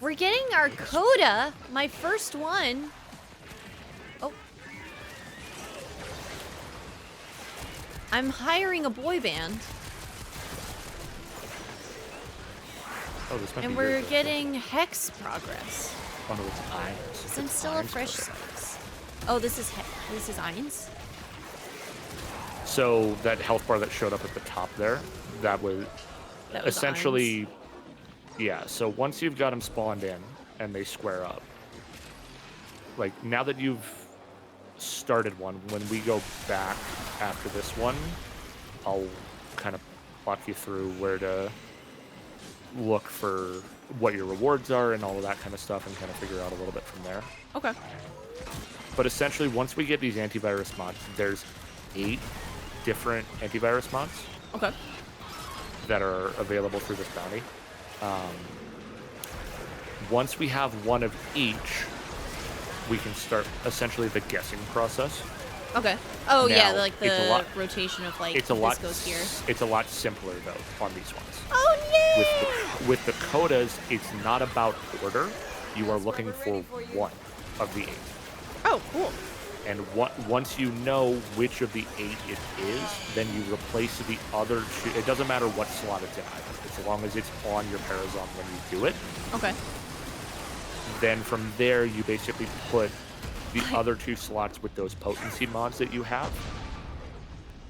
We're getting our coda, my first one. Oh. I'm hiring a boy band. Oh, this might and be we're yours, getting hex progress. Oh, no, it's Eins. Isn't still a fresh slice. Oh, this is Eins? So that health bar that showed up at the top there, that was essentially... Eins. Yeah, so once you've got them spawned in and they square up, like now that you've started one, when we go back after this one, I'll kind of walk you through where to look for what your rewards are and all of that kind of stuff and kind of figure out a little bit from there. Okay. But essentially, once we get these antivirus mods, there's 8 different antivirus mods. Okay. That are available through this bounty. Once we have one of each, we can start essentially the guessing process. Okay. Oh now, yeah, like the rotation of like this goes here. It's a lot simpler though on these ones. Oh yeah. With the codas, it's not about order. You are looking for one of the 8. Oh, cool. And once you know which of the 8 it is, then you replace the other 2. It doesn't matter what slot it's in either, as long as it's on your Parazon when you do it. Okay. Then from there, you basically put the other 2 slots with those potency mods that you have,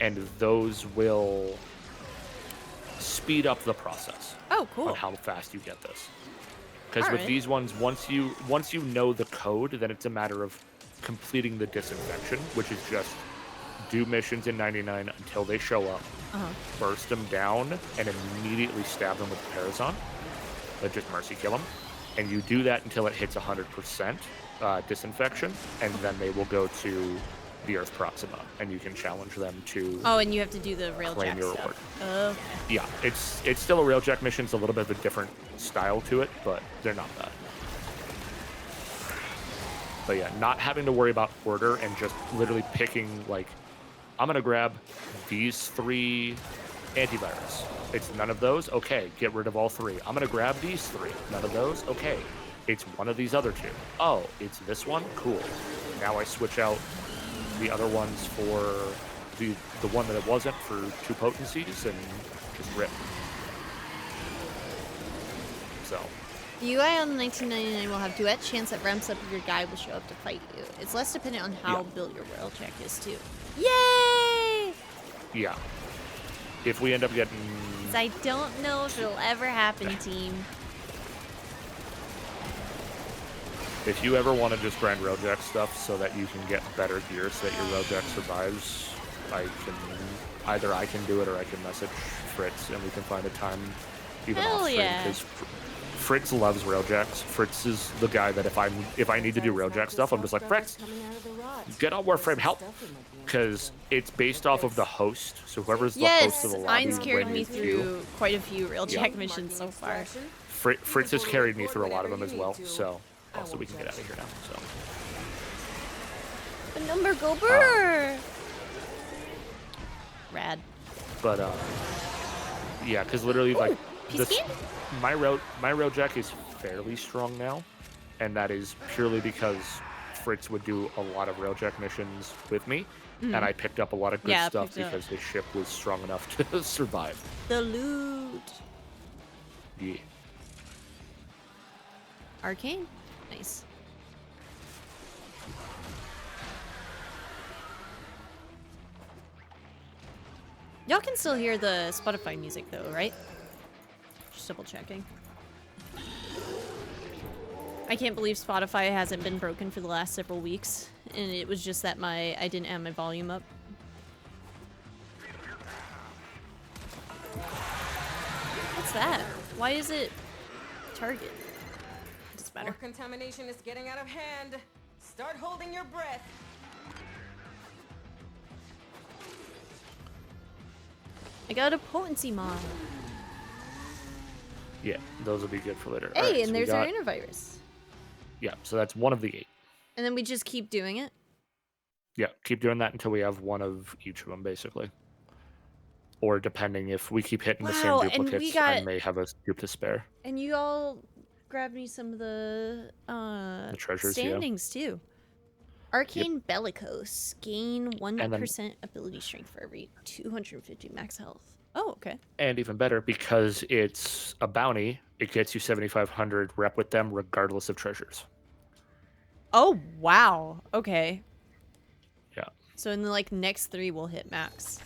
and those will speed up the process. Oh, cool. On how fast you get this. Because with these ones, once you know the code, then it's a matter of completing the disinfection, which is just do missions in 99 until they show up, burst them down, and immediately stab them with the Parazon. Just mercy kill them. And you do that until it hits 100% disinfection, and then they will go to the Earth Proxima, and you can challenge them to... Oh, and you have to do the railjack your stuff. Reward. Okay. Yeah, it's still a railjack mission. It's a little bit of a different style to it, but they're not bad. But yeah, not having to worry about order and just literally picking, like, I'm going to grab these 3 antivirus. It's none of those? Okay, get rid of all 3. I'm going to grab these 3. None of those? Okay, it's one of these other 2. Oh, it's this one? Cool. Now I switch out the other ones for the one that it wasn't for 2 potencies and just rip. So... The UI on 1999 will have duet chance that ramps up if your guy will show up to fight you. It's less dependent on how built your railjack is, too. Yay! Yeah. If we end up getting... I don't know if it'll ever happen, team. If you ever want to just grind railjack stuff so that you can get better gear so that your railjack survives, I can do it or I can message Fritz and we can find a time even off stream. Because Fritz loves railjacks. Fritz is the guy that if I need to do railjack stuff, I'm just like, Fritz, get on Warframe, help. Because it's based off of the host, so whoever's the host of the lobby. Yes, Eins carried me through quite a few railjack missions so far. Fritz has carried me through a lot of them as well, so also we can get out of here now. So. The number go burr. Rad. But yeah, because literally like this, my railjack is fairly strong now, and that is purely because Fritz would do a lot of railjack missions with me. And I picked up a lot of good stuff because his ship was strong enough to survive. The loot. Yeah. Arcane? Nice. Y'all can still hear the Spotify music though, right? Just double checking. I can't believe Spotify hasn't been broken for the last several weeks, and it was just that I didn't have my volume up. What's that? Why is it target? It doesn't matter. More contamination is getting out of hand. Start holding your breath. I got a potency mod. Yeah, those will be good for later. Hey, right, and so there's our antivirus. Yeah, so that's one of the 8. And then we just keep doing it? Yeah, keep doing that until we have one of each of them, basically. Or depending if we keep hitting the same duplicates, I may have a dupe to spare. And you all grab me some of the treasures, standings too. Arcane Bellicose. Gain 1% ability strength for every 250 max health. Oh, okay. And even better, because it's a bounty, it gets you 7,500 rep with them regardless of treasures. Oh, wow. Okay. Yeah. So in the like next 3 we'll hit max.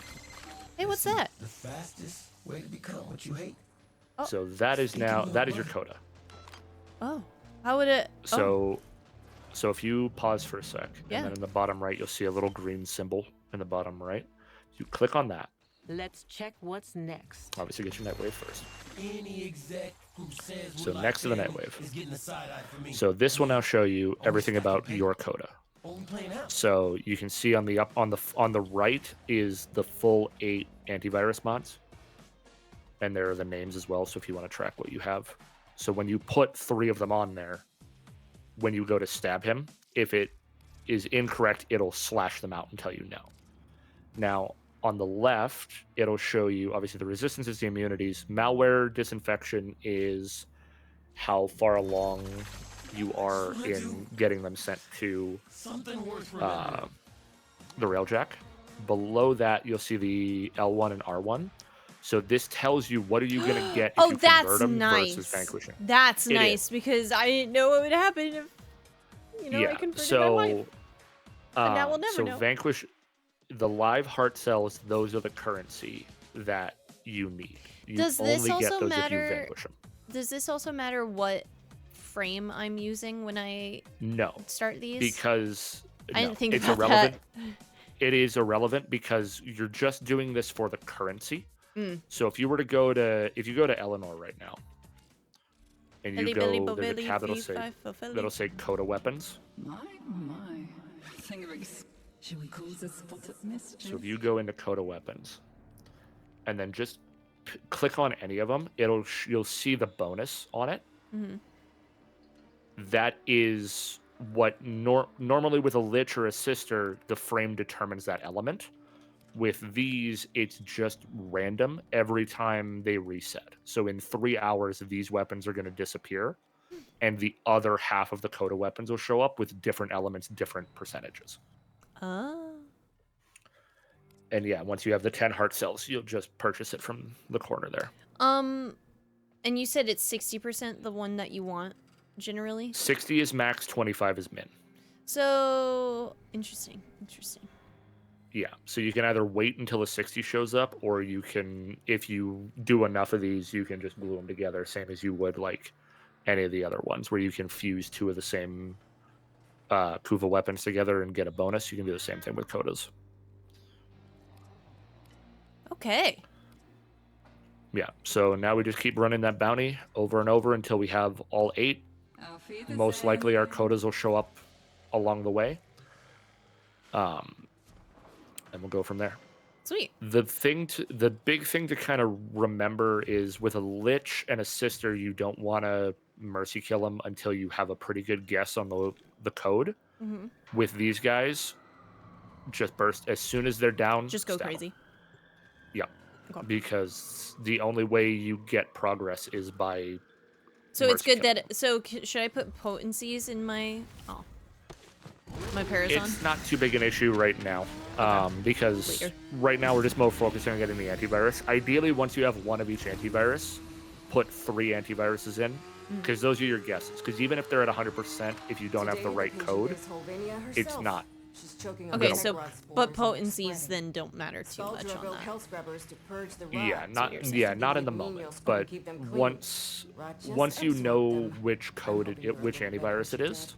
Hey, what's that? The fastest way to become what you hate. Oh. So that is your coda. Oh. How would it So if you pause for a sec, Yeah. and then in the bottom right you'll see a little green symbol in the bottom right. You click on that. Let's check what's next. Obviously get your Nightwave first. Any exec who says So next to the Nightwave. is getting a side eye from me. So this will now show you everything about your coda. Only playing out. So you can see on the right is the full 8 antivirus mods. And there are the names as well, so if you want to track what you have. So when you put 3 of them on there, when you go to stab him, if it is incorrect, it'll slash them out and tell you no. Now, on the left, it'll show you, obviously, the resistances, the immunities. Malware disinfection is how far along you are in getting them sent to the Railjack. Below that, you'll see the L1 and R1. So this tells you what are you going to get if you convert them versus vanquishing. That's nice because I didn't know what would happen if, I converted my wife. And now we'll never know. Vanquish, the live heart cells, those are the currency that you need. You Does this only get also those matter? if you vanquish them. Does this also matter what frame I'm using when I start these? Because I didn't think it's about irrelevant. that. It is irrelevant because you're just doing this for the currency. So if you were to go to Eleanor right now, and you go, there's a tab that'll say Coda Weapons. My. Shall we call this spotted mistress? So if you go into Coda Weapons, and then just click on any of them, you'll see the bonus on it. That is what normally with a Lich or a Sister, the frame determines that element. With these, it's just random every time they reset. So in 3 hours, these weapons are going to disappear, and the other half of the Coda weapons will show up with different elements, different percentages. Oh. And yeah, once you have the 10 heart cells, you'll just purchase it from the corner there. And you said it's 60% the one that you want, generally? 60 is max, 25 is min. So, interesting. Yeah, so you can either wait until a 60 shows up, or you can, if you do enough of these, you can just glue them together, same as you would like any of the other ones, where you can fuse 2 of the same Kuva weapons together and get a bonus. You can do the same thing with Kodas. Okay. Yeah, so now we just keep running that bounty over and over until we have all 8. Most likely our Kodas will show up along the way. And we'll go from there. Sweet. The big thing to kind of remember is with a Lich and a Sister, you don't want to mercy kill them until you have a pretty good guess on the code. With these guys, just burst as soon as they're down. Just go crazy. Yeah, okay. Because the only way you get progress is by. So it's good that. So should I put potencies in my? Oh. My Parazon? It's not too big an issue right now, because right now we're just more focusing on getting the antivirus. Ideally, once you have 1 of each antivirus, put 3 antiviruses in, because those are your guesses. Because even if they're at 100%, if you don't have the right code, it's not. Okay, so but potencies then don't matter too much on that. Not in the moment, but once you know which code, which antivirus it is.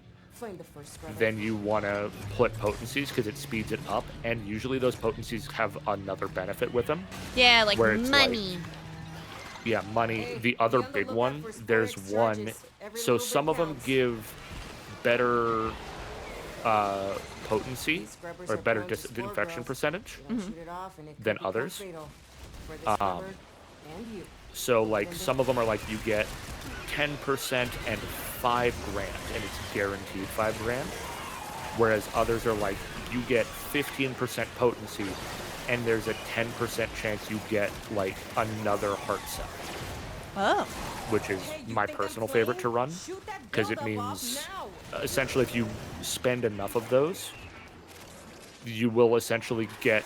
Then you want to put potencies because it speeds it up, and usually those potencies have another benefit with them. Yeah, like money. Money. The other big one, there's one. So some of them give better potency or better disinfection percentage than others. So like some of them are like you get 10% and $5,000, and it's guaranteed $5,000. Whereas others are like you get 15% potency, and there's a 10% chance you get like another heart cell. Oh. which is my personal favorite to run, because it means essentially if you spend enough of those, you will essentially get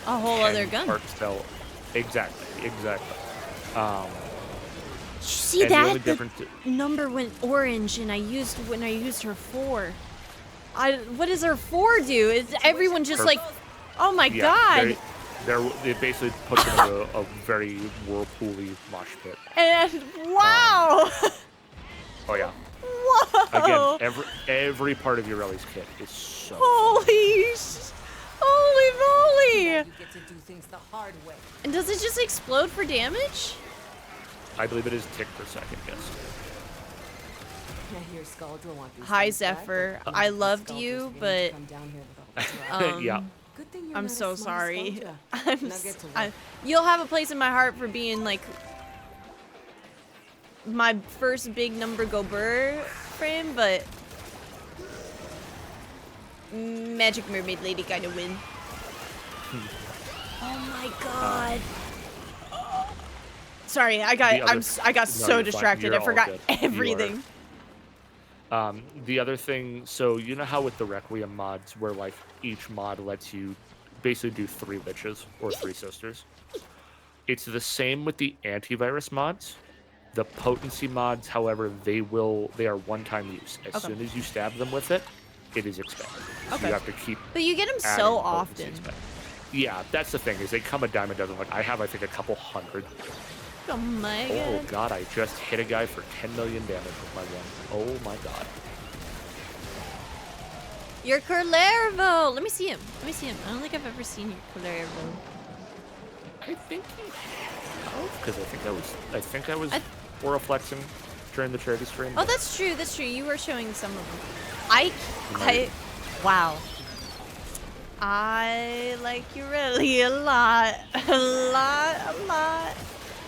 A whole 10 other gun. parts cell. Exactly. See and the only that? The difference, number went orange, and when I used her 4. What does her 4 do? Is everyone just Her- like, oh my yeah, god? it basically puts them in a very whirlpool-y mosh pit. And wow! Oh yeah. Whoa! Again, every part of Ureli's kit is so. Holy moly! You get to do things the hard way. And does it just explode for damage? I believe it is tick per second. Yes. I hear Scald will want these Hi things back. Zephyr, I loved Scald you, is beginning to but come down here with all this Yeah. Good thing you're I'm not so as smart as sorry. Sculptra. I'm Now s- get to work. I- You'll have a place in my heart for being like my first big number go burr frame, but Magic Mermaid Lady kind of win. Oh my god. Sorry, I got No, so you're fine. distracted. You're I all forgot good. You are. everything. The other thing, so you know how with the Requiem mods, where like each mod lets you basically do 3 witches or 3 sisters. It's the same with the antivirus mods. The potency mods, however, they are one-time use. As Okay. soon as you stab them with it, it is expended. So Okay. you have to keep. But you get them adding so potency often. spend. Yeah, that's the thing, is they come a dime a dozen. Like I have, I think, a couple hundred. Oh my Oh god. god, I just hit a guy for 10 million damage with my one. Oh my god. Your Curlervo! Let me see him. I don't think I've ever seen your Curlervo. I think you have, because I think I was Aura flexing during the charity stream. Oh, that's true. You were showing some of them. Wow. I like you really a lot. A lot.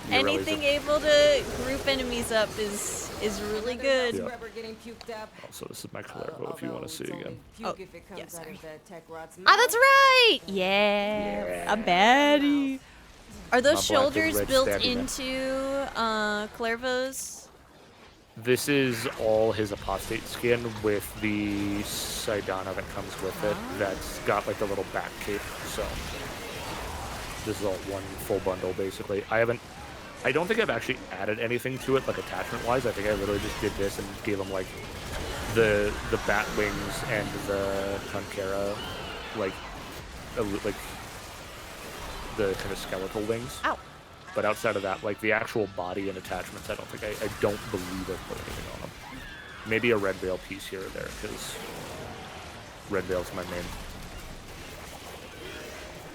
Ureli's Anything able to group enemies up is really good. Yeah. Scrubber getting puked up. So this is my Calervo if you want to see again. Oh, If it comes yeah, out sorry. of the tech rod's Ah, that's mouth. right! Yeah, a baddie. Are those My black and shoulders red built stabby man. into Clairvos? This is all his apostate skin with the Sidana that comes with it. That's got like the little back cape. So this is all one full bundle basically. I don't think I've actually added anything to it like attachment wise. I think I literally just did this and gave him like the bat wings and the Conquera like the kind of skeletal wings. Ow. But outside of that, like the actual body and attachments, I don't believe I've put anything on them. Maybe a red veil piece here or there, because red veil's my main.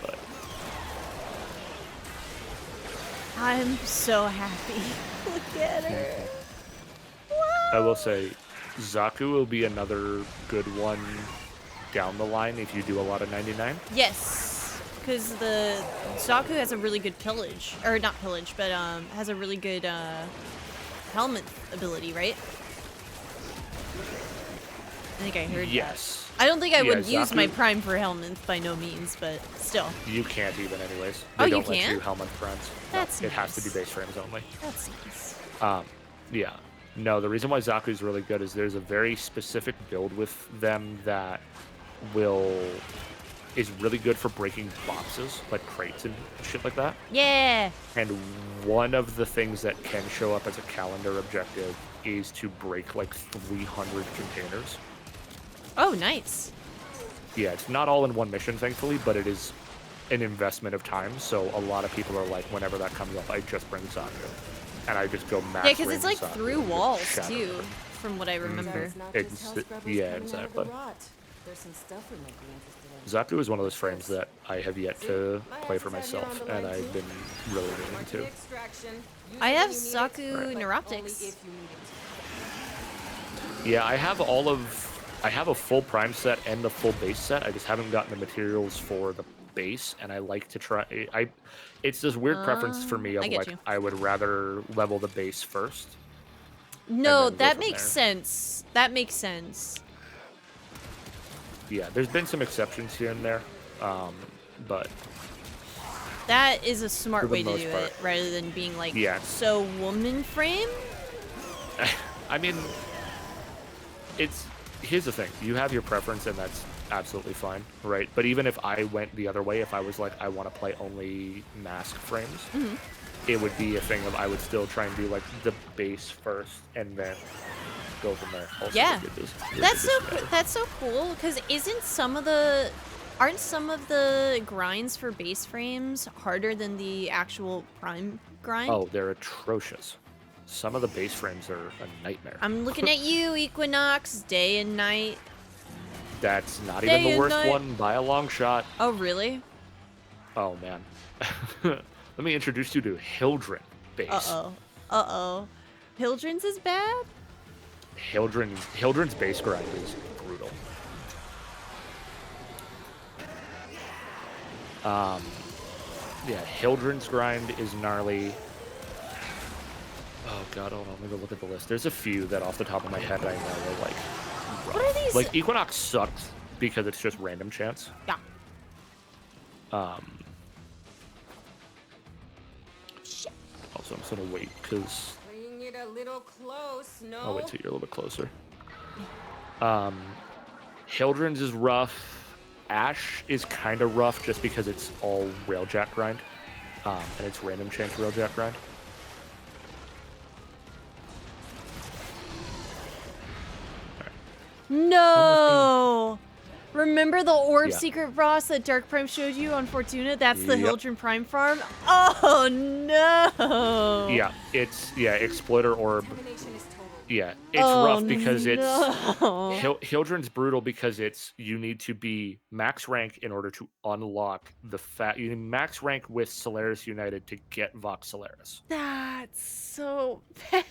But I'm so happy. Look at her. I will say, Zaku will be another good one down the line if you do a lot of 99. Yes, because the Zaku has a really good pillage, or not pillage, but has a really good helmet ability, right? I think I heard that. Yes. I don't think I Yeah, would use my Zaku- prime for helmets by no means, but still. You can't even anyways. Oh, They you don't let can't? you helmet friends. That's It has to be nice. base frames only. That's nice. Yeah. No, the reason why Zaku is really good is there's a very specific build with them that is really good for breaking boxes, like crates and shit like that. Yeah. And one of the things that can show up as a calendar objective is to break like 300 containers. Oh, nice. Yeah, it's not all in one mission, thankfully, but it is an investment of time. So a lot of people are like, whenever that comes up, I just bring Zaku. And I just go max Yeah, because it's range like Zaku through and just walls, shatter too, it. from what I remember. It's not just house scrubbers yeah, coming out of the exactly. rot. There's some stuff we might be interested in. Zaku is one of those frames that I have yet to play for myself, and I've been really leaning Martini into. extraction. Use I it have when you need it, Zaku but only Neuroptics. if you need it. Yeah, I have a full prime set and the full base set. I just haven't gotten the materials for the base, and I like to try. It's this weird preference for me of I get like you. I would rather level the base first. No, then go that from makes there. sense. That makes sense. Yeah, there's been some exceptions here and there, but That is a smart For the way to most do part. it, rather than being like Yeah. so woman frame. I mean, here's the thing. You have your preference, and that's absolutely fine, right? But even if I went the other way, if I was like, I want to play only mask frames, it would be a thing of I would still try and do like the base first, and then go from there. Also, Yeah. that's That's so cool, because aren't some of the grinds for base frames harder than the actual prime grind? Oh, they're atrocious. Some of the base frames are a nightmare. I'm looking at you, Equinox, day and night. That's not Day even the and worst night. one by a long shot. Oh, really? Oh, man. Let me introduce you to Hildren base. Uh-oh. Hildren's is bad? Hildren's base grind is brutal. Yeah, Hildren's grind is gnarly. Oh god, hold on, let me go look at the list. There's a few that off the top of my head I know are like rough. What are these? Like Equinox sucks because it's just random chance. Yeah. Also, I'm just gonna wait because Bring it a little close, no? I'll wait till you're a little bit closer. Hildren's is rough. Ash is kind of rough just because it's all railjack grind, and it's random chance railjack grind. No! Remember the orb Yeah. secret boss that Dark Prime showed you on Fortuna? That's the Yep. Hildren Prime farm? Oh, no! Yeah, it's Exploiter Orb. Elimination is total. Yeah, it's rough because no. Hildren's brutal because you need to be max rank in order to unlock you need max rank with Solaris United to get Vox Solaris. That's so bad.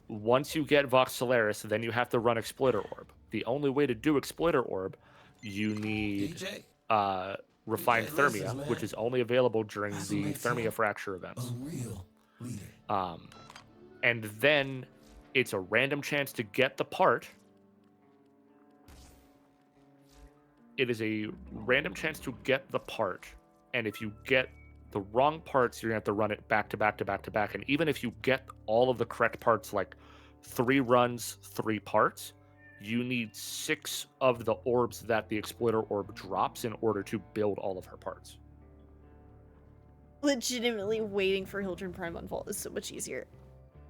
Once you get Vox Solaris, then you have to run Exploiter Orb. The only way to do Exploiter Orb, you need DJ, Refined DJ, Thermia, listen, man. which is only available during That's the what makes Thermia him Fracture a events. real leader. And then it's a random chance to get the part. It is a random chance to get the part, and if you get the wrong parts, you're gonna have to run it back to back to back to back. And even if you get all of the correct parts, like 3 runs, 3 parts, you need 6 of the orbs that the Exploiter Orb drops in order to build all of her parts. Legitimately waiting for Hildren Prime on Vault is so much easier.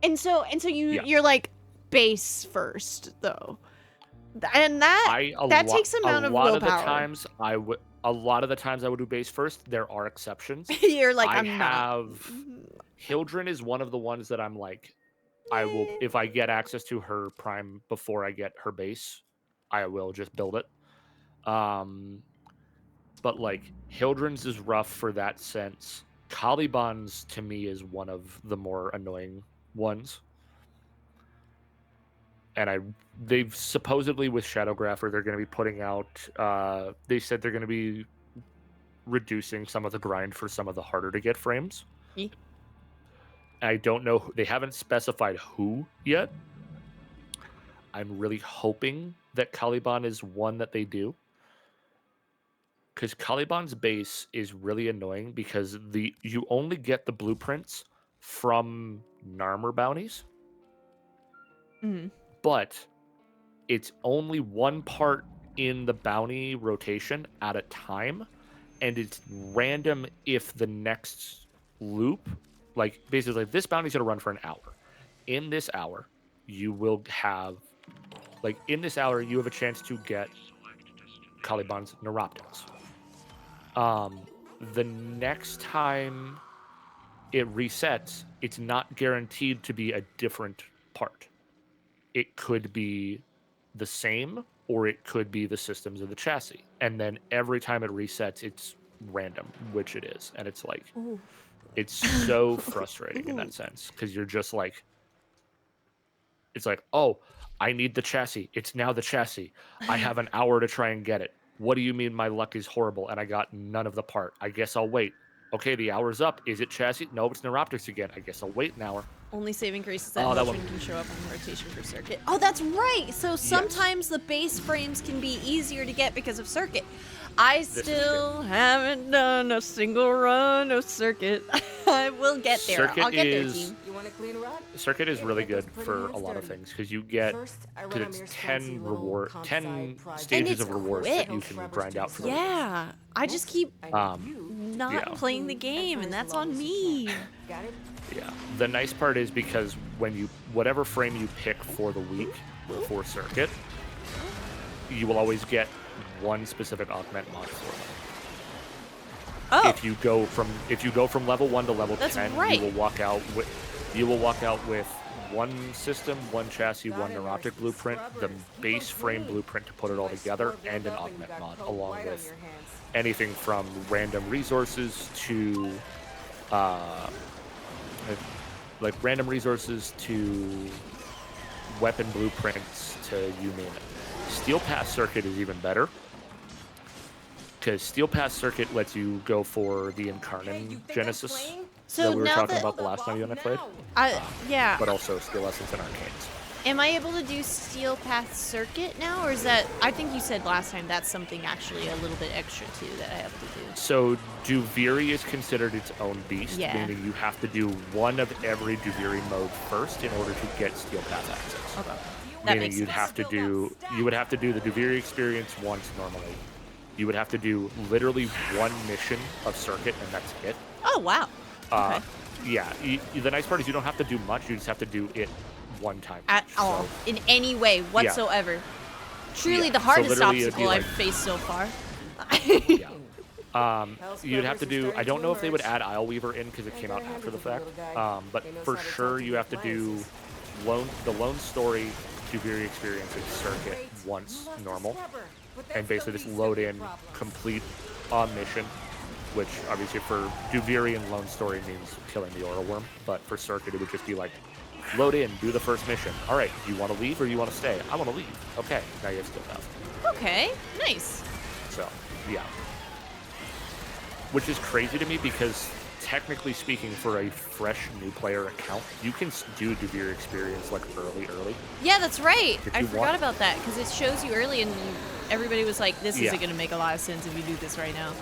And so Yeah. you're like base first though. And that takes amount of willpower. A lot of the times I would do base first. There are exceptions. You're like, I'm not. Hildren is one of the ones that I'm like, I will, if I get access to her prime before I get her base, I will just build it. But like Hildren's is rough for that sense. Caliban's to me is one of the more annoying ones. And they've supposedly with Shadowgrapher, they're going to be putting out, they said they're going to be reducing some of the grind for some of the harder to get frames. I don't know, they haven't specified who yet. I'm really hoping that Caliban is one that they do. Because Caliban's base is really annoying because you only get the blueprints from Narmer bounties. Mm-hmm. But it's only one part in the bounty rotation at a time, and it's random if the next loop, like basically this bounty's gonna run for an hour. In this hour, you will have, like in this hour, you have a chance to get Caliban's Neuroptics. The next time it resets, it's not guaranteed to be a different part. It could be the same, or it could be the systems of the chassis. And then every time it resets, it's random, which it is. And it's like, Ooh. it's so frustrating in that sense. Because you're just like, it's like, oh, I need the chassis. It's now the chassis. I have an hour to try and get it. What do you mean my luck is horrible and I got none of the part? I guess I'll wait. Okay, the hour's up. Is it chassis? No, it's Neuroptics again. I guess I'll wait an hour. Only saving grace is that Oh, that Hildren can show up on rotation for circuit. Oh, that's right. So sometimes the base frames can be easier to get because of circuit. I still haven't done a single run of circuit. I will get there. Circuit I'll get there, is- team. You want a clean run? Circuit is It'll really get good those pretty for a hands lot of dirty. things because you get First, I because run 'em it's your 10 fancy little reward comp 10 side private stages it's of rewards quick. that you can grind out for the week. Yeah, I just keep not Yeah. playing the game, and that's on me. Got it? Yeah. The nice part is because when you whatever frame you pick for the week for Circuit, you will always get one specific augment mod for it. Oh, If you go from level 1 to level That's 10, right. you will walk out with one system, one chassis, one neuroptic blueprint, the base frame blueprint to put it all together, and an augment mod, along with anything from random resources to random resources to weapon blueprints to you name it. Steel Path Circuit is even better because Steel Path Circuit lets you go for the Incarnate Genesis so that we were now talking that about the last time you and I played, yeah, but also Steel Essence and Arcanes. am I able to do Steel Path Circuit now, or is that? I think you said last time that's something actually a little bit extra too that I have to do. So Duviri is considered its own beast, Yeah. meaning you have to do one of every Duviri mode first in order to get Steel Path access. Okay, that Meaning makes you would have to do the Duviri experience once normally. You would have to do literally one mission of Circuit, and that's it. Oh wow. Okay. Yeah, the nice part is you don't have to do much. You just have to do it one time. At all, in any way whatsoever. Truly Yeah, the so hardest literally it'd be obstacle like- I've faced so far. Yeah. You'd have to do. I don't know if they would add Isleweaver in because it came out after the fact. But for sure you have to do the Lone Story Duviri experience in Circuit once normal, and basically just load in, complete a mission, which obviously for Duviri and Lone Story means killing the Aura Worm, but for Circuit it would just be like, load in, do the first mission. All right, do you want to leave or do you want to stay? I want to leave. Okay, now you have Steel Path. Okay, nice. So, yeah. Which is crazy to me because technically speaking, for a fresh new player account, you can do Duviri experience like early. Yeah, that's right. If I you forgot want. about that because it shows you early, and everybody was like, "This Yeah. isn't going to make a lot of sense if you do this right now."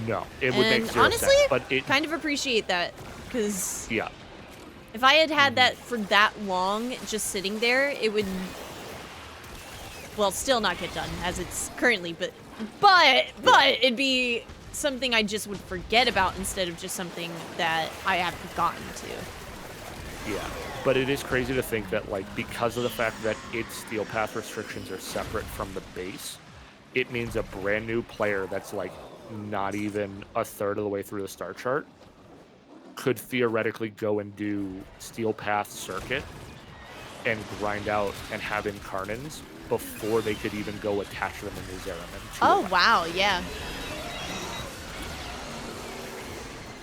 No, it would make And zero honestly, sense. But it, kind of appreciate that because yeah, if I had had that for that long, just sitting there, it would, well, still not get done as it's currently, but it'd be something I just would forget about instead of just something that I have forgotten to. yeah. But it is crazy to think that, like, because of the fact that its Steel Path restrictions are separate from the base, it means a brand new player that's like not even a third of the way through the star chart could theoretically go and do Steel Path Circuit and grind out and have Incarnans before they could even go attach them in the Zeraman. Oh, wow, yeah.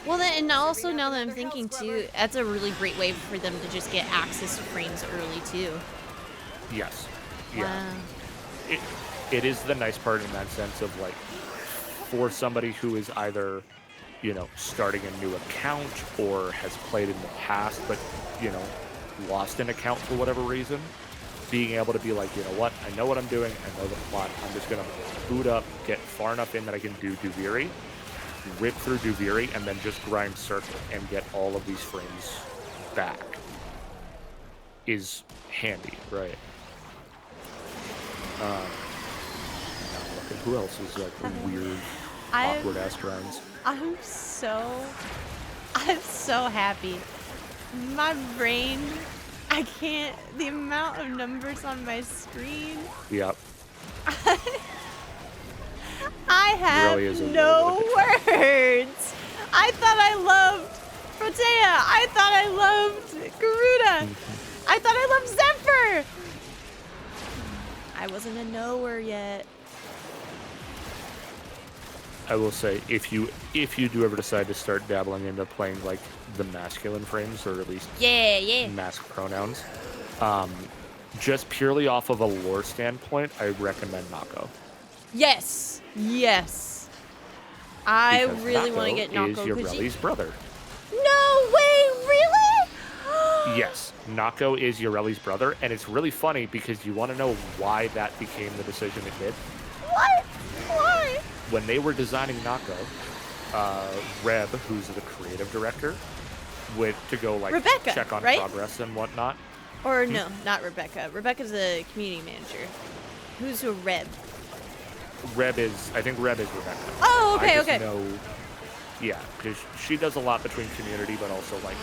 Well, then, and also now that I'm thinking too, that's a really great way for them to just get access to frames early too. Yes. Yeah. Wow. It is the nice part in that sense of, like, for somebody who is either, you know, starting a new account or has played in the past but, you know, lost an account for whatever reason, being able to be like, you know what, I know what I'm doing, I know the plot, I'm just going to boot up, get far enough in that I can do Duviri, rip through Duviri, and then just grind Circuit and get all of these frames back is handy, right? Now I'm looking, who else is like weird, awkward ass grinds? I'm so happy. My brain, I can't, the amount of numbers on my screen, Yep. I have really is a no words. I thought I loved Protea. I thought I loved Garuda. I thought I loved Zephyr. I wasn't a knower yet. I will say, if you do ever decide to start dabbling into playing like the masculine frames, or at least Yeah. mask pronouns, just purely off of a lore standpoint, I recommend Nako. Yes. I Because really want to get Nako. is Yoreli's brother. No way, really? Yes, Nako is Yoreli's brother, and it's really funny because you want to know why that became the decision it did. What? Why? When they were designing Nako, Reb, who's the creative director, to go like Rebecca, check on right? progress and whatnot. Or no, not Rebecca. Rebecca's a community manager. Who's a Reb? I think Reb is Rebecca. Oh, okay, I just okay. know, yeah, because she does a lot between community, but also like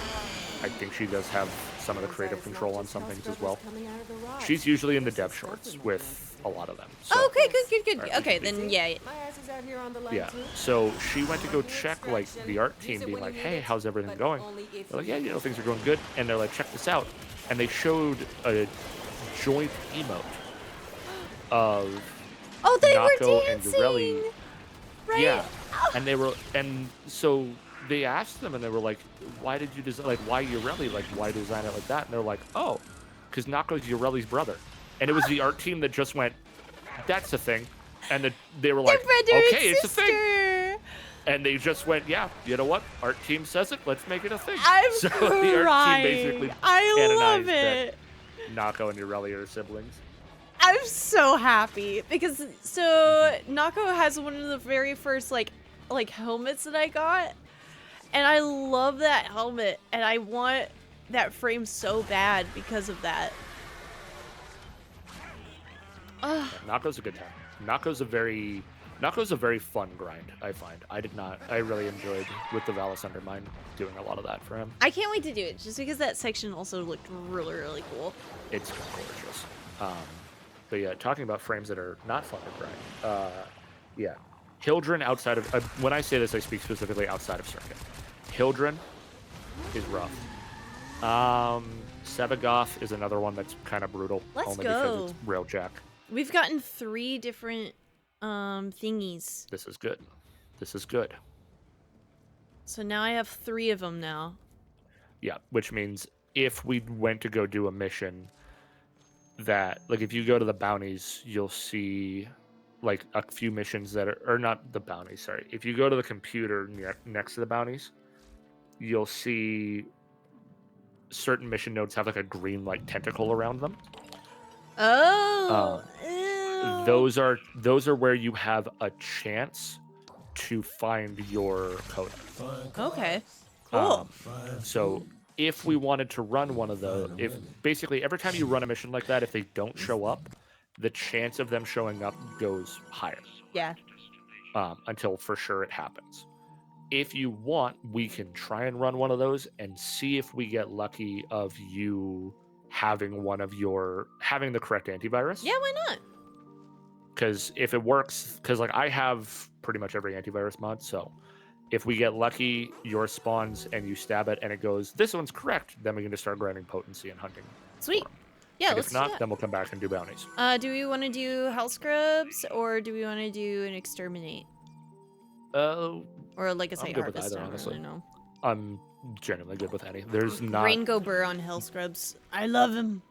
I think she does have some of the creative control on some things as well. She's usually in the dev shorts with a lot of them. So, Oh, okay, good. Alright, Okay, then yeah. My ass is out here on the line yeah. too. So she went to go check like the art team, being like, "Hey, how's everything going?" They're like, "Yeah, things are going good." And they're like, "Check this out," and they showed a joint emote of Oh, they Nako were and dancing. Urelli. Right? Yeah, and so they asked them, and they were like, "Why did you design? Like, why Urelli? Like, why design it like that?" And they're like, "Oh, because Nako's Urelli's brother." And it was the art team that just went, "That's a thing," and they were like, Brother and "Okay, it's a thing." sister. And they just went, "Yeah, you know what? Art team says it. Let's make it a thing." I'm so crying. the art team basically I love canonized it. that Nako and Urelli are siblings. I'm so happy because so Nako has one of the very first like helmets that I got, and I love that helmet, and I want that frame so bad because of that. Nako's a good time. Nako's a very fun grind, I find. I really enjoyed with the Valis Undermine doing a lot of that for him. I can't wait to do it just because that section also looked really cool. It's gorgeous. But yeah, talking about frames that are not fun to grind. Yeah. Hildren outside of... when I say this, I speak specifically outside of Circuit. Hildren is rough. Sevagoth is another one that's kind of brutal. Let's only go. because it's Railjack. We've gotten 3 different thingies. This is good. This is good. So now I have 3 of them now. Yeah, which means if we went to go do a mission that, like, if you go to the bounties, you'll see, like, a few missions that are, or not the bounties, sorry. If you go to the computer next to the bounties, you'll see certain mission nodes have, like, a green, like, tentacle around them. Oh. Ew. Those are where you have a chance to find your coda. Okay. Cool. So if we wanted to run one of those, if basically every time you run a mission like that, if they don't show up, the chance of them showing up goes higher. Yeah. Until for sure it happens. If you want, we can try and run one of those and see if we get lucky of you having having the correct antivirus. Yeah, why not? Because if it works, because like I have pretty much every antivirus mod, so if we get lucky, yours spawns and you stab it and it goes, this one's correct, then we can just start grinding potency and hunting. Sweet. Yeah, and let's if not, do that. then we'll come back and do bounties. Do we want to do Hell Scrubs or do we want to do an Exterminate? Or like I say, I'm good with Harvest. either, I don't honestly. really know. I'm genuinely good with any. There's not... Ringo Burr on Hell Scrubs. I love him.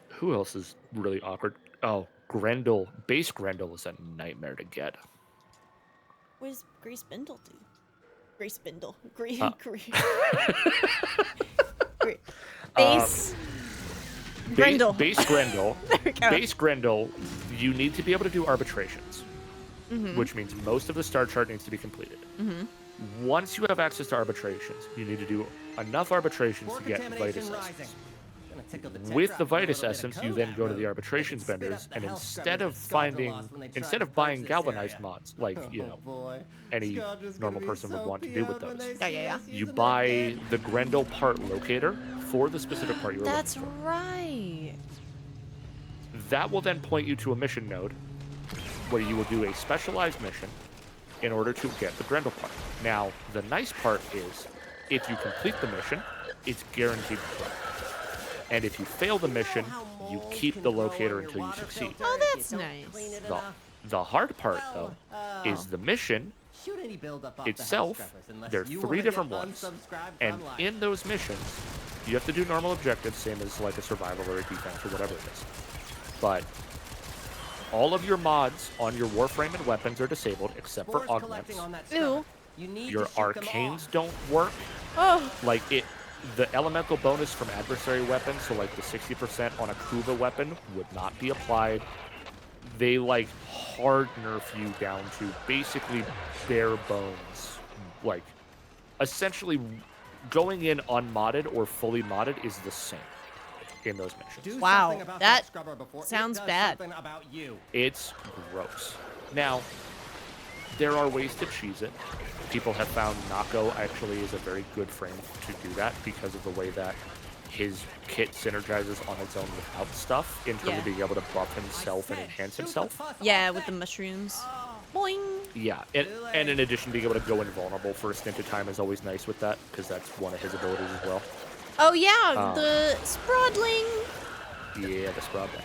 Who else is really awkward? Oh, Grendel. Base Grendel is a nightmare to get. What does Grace Bindle do? Grace Bindle. Grace. Base. Grendel. Base Grendel. There we go. Base Grendel, you need to be able to do arbitrations, which means most of the star chart needs to be completed. Once you have access to arbitrations, you need to do enough arbitrations to get Vitus Essence. With the Vitus Essence, you then go to the arbitrations vendors, and instead of buying galvanized mods, like, any normal person would want to do with those, you buy the Grendel part locator for the specific part you're That's looking for. right. That will then point you to a mission node where you will do a specialized mission in order to get the Grendel part. Now, the nice part is, if you complete the mission, it's guaranteed to play. And if you fail the mission, you keep the locator until you succeed. Oh, that's nice. The hard part, though, is the mission itself. There are 3 different ones, and in those missions, you have to do normal objectives, same as like a survival or a defense or whatever it is. But all of your mods on your Warframe and weapons are disabled, except for augments. Ew. Your arcanes don't work. Oh. Like the elemental bonus from adversary weapons, so like the 60% on a Kuva weapon, would not be applied. they like hard nerf you down to basically bare bones. Like, essentially, going in unmodded or fully modded is the same in those missions. Wow, that sounds bad. It's gross. Now, there are ways to cheese it. People have found Nako actually is a very good frame to do that because of the way that his kit synergizes on its own without stuff in terms of being able to buff himself and enhance himself. Yeah, with the mushrooms. Boing. Yeah, and in addition, being able to go invulnerable for a stint of time is always nice with that because that's one of his abilities as well. Oh yeah, the Sprodling. Yeah, the Sprodling.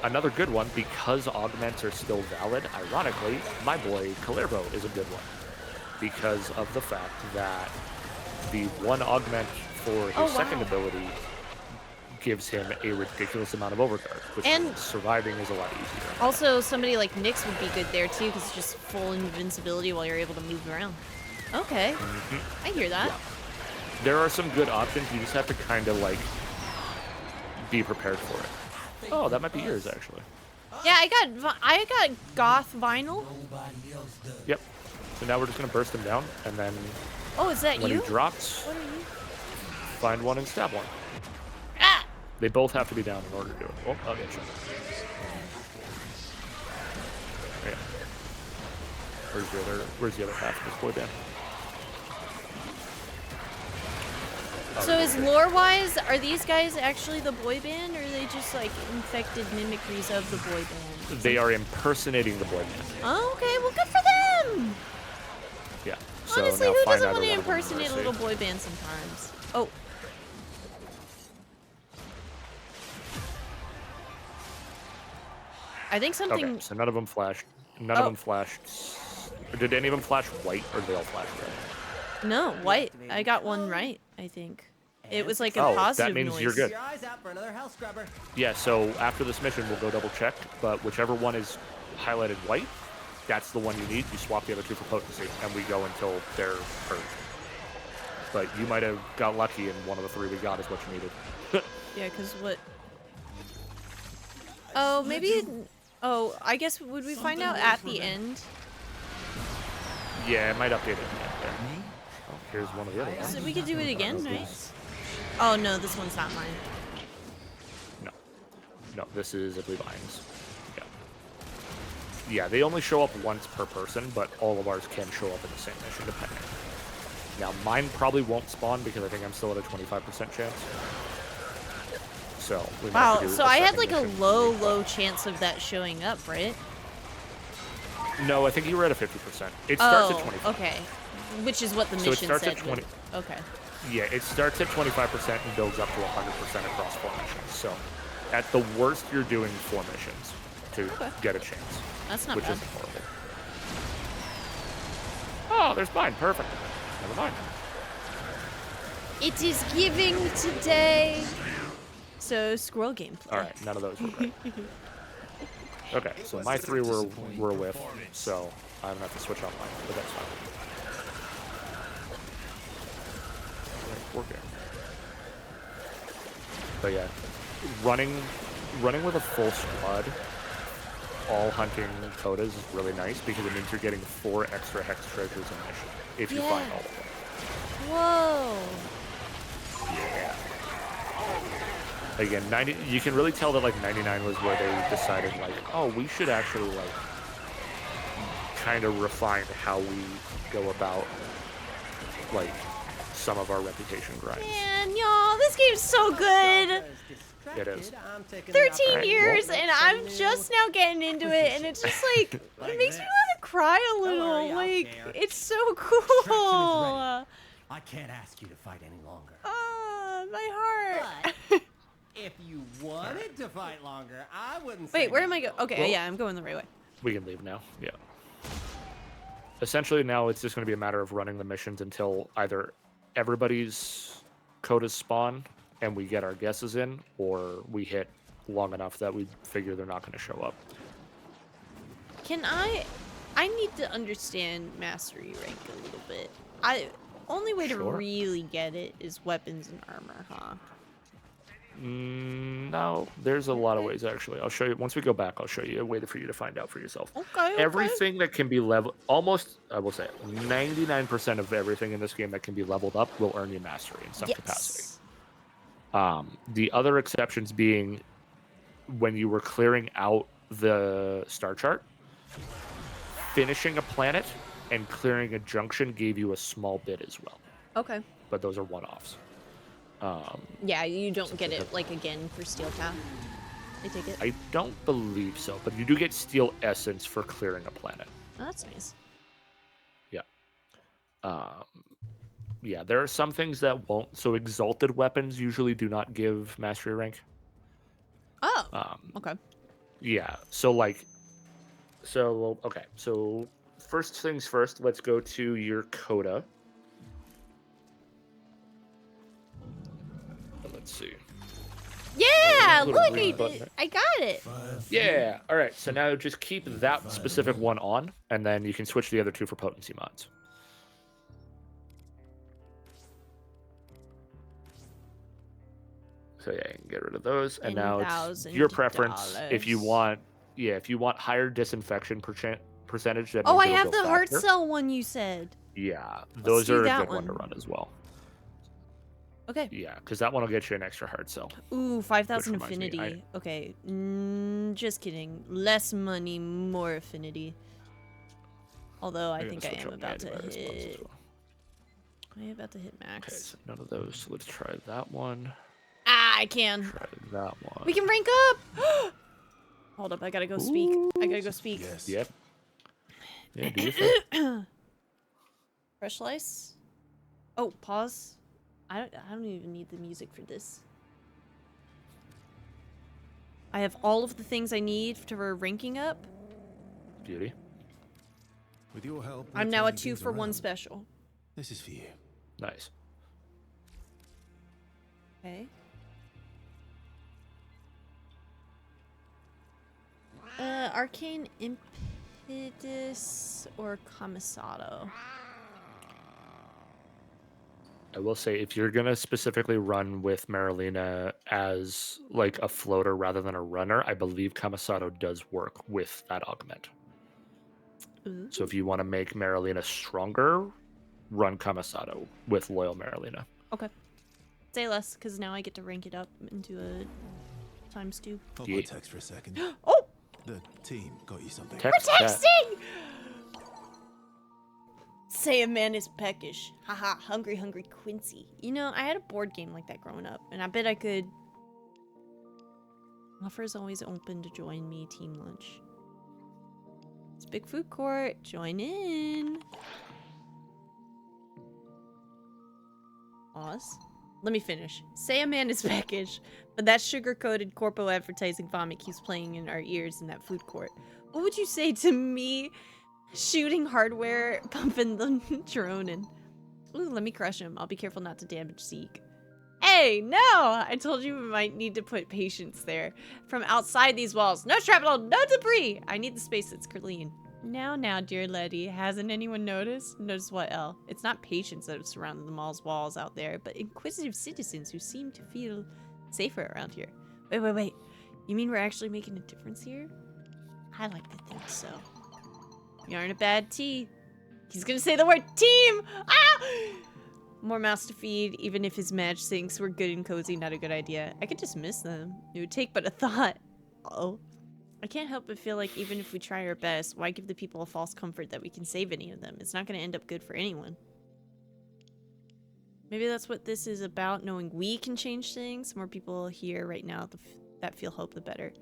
Another good one, because augments are still valid, ironically, my boy Kalervo is a good one. Because of the fact that the one augment for his second ability gives him a ridiculous amount of overguard, which means surviving is a lot easier. Also, somebody like Nyx would be good there too, because it's just full invincibility while you're able to move around. Okay, I hear that. Yeah. There are some good options, you just have to kind of like be prepared for it. Oh, that might be yours actually. Yeah, I got goth vinyl. Yep. So now we're just gonna burst him down, and then Oh, is that when you? he drops, What are you? find one and stab one. Ah! They both have to be down in order to do it. Oh, I'll get you. Yeah. Where's the other half of this boy band? So is lore-wise, are these guys actually the boy band, or are they just like infected mimicries of the boy band? They are impersonating the boy band. Oh, okay, well good for them! Yeah. So Honestly, now who find doesn't want either to one of them impersonate a and little see. boy band sometimes? Oh. I think something... Okay, so none of them flashed. None of them flashed. Did any of them flash white, or did they all flash red? No, white. I got one right, I think. It was like a Oh, positive that means noise. you're good. Your eyes out for another hell scrubber. Yeah, so after this mission, we'll go double check, but whichever one is highlighted white, that's the one you need. You swap the other two for potency, and we go until they're hurt. But you might have got lucky, and one of the three we got is what you needed. Yeah, because what... Oh, maybe... Oh, I guess would we find out at the end? Yeah, it might update it there. Oh, here's one of the other ones. So we could do it again, right? Oh no, this one's not mine. No. No, this is, I believe, Ain's. Yeah. Yeah, they only show up once per person, but all of ours can show up in the same mission, depending. Now, mine probably won't spawn because I think I'm still at a 25% chance. So, we might have to Wow, do so a I had second like a mission. low chance of that showing up, right? No, I think you were at a 50%. It starts at Oh, 25. okay. Which is what the So it mission starts said. at 20. Okay. Yeah, it starts at 25% and builds up to 100% across 4 missions. So, at the worst, you're doing 4 missions to get a chance. That's not which bad. isn't horrible. Oh, there's mine. Perfect. Never mind. It is giving today. So scroll gameplay. All right, none of those were right. Okay, so my 3 were a whiff, so I'm gonna have to switch off mine, but that's fine. Working. But yeah, running with a full squad, all hunting codas is really nice because it means you're getting 4 extra hex treasures in mission if you find all of them. Whoa. Yeah. Again, 90. You can really tell that like 99 was where they decided like, oh, we should actually like kind of refine how we go about like some of our reputation grinds. Man, y'all, this game's so good. It is. 13 years, and I'm just now getting into it, and it's just like, it makes me want to cry a little. Like, it's so cool. I can't ask you to fight any longer. Ah, my heart. If you wanted to fight longer, I wouldn't say Wait, where am no. I going? Okay, Well- yeah, I'm going the right way. We can leave now. Yeah. Essentially, now it's just going to be a matter of running the missions until either everybody's codas spawn and we get our guesses in, or we hit long enough that we figure they're not going to show up. Can I need to understand mastery rank a little bit. Only way to Sure. really get it is weapons and armor, huh? No, there's a lot of ways actually. I'll show you once we go back. I'll show you a way for you to find out for yourself. Okay. Everything that can be level, almost I will say, 99% of everything in this game that can be leveled up will earn you mastery in some capacity. The other exceptions being when you were clearing out the star chart, finishing a planet and clearing a junction gave you a small bit as well. Okay. But those are one-offs. Yeah, you don't get it like again for Steel Path. I take it. I don't believe so, but you do get steel essence for clearing a planet. Oh, that's nice. Yeah. Yeah, there are some things that won't. So exalted weapons usually do not give mastery rank. Oh. Okay. Yeah. So okay. So first things first, let's go to your coda. Let's see. Yeah, Little look, green button. I got it. Yeah. All right. So now just keep that specific one on, and then you can switch the other two for potency mods. So yeah, you can get rid of those, and now it's your preference. If you want, if you want higher disinfection percentage. That I have the heart cell one you said. Yeah, those are a good one to run as well. Okay. Yeah, because that one will get you an extra heart cell. Ooh, 5,000 affinity. Okay, just kidding. Less money, more affinity. Although I think I am about to hit. I am about to hit max. Okay, so none of those. So let's try that one. Ah, I can. Try that one. We can rank up. Hold up, I gotta go speak. I gotta go speak. Yes. Yep. Yeah, do you think? Fresh slice. Oh, pause. I don't even need the music for this. I have all of the things I need for ranking up. Beauty. With your help, I'm now a 2-for-1 special. This is for you. Nice. Okay. Arcane Impetus or Camisado? I will say, if you're gonna specifically run with Marilena as like a floater rather than a runner, I believe Camisado does work with that augment. Ooh. So if you want to make Marilena stronger, run Camisado with Loyal Marilena. Okay. Say less, because now I get to rank it up into a ×2. Hold my text for a second. Oh! The team got you something. Text We're that. texting! Say a man is peckish. Haha, hungry, hungry Quincy. You know, I had a board game like that growing up, and I bet I could... Offer's always open to join me, Team Lunch. It's Big Food Court. Join in. Pause. Let me finish. Say a man is peckish, but that sugar-coated corpo advertising vomit keeps playing in our ears in that food court. What would you say to me shooting hardware, pumping the drone, and... Ooh, let me crush him. I'll be careful not to damage Zeke. Hey, no! I told you we might need to put patience there. From outside these walls. No shrapnel, no debris! I need the space that's clean. Now, dear lady, hasn't anyone noticed? Notice what, Elle? It's not patients that have surrounded the mall's walls out there, but inquisitive citizens who seem to feel safer around here. Wait. You mean we're actually making a difference here? I like to think so. You aren't a bad tea. He's gonna say the word team! Ah! More mouths to feed, even if his match thinks we're good and cozy, not a good idea. I could dismiss them. It would take but a thought. Uh-oh. I can't help but feel like even if we try our best, why give the people a false comfort that we can save any of them? It's not going to end up good for anyone. Maybe that's what this is about, knowing we can change things. More people here right now that feel hope, the better.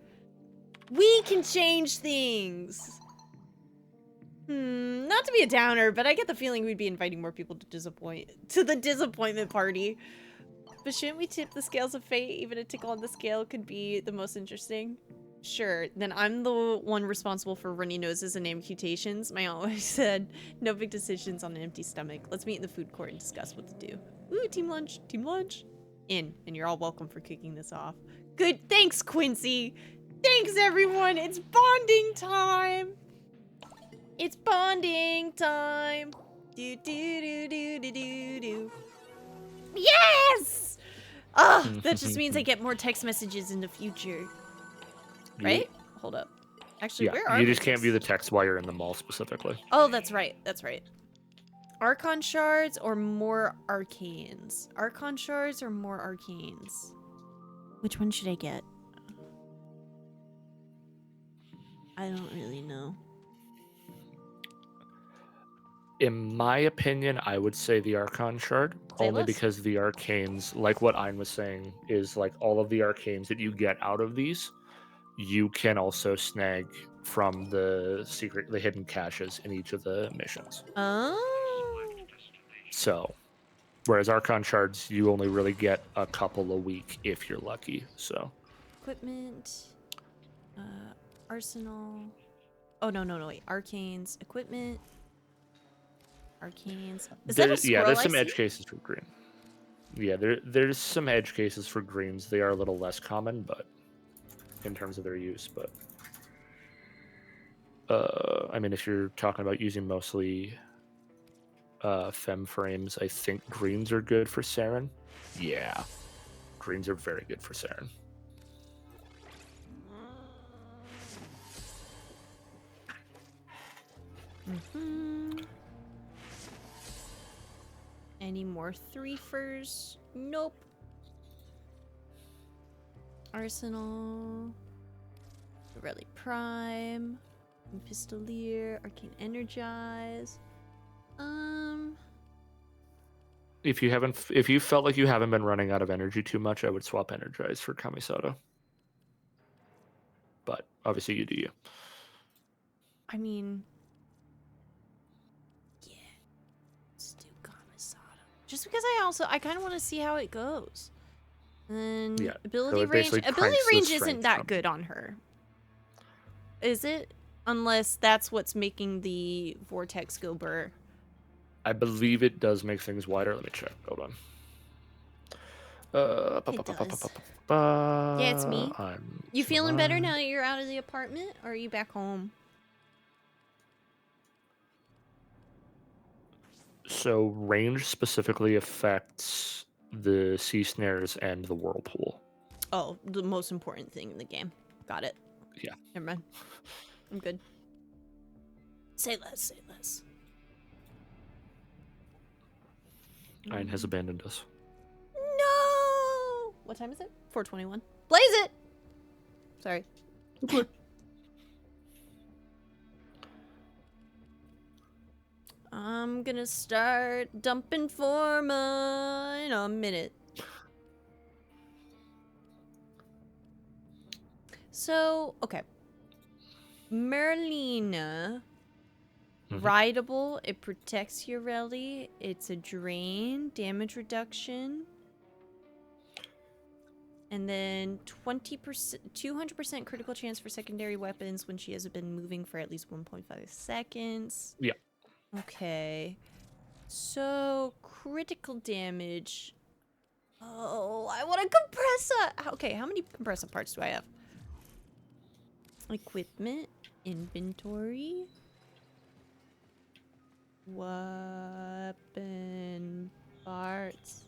We can change things! Not to be a downer, but I get the feeling we'd be inviting more people to the disappointment party. But shouldn't we tip the scales of fate? Even a tickle on the scale could be the most interesting. Sure, then I'm the one responsible for runny noses and amputations. My aunt always said, no big decisions on an empty stomach. Let's meet in the food court and discuss what to do. Ooh, team lunch, team lunch. In, and you're all welcome for kicking this off. Good, thanks, Quincy. Thanks, everyone. It's bonding time. It's bonding time. Do. Yes! Ah, that just means I get more text messages in the future. Right? Hold up. Actually, Yeah, where are you my just can't view the texts? text while you're in the mall specifically. Oh, that's right. That's right. Archon shards or more arcanes? Archon shards or more arcanes? Which one should I get? I don't really know. In my opinion, I would say the Archon Shard, Say only less. because the arcanes, like what Ein was saying, is like all of the arcanes that you get out of these, you can also snag from the hidden caches in each of the missions. Oh. So, whereas Archon Shards, you only really get a couple a week if you're lucky. So, Equipment. Arsenal. Oh, no, wait. Arcanes. Equipment. Arcanes. Is that a scroll there's I some see? edge cases for green. Yeah, there's some edge cases for greens. They are a little less common, but in terms of their use, but I mean, if you're talking about using mostly fem frames, I think greens are good for Saren. Yeah, greens are very good for Saren. Any more threefers? Nope. Arsenal. Rally Prime. Pistolier. Arcane Energize. If you felt like you haven't been running out of energy too much, I would swap Energize for Kamisada. But obviously, you do you. I mean, yeah. Let's do Kamisada. Just because I kind of want to see how it goes. And Yeah, ability it range. basically Ability cranks the range isn't strength that from- good on her. Is it? Unless that's what's making the vortex go burr. I believe it does make things wider. Let me check. Hold on. It does. Yeah, it's me. You feeling better now that you're out of the apartment, or are you back home? So range specifically affects the sea snares and the whirlpool. Oh, the most important thing in the game. Got it. Yeah. Never mind. I'm good. Say less, say less. Ein has abandoned us. No! What time is it? 4:21. Blaze it! Sorry. I'm gonna start dumping Forma in a minute. So, okay. Merlina. Rideable. It protects your rally. It's a drain. Damage reduction. And then 20%, 200% critical chance for secondary weapons when she has been moving for at least 1.5 seconds. Yeah. Okay. So, critical damage. Oh, I want a compressor. Okay, how many compressor parts do I have? Equipment. Inventory. Weapon parts.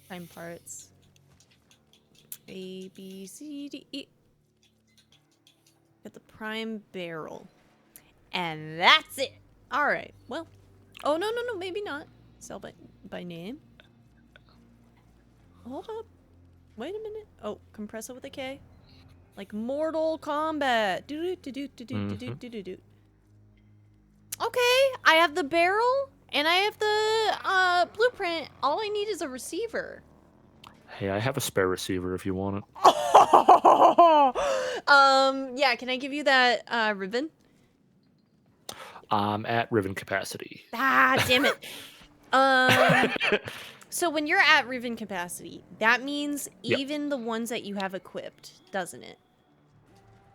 Prime parts. A, B, C, D, E. Got the prime barrel. And that's it. Alright, well. Oh, no, maybe not. Sell by name. Hold up. Wait a minute. Oh, compressor with a K. Like Mortal Kombat. Do-do-do-do-do-do-do-do-do-do. Okay, I have the barrel and I have the blueprint. All I need is a receiver. Hey, I have a spare receiver if you want it. Yeah, can I give you that ribbon? At Riven capacity. Ah, damn it. So when you're at Riven capacity, that means even the ones that you have equipped, doesn't it?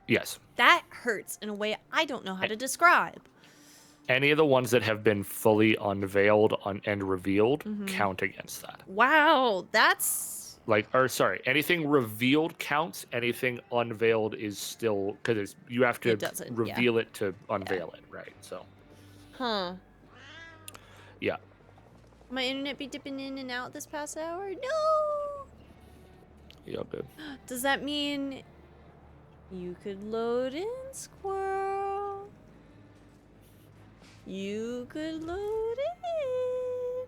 Yes. That hurts in a way I don't know how to describe. Any of the ones that have been fully unveiled and revealed count against that. Wow, that's... anything revealed counts. Anything unveiled is still, because you have to doesn't, reveal it to unveil it, right? So. Huh. Yeah. My internet be dipping in and out this past hour? No! Yeah, good. Does that mean you could load in, squirrel? You could load in.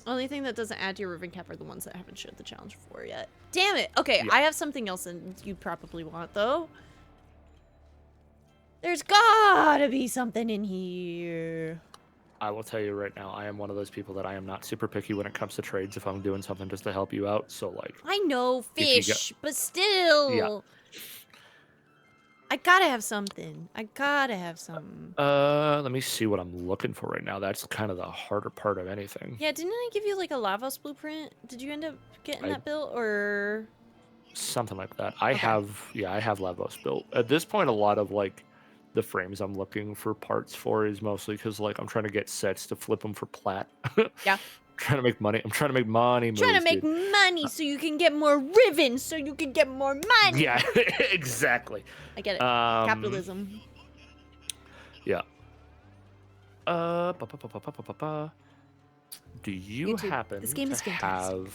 Only thing that doesn't add to your ribbon cap are the ones that haven't showed the challenge for yet. Damn it! Okay, Yeah. I have something else that you probably want, though. There's gotta be something in here. I will tell you right now, I am one of those people that I am not super picky when it comes to trades if I'm doing something just to help you out. So, like, I know if you fish, but still. Yeah. I gotta have something. I gotta have something. let me see what I'm looking for right now. That's kind of the harder part of anything. Yeah, didn't I give you like a Lavos blueprint? Did you end up getting that built or Something like that. I Okay. have Lavos built. At this point, a lot of like the frames I'm looking for parts for is mostly because like I'm trying to get sets to flip them for plat. Yeah. Trying to make money. I'm trying to make money. trying to moves, make dude. money so you can get more ribbons so you can get more money? Yeah, exactly. I get it. Capitalism. Yeah. Do you YouTube, happen this game to is fantastic.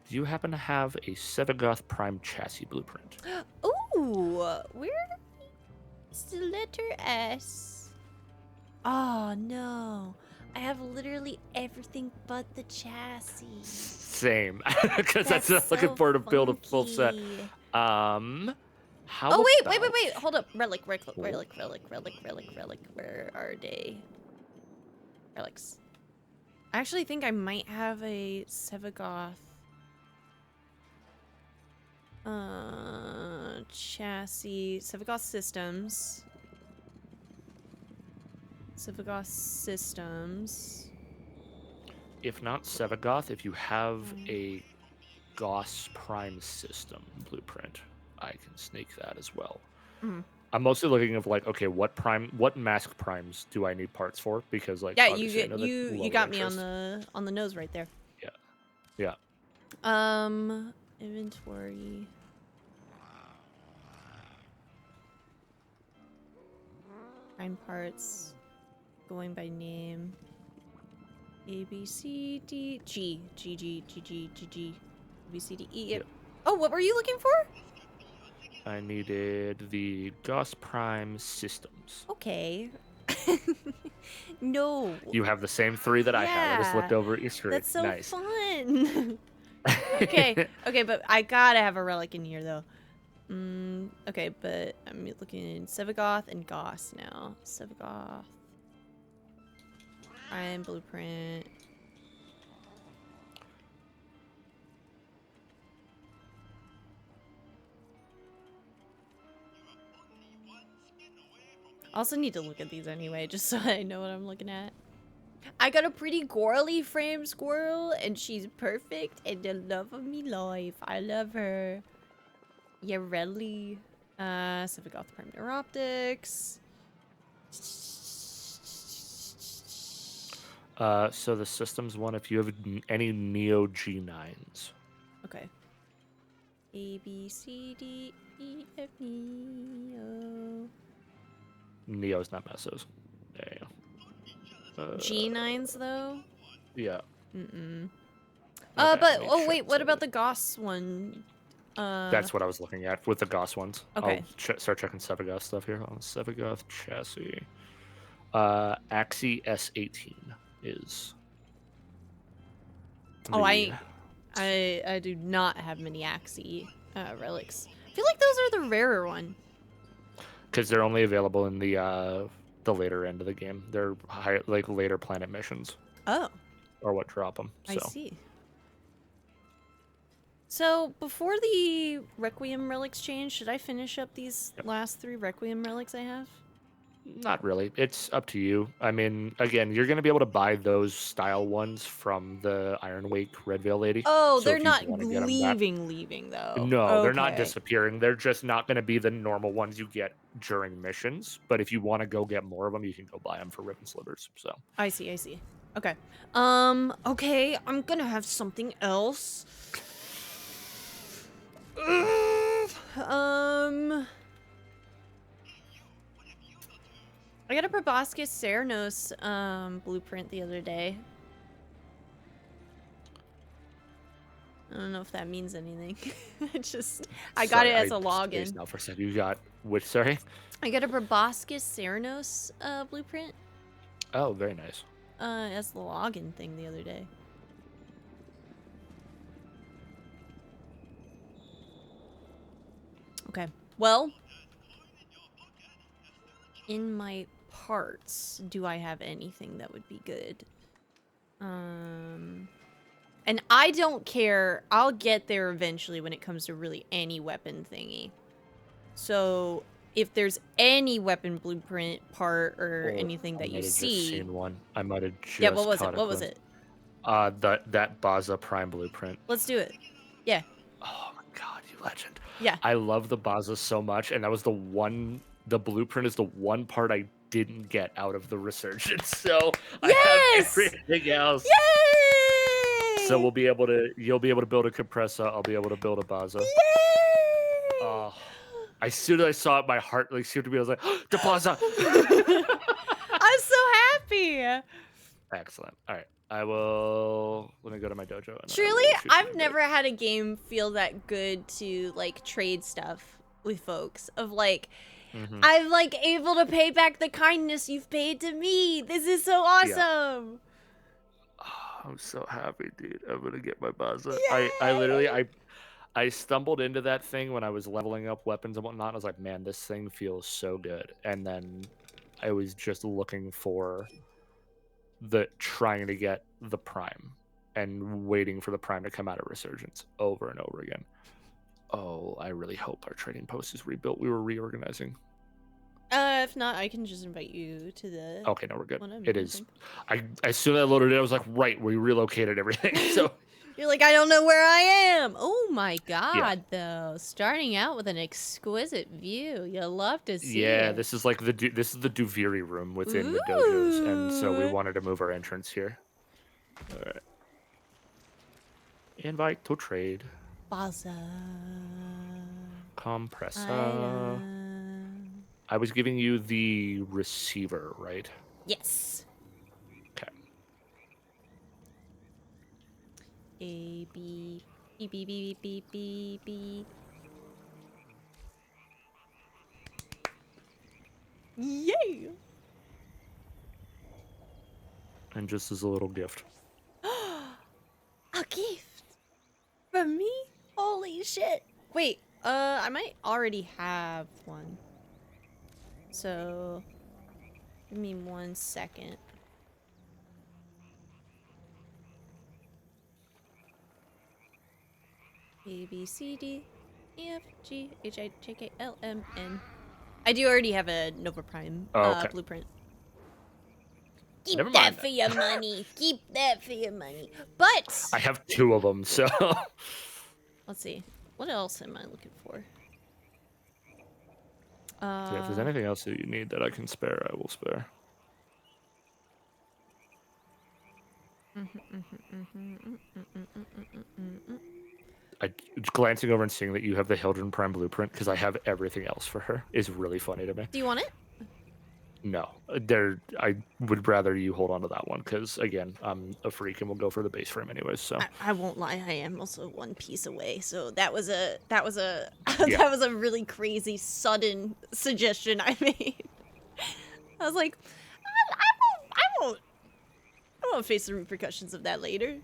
do you happen to have a Sevagoth Prime chassis blueprint? Ooh, where's the letter S? Oh no. I have literally everything but the chassis. Same, because that's That's looking so for to build a full set. funky. How Oh wait, about... wait. Hold up. Relic. Where are they? Relics. I actually think I might have a Sevagoth chassis. Sevagoth systems. If not Sevagoth, if you have a Goss Prime system blueprint, I can sneak that as well. Mhm. I'm mostly looking of like, okay, what mask primes do I need parts for? Because like, Yeah, obviously I know that you lower got me interest. on the nose right there. Yeah. Inventory. Prime parts. Going by name. A B C D G A B C D E. Yep. Oh, what were you looking for? I needed the Goss Prime systems. Okay. No. You have the same three that I have. I just looked Yeah. over at your screen. That's so Nice. fun. Okay, but I gotta have a relic in here though. Okay, but I'm looking in Sevagoth and Goss now. Sevagoth. Prime blueprint. I also need to look at these anyway, just so I know what I'm looking at. I got a pretty girly frame squirrel, and she's perfect and the love of me life. I love her. Yeah, really. Sevagoth Prime Neuroptics. So the systems one, if you have any Neo G9s. Okay. A, B, C, D, E, F, Neo. Neo's not Mesos. There you go. G9s, though? Yeah. Mm-mm. Okay, But, let me oh, check wait, what some about of the Goss one? That's what I was looking at with the Goss ones. Okay. I'll start checking Sevagoth stuff here. On Sevagoth chassis. Axie S18 is. Oh, the- I do not have many Axie relics. I feel like those are the rarer one. Because they're only available in the later end of the game. They're like later planet missions, Oh, or what drop them. So. I see. So, before the Requiem relics change, should I finish up these last 3 Requiem relics I have? Not really. It's up to you. I mean, again, you're going to be able to buy those style ones from the Iron Wake Red Veil lady. Oh, So they're if you not wanna get 'em back- leaving though. No, they're not Okay. disappearing. They're just not going to be the normal ones you get during missions. But if you want to go get more of them, you can go buy them for ribbon slivers. So I see. Okay. Okay, I'm gonna have something else. I got a Proboscis Ceranos blueprint the other day. I don't know if that means anything. I got Sorry, it as a I spaced login. out for a second. You got which? Sorry. I got a Proboscis Ceranos blueprint Oh, very nice. as the login thing the other day. Okay. Well, in my parts, do I have anything that would be good? And I don't care. I'll get there eventually when it comes to really any weapon thingy. So if there's any weapon blueprint part or anything that you I might have see, just seen one. I might have just yeah, what was caught it? a What was glimpse. it? That Baza Prime blueprint. Let's do it. Yeah. Oh my god, you legend. Yeah. I love the Baza so much, and that was the blueprint is the one part I didn't get out of the Resurgence. So I have everything else. Yay! So you'll be able to build a Compressor, I'll be able to build a Baza. Yay! Oh, as soon as I saw it, my heart like seemed to be. I was like, oh, the Baza. I'm so happy. Excellent. All right, let me go to my dojo. And Truly, I've never had a game feel that good to like trade stuff with folks. Of like, I'm like able to pay back the kindness you've paid to me. This is so awesome. Yeah. Oh, I'm so happy, dude. I'm gonna get my Baza. I stumbled into that thing when I was leveling up weapons and whatnot. I was like, man, this thing feels so good. And then I was just looking for trying to get the Prime and waiting for the Prime to come out of Resurgence over and over again. Oh, I really hope our trading post is rebuilt. We were reorganizing. If not, I can just invite you to the. Okay, no, we're good. one It is. As soon as I loaded it, I was like, right, we relocated everything. So you're like, I don't know where I am. Oh my god, though. Starting out with an exquisite view. You'll love to see it. Yeah, this is like the Duviri room within the dojos, and so we wanted to move our entrance here. All right. Invite to trade. Baza. Compressor. I was giving you the receiver, right? Yes. Okay. A B B B B B B B. Yay! And just as a little gift. A gift from me? Holy shit! Wait, I might already have one. So, give me 1 second. A B C D E F G H I J K L M N. I do already have a Nova Prime blueprint. Keep Never that mind for your money. Keep that for your money. But I have 2 of them, so let's see. What else am I looking for? yeah, if there's anything else that you need that I can spare, I will spare. Glancing over and seeing that you have the Hildren Prime blueprint, because I have everything else for her, is really funny to me. Do you want it? No, I would rather you hold on to that one, because again, I'm a freak and we'll go for the base frame anyways. So I won't lie, I am also one piece away. So that was a Yeah. that was a really crazy sudden suggestion I made. I was like, I won't face the repercussions of that later.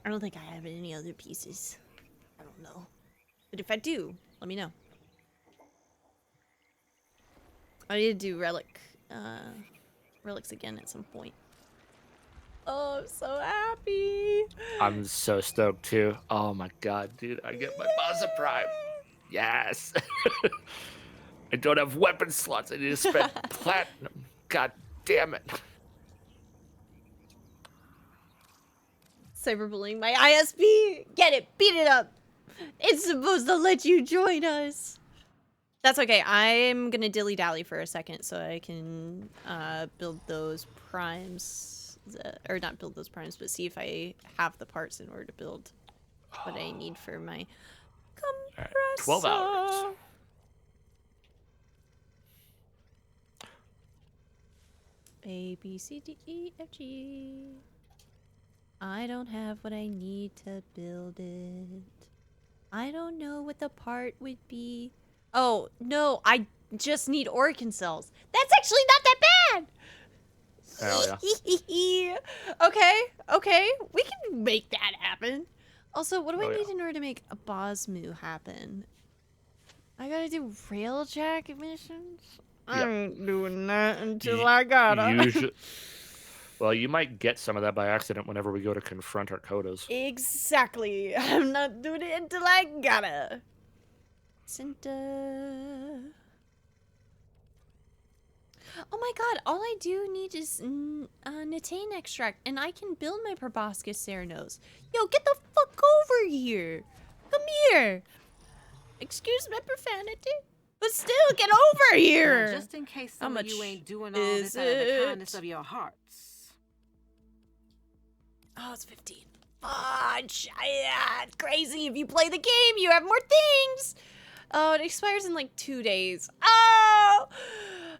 I don't think I have any other pieces. I don't know, but if I do, let me know. I need to do relics again at some point. Oh, I'm so happy. I'm so stoked too. Oh my god, dude, I get my Baza Prime. Yes. I don't have weapon slots. I need to spend platinum. God damn it. Cyberbullying my ISP. Get it. Beat it up. It's supposed to let you join us. That's okay. I'm going to dilly-dally for a second so I can build those primes. Or not build those primes, but see if I have the parts in order to build what I need for my compressor. Right, 12 hours. A, B, C, D, E, F, G. I don't have what I need to build it. I don't know what the part would be. Oh, no, I just need Oricon cells. That's actually not that bad! Hell yeah. Okay, we can make that happen. Also, what do I Oh, need yeah. in order to make a Bosmu happen? I gotta do railjack missions? I Yep. ain't doing that until Ye- I gotta. Usually, well, you might get some of that by accident whenever we go to confront our quotas. Exactly. I'm not doing it until I gotta. Center. Oh my god, all I do need is Natane extract, and I can build my proboscis Ceranos. Yo, get the fuck over here! Come here! Excuse my profanity, but still, get over here! Now, just in case How some of much you ain't doing all is this out of the kindness it? of your hearts. Oh, it's 15. Fudge! It's crazy. If you play the game, you have more things! Oh, it expires in like 2 days. Oh!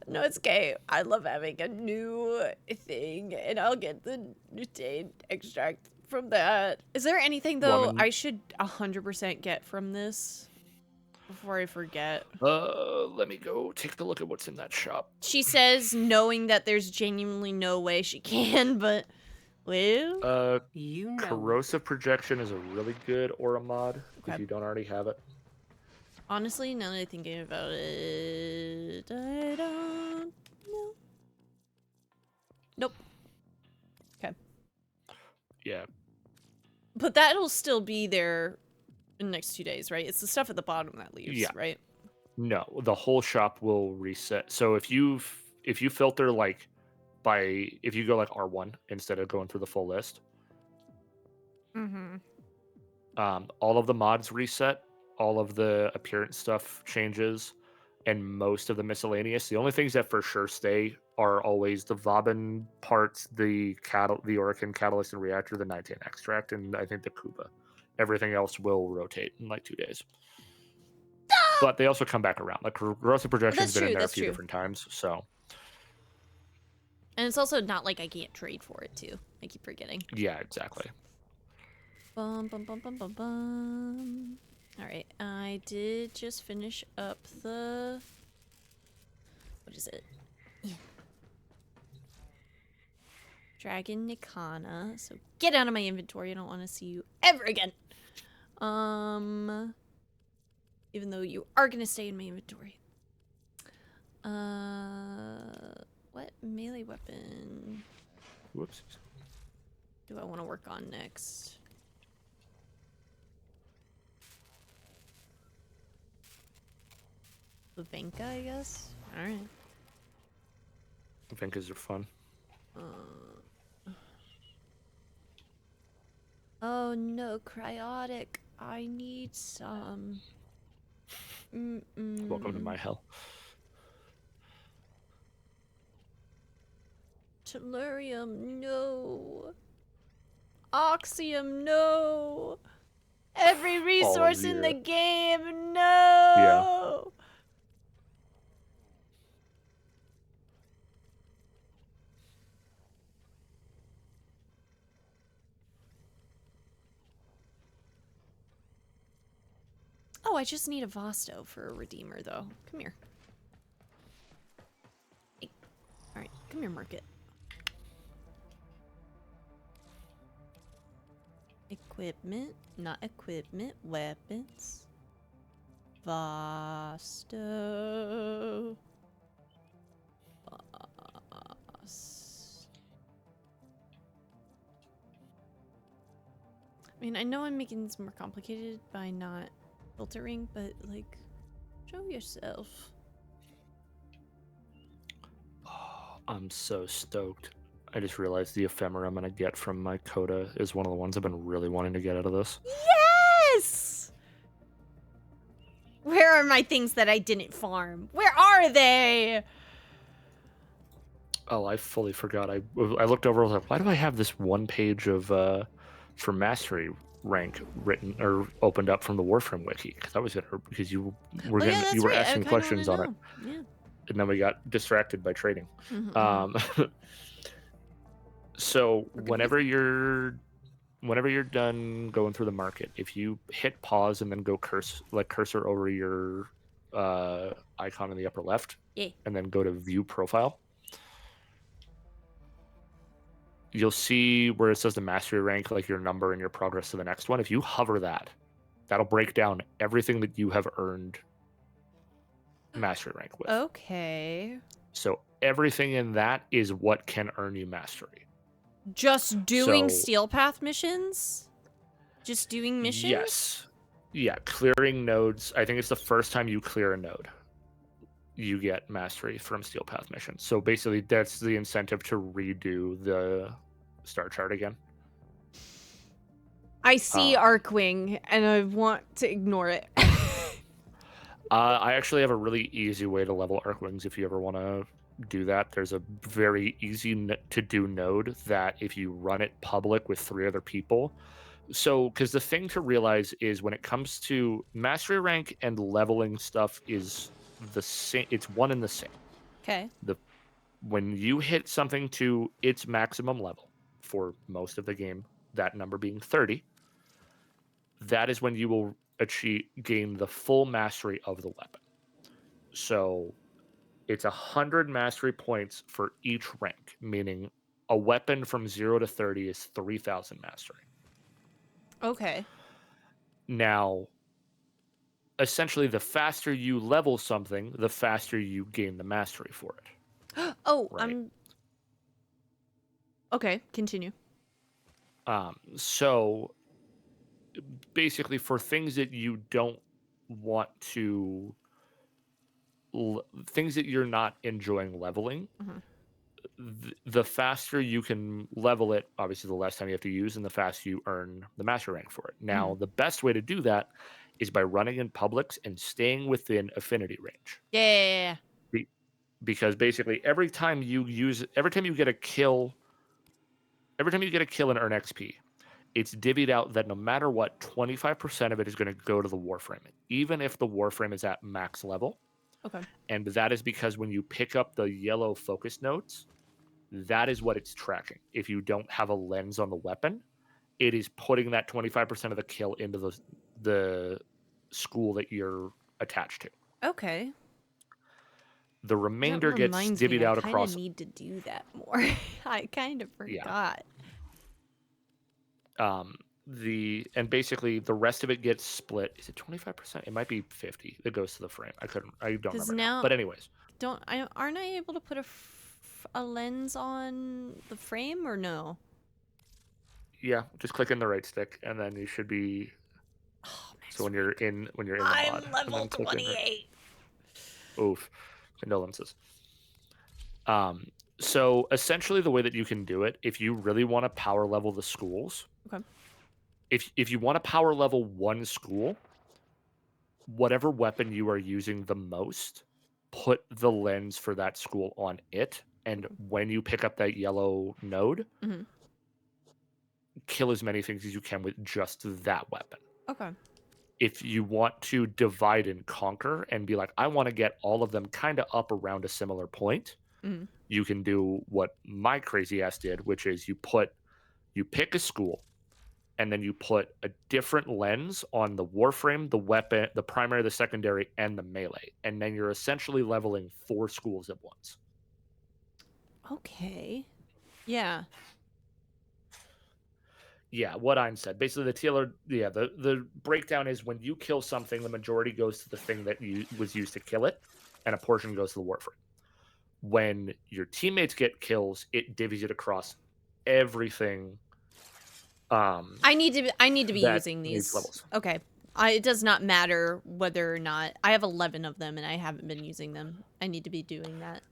No, it's okay. I love having a new thing, and I'll get the Nutane extract from that. Is there anything, though, Woman. I should 100% get from this before I forget? Let me go take a look at what's in that shop. She says, knowing that there's genuinely no way she can, but, well... You know. Corrosive projection is a really good aura mod Okay. if you don't already have it. Honestly, now that I'm thinking about it, I don't know. Nope. Okay. Yeah. But that'll still be there in the next 2 days, right? It's the stuff at the bottom that leaves, Yeah. right? No, the whole shop will reset. So if you filter like by if you go like R1 instead of going through the full list, Mm-hmm. all of the mods reset, all of the appearance stuff changes, and most of the miscellaneous. The only things that for sure stay are always the Vabin parts, the Oricon catalyst and reactor, the Nitane extract, and I think the Kuba. Everything else will rotate in like 2 days. But they also come back around. Like corrosive projection's That's been in true, there a that's few true. different times, so And it's also not like I can't trade for it, too. I keep forgetting. yeah, exactly. Bum, bum, bum, bum, bum, bum. Alright, I did just finish up the... What is it? Yeah. Dragon Nikana. So get out of my inventory. I don't want to see you ever again. Even though you are going to stay in my inventory. What melee weapon Whoops. do I want to work on next? Vavenka, I guess? Alright. Vinkas are fun. Oh no, cryotic. I need some. Welcome to my hell. Tellurium, no. Oxium, no. Every resource in the game, no. Oh, I just need a Vosto for a Redeemer, though. Come here. Hey. Alright, come here, Market. Equipment, not equipment, weapons. Vosto. I mean, I know I'm making this more complicated by not filtering, but, like, show yourself. Oh, I'm so stoked. I just realized the ephemera I'm gonna get from my coda is one of the ones I've been really wanting to get out of this. Yes! Where are my things that I didn't farm? Where are they? Oh, I fully forgot. I looked over. I was like, why do I have this one page of for mastery rank written or opened up from the Warframe wiki? Because I was because you were Oh, yeah, that's you were right. I asking kinda questions on wanna it. know. Yeah. and then we got distracted by trading. So whenever you're done going through the market, if you hit pause and then go cursor over your icon in the upper left, and then go to view profile, you'll see where it says the mastery rank, like your number and your progress to the next one. If you hover that, that'll break down everything that you have earned mastery rank with. Okay. So everything in that is what can earn you mastery. Just doing So- Steel Path missions? Just doing missions? Yes. Yeah, clearing nodes. I think it's the first time you clear a node, you get mastery from Steel Path missions. So basically, that's the incentive to redo the star chart again. I see Arcwing, and I want to ignore it. I actually have a really easy way to level Arcwings if you ever want to do that. There's a very easy to do node that if you run it public with 3 other people. So, because the thing to realize is when it comes to mastery rank and leveling stuff is the same. It's one and the same. Okay. When you hit something to its maximum level for most of the game, that number being 30, that is when you will gain the full mastery of the weapon. So it's 100 mastery points for each rank, meaning a weapon from 0 to 30 is 3,000 mastery. Okay. Now, essentially, the faster you level something, the faster you gain the mastery for it. Oh, Right. Okay, continue. So basically, for things that you don't want to, things that you're not enjoying leveling, the faster you can level it, obviously, the less time you have to use, and the faster you earn the master rank for it. Now, the best way to do that is by running in publics and staying within affinity range. Yeah. Because basically, every time you get a kill and earn XP, it's divvied out that no matter what, 25% of it is going to go to the Warframe, even if the Warframe is at max level. Okay. And that is because when you pick up the yellow focus nodes, that is what it's tracking. If you don't have a lens on the weapon, it is putting that 25% of the kill into the school that you're attached to. Okay. The remainder gets divvied out across. I need to do that more. I kind of forgot. And basically the rest of it gets split. Is it 25%? It might be 50 that goes to the frame. I don't remember now. But anyways, aren't I able to put a lens on the frame or no? Yeah, just click in the right stick and then you should be. So when you're in the mod, I'm level 28. Oof, condolences. So essentially the way that you can do it, if you really want to power level the schools, okay. If you want to power level one school, whatever weapon you are using the most, put the lens for that school on it. And when you pick up that yellow node, kill as many things as you can with just that weapon. Okay. If you want to divide and conquer and be like, I want to get all of them kind of up around a similar point, you can do what my crazy ass did, which is you pick a school, and then you put a different lens on the Warframe, the weapon, the primary, the secondary, and the melee. And then you're essentially leveling 4 schools at once. Okay. Yeah. Yeah, what Ein said. Basically, the breakdown is when you kill something, the majority goes to the thing that was used to kill it, and a portion goes to the Warframe. When your teammates get kills, it divvies it across everything. I need to be using these levels. Okay. It does not matter whether or not I have 11 of them and I haven't been using them. I need to be doing that.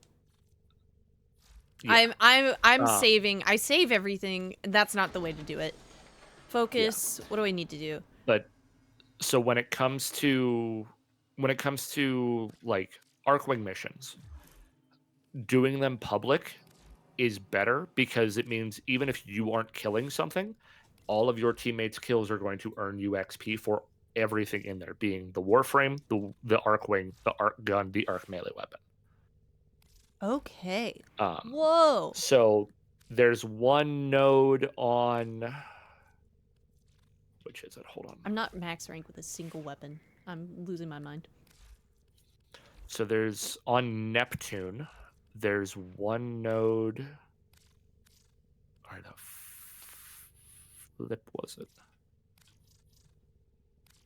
Yeah. I'm saving. I save everything. That's not the way to do it. Focus. Yeah. What do I need to do? But so when it comes to like Arcwing missions, doing them public is better because it means even if you aren't killing something, all of your teammates' kills are going to earn you XP for everything in there, being the Warframe, the Arcwing, the Arc Gun, the Arc Melee weapon. Okay. Um, Whoa. So there's one node on. Which is it? Hold on. I'm not max rank with a single weapon. I'm losing my mind. So there's on Neptune. There's one node. Where the flip was it?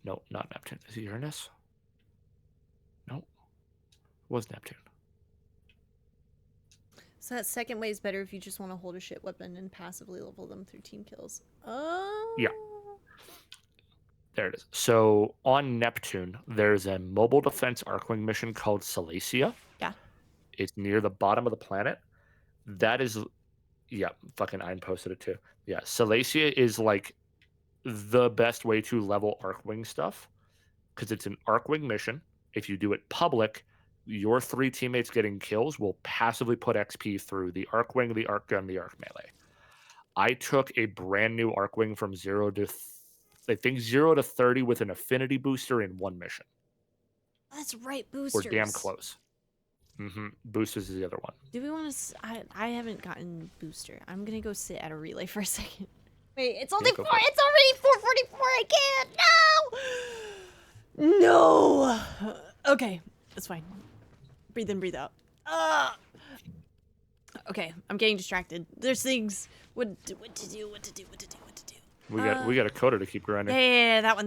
No, not Neptune. Is it Uranus? No, it was Neptune. So that second way is better if you just want to hold a shit weapon and passively level them through team kills. Oh. Yeah. There it is. So on Neptune, there's a mobile defense Arcwing mission called Salacia. Yeah. It's near the bottom of the planet. That is, yeah, fucking Ein posted it too. Yeah, Salacia is like the best way to level Arcwing stuff because it's an Arcwing mission. If you do it public, your 3 teammates getting kills will passively put XP through the Arcwing, the Arc Gun, the Arc Melee. I took a brand new Arcwing from 0 to, I think 0 to 30 with an affinity booster in one mission. That's right, boosters. We're damn close. Boosters is the other one. Do we want to? I haven't gotten booster. I'm gonna go sit at a relay for a second. Wait, it's only go four. for it. It's already 4:44. I can't. No. Okay, that's fine. Breathe in, breathe out. Okay, I'm getting distracted. There's things. What to do. We got a coda to keep grinding. Yeah, that one.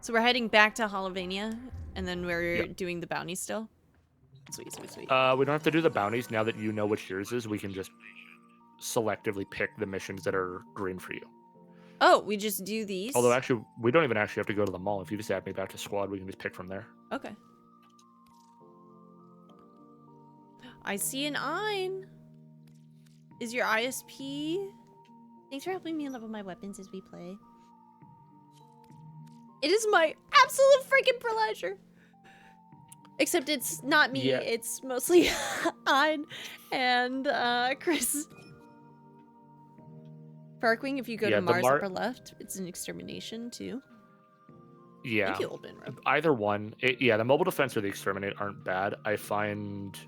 So we're heading back to Holovania, and then we're doing the bounty still. Sweet. We don't have to do the bounties now that you know which yours is. We can just selectively pick the missions that are green for you. Oh, we just do these? Although actually, we don't even actually have to go to the mall. If you just add me back to squad, we can just pick from there. Okay. I see an Ein. Is your ISP? Thanks for helping me level my weapons as we play. It is my absolute freaking pleasure. Except it's not me. Yeah. It's mostly Ein and Chris. Farkwing, if you go to Mars upper left, it's an extermination too. Yeah. Thank you, Old Man Road. Either one. The mobile defense or the exterminate aren't bad. I find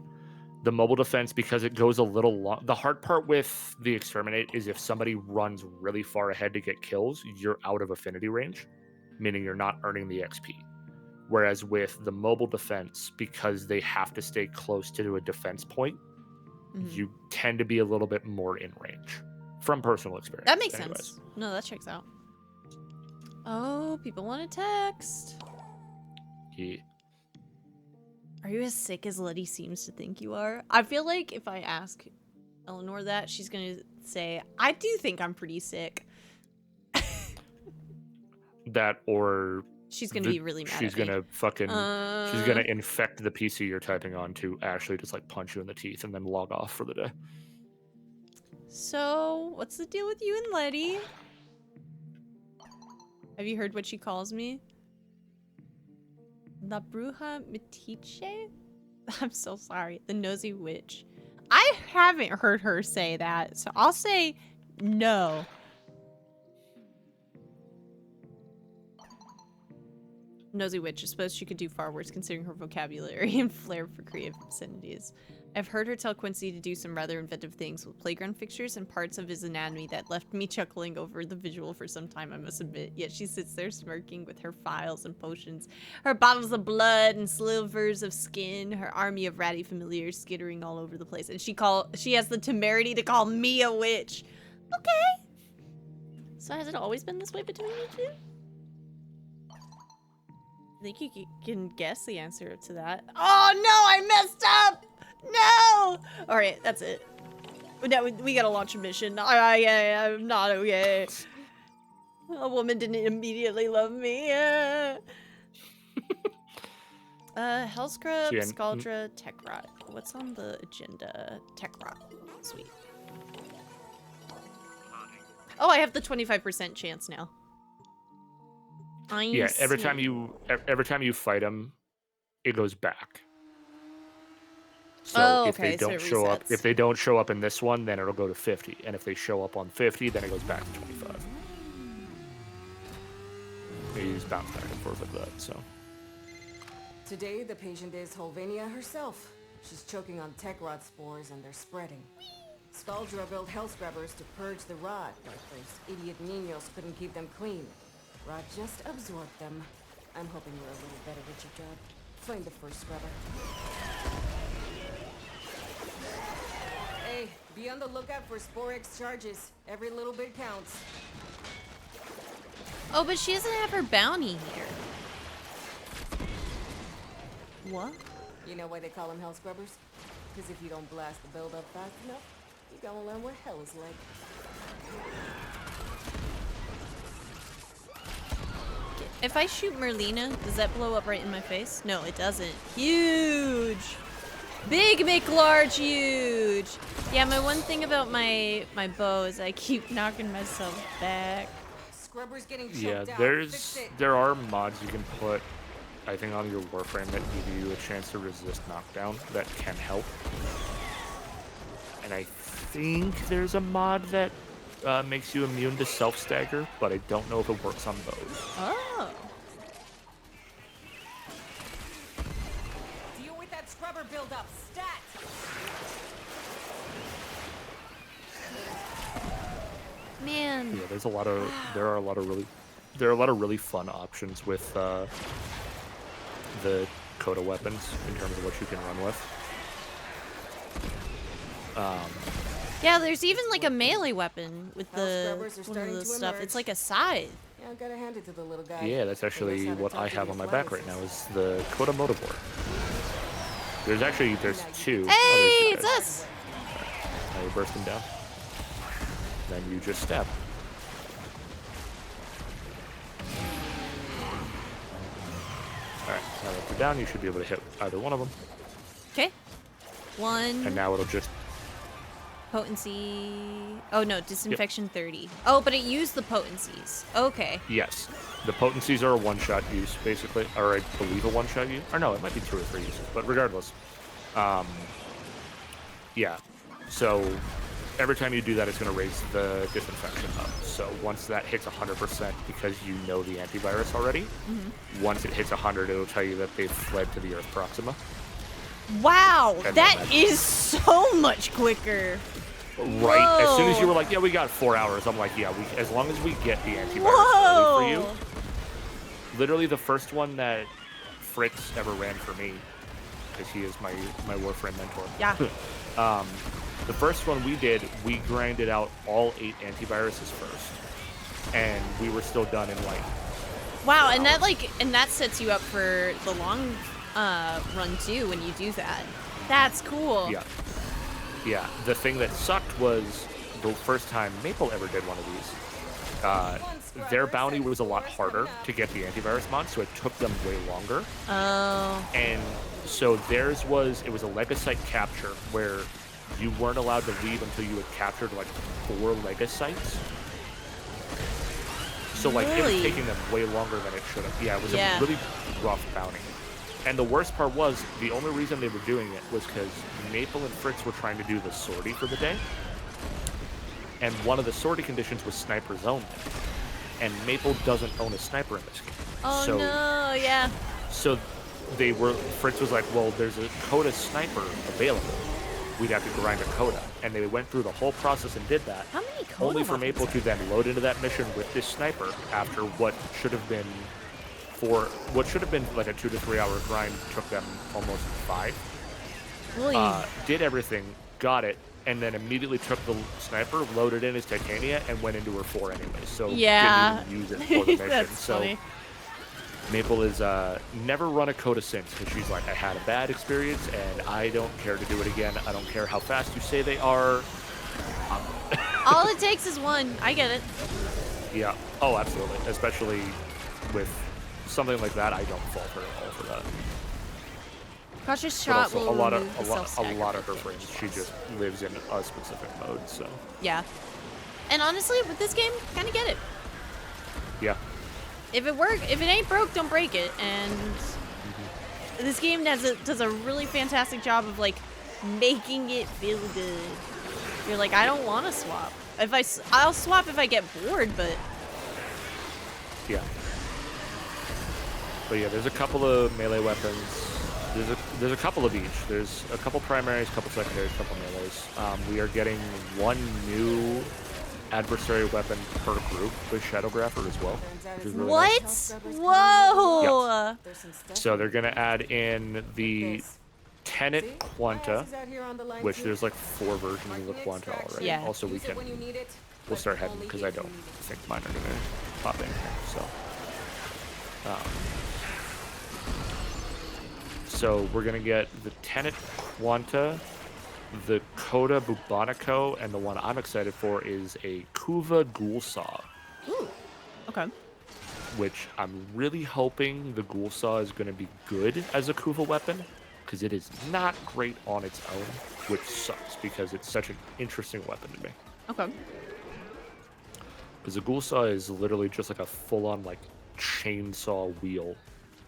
the mobile defense, because it goes a little long. The hard part with the exterminate is if somebody runs really far ahead to get kills, you're out of affinity range, meaning you're not earning the XP. Whereas with the mobile defense, because they have to stay close to a defense point, you tend to be a little bit more in range. From personal experience. That makes sense. No, that checks out. Oh, people want to text. Yeah. Are you as sick as Letty seems to think you are? I feel like if I ask Eleanor that, she's going to say, I do think I'm pretty sick. That or... She's going to be really mad She's at me. going to fucking... she's going to infect the PC you're typing on to actually just like punch you in the teeth and then log off for the day. So, what's the deal with you and Letty? Have you heard what she calls me? La Bruja Metiche? I'm so sorry. The nosy witch. I haven't heard her say that, so I'll say no. Nosy witch. I suppose she could do far worse considering her vocabulary and flair for creative obscenities. I've heard her tell Quincy to do some rather inventive things with playground fixtures and parts of his anatomy that left me chuckling over the visual for some time, I must admit. Yet she sits there smirking with her phials and potions, her bottles of blood and slivers of skin, her army of ratty familiars skittering all over the place. And she has the temerity to call me a witch. Okay. So has it always been this way between you two? I think you can guess the answer to that. Oh no, I messed up! No! Alright, that's it. Now we gotta launch a mission. I'm not okay. A woman didn't immediately love me. Hellscrub, Scaldra, Tech Rot. What's on the agenda? Tech Rot. Sweet. Oh, I have the 25% chance now. Yeah, every time you fight them, it goes back. So if they don't if they don't show up in this one, then it'll go to 50, and if they show up on 50, then it goes back to 25. You just bounce back and forth like that. So today the patient is Holvania herself. She's choking on tech rot spores and they're spreading. Skaldra built hell scrubbers to purge the rot, but those idiot Niños couldn't keep them clean. Rot just absorbed them. I'm hoping you're a little better at your job. Find the first scrubber. Hey, be on the lookout for Spore X charges. Every little bit counts. Oh, but she doesn't have her bounty here. What? You know why they call them hell scrubbers? Because if you don't blast the build up fast enough, you're gonna learn what hell is like. If I shoot Merlina, does that blow up right in my face? No, it doesn't. Huge! Big McLarge huge! Yeah, my one thing about my bow is I keep knocking myself back. Scrubber's getting Yeah, choked out. Fix it. there are mods you can put, I think, on your Warframe that give you a chance to resist knockdown that can help. And I think there's a mod that makes you immune to self-stagger, but I don't know if it works on bows. Oh. Deal with that scrubber buildup. Stat! Man. Yeah, there are a lot of really fun options with the Coda weapons in terms of what you can run with. Yeah, there's even like a melee weapon with Hell the scrubbers are one of starting the to stuff. emerge. It's like a scythe. Yeah, I gotta hand it to the little guy. Yeah, that's He knows actually how to what talk I to have these on my back right now viruses. is the Coda Motivore. There's two. Hey, Oh, it's there's you us! guys. Now you're bursting down. Then you just stab. Alright, now that you're down, you should be able to hit either one of them. Okay. One. And now it'll just... Potency. Oh no, disinfection 30. Oh, but it used the potencies. Okay. Yes. The potencies are a one-shot use, basically. Or I believe a one-shot use. Or no, it might be 2 or 3 uses. But regardless. Yeah. So every time you do that, it's going to raise the disinfection up. So once that hits 100%, because you know the antivirus already, once it hits 100, it'll tell you that they've fled to the Earth Proxima. Wow, And that then is so much quicker. Right. As soon as Whoa. you were like, yeah, we got 4 hours, I'm like, yeah, as long as we get the antivirus Whoa. early for you. Literally the first one that Fritz ever ran for me, because he is my Warframe mentor. Yeah. The first one we did, we grinded out all 8 antiviruses first, and we were still done in like. Wow, and that sets you up for the long run too when you do that. That's cool. Yeah. Yeah. The thing that sucked was the first time Maple ever did one of these. Their bounty was a lot harder to get the antivirus mod, so it took them way longer. Oh. And so theirs was, it was a Legasite capture where you weren't allowed to leave until you had captured like 4 Legasites. So like it was Really? taking them way longer than it should have. Yeah, it was Yeah. a really rough bounty. And the worst part was, the only reason they were doing it was because Maple and Fritz were trying to do the sortie for the day. And one of the sortie conditions was snipers only. And Maple doesn't own a sniper in this game. Oh so, no, yeah. So Fritz was like, well, there's a Coda sniper available. We'd have to grind a Coda. And they went through the whole process and did that. How many Coda Only for weapons Maple are to then load into that mission with this sniper after what should have been like a 2 to 3 hour grind took them almost 5. Really? Did everything, got it, and then immediately took the sniper, loaded in his Titania, and went into her 4 anyways. So Yeah. didn't even use it for the mission. That's so funny. Maple is never run a Coda since, because she's like, I had a bad experience and I don't care to do it again. I don't care how fast you say they are. All it takes is one. I get it. Yeah. Oh, absolutely. Especially with something like that, I don't fault her at all for that. Cautious But shot also will a lot remove the of self-stagger her frames, she just lives in a specific mode. So Yeah. And honestly, with this game, kind of get it. yeah. If it ain't broke, don't break it. And this game does a really fantastic job of like making it feel good. You're like, I don't want to swap. I'll swap if I get bored, but Yeah. But yeah, there's a couple of melee weapons. There's a couple of each. There's a couple primaries, a couple secondaries, a couple melees. We are getting one new adversary weapon per group with Shadowgrapher as well. Turns out Which is it's really not nice. What? just health scrubbers Whoa! There's some stuff So in they're there. gonna add in the This. Tenet See? My Quanta, ass is out here on the line which too. there's like 4 versions of the Marking Quanta extraction. already. Yeah. Also, we Use it can when you need it, we'll but start heading only because if I you don't need it. think mine are gonna pop in here. So we're gonna get the Tenet Quanta, the Coda Bubonico, and the one I'm excited for is a Kuva Ghoul Saw, Ooh. Okay. which I'm really hoping the Ghoul Saw is gonna be good as a Kuva weapon, because it is not great on its own, which sucks because it's such an interesting weapon to me. Okay. Because the Ghoul Saw is literally just like a full-on like chainsaw wheel,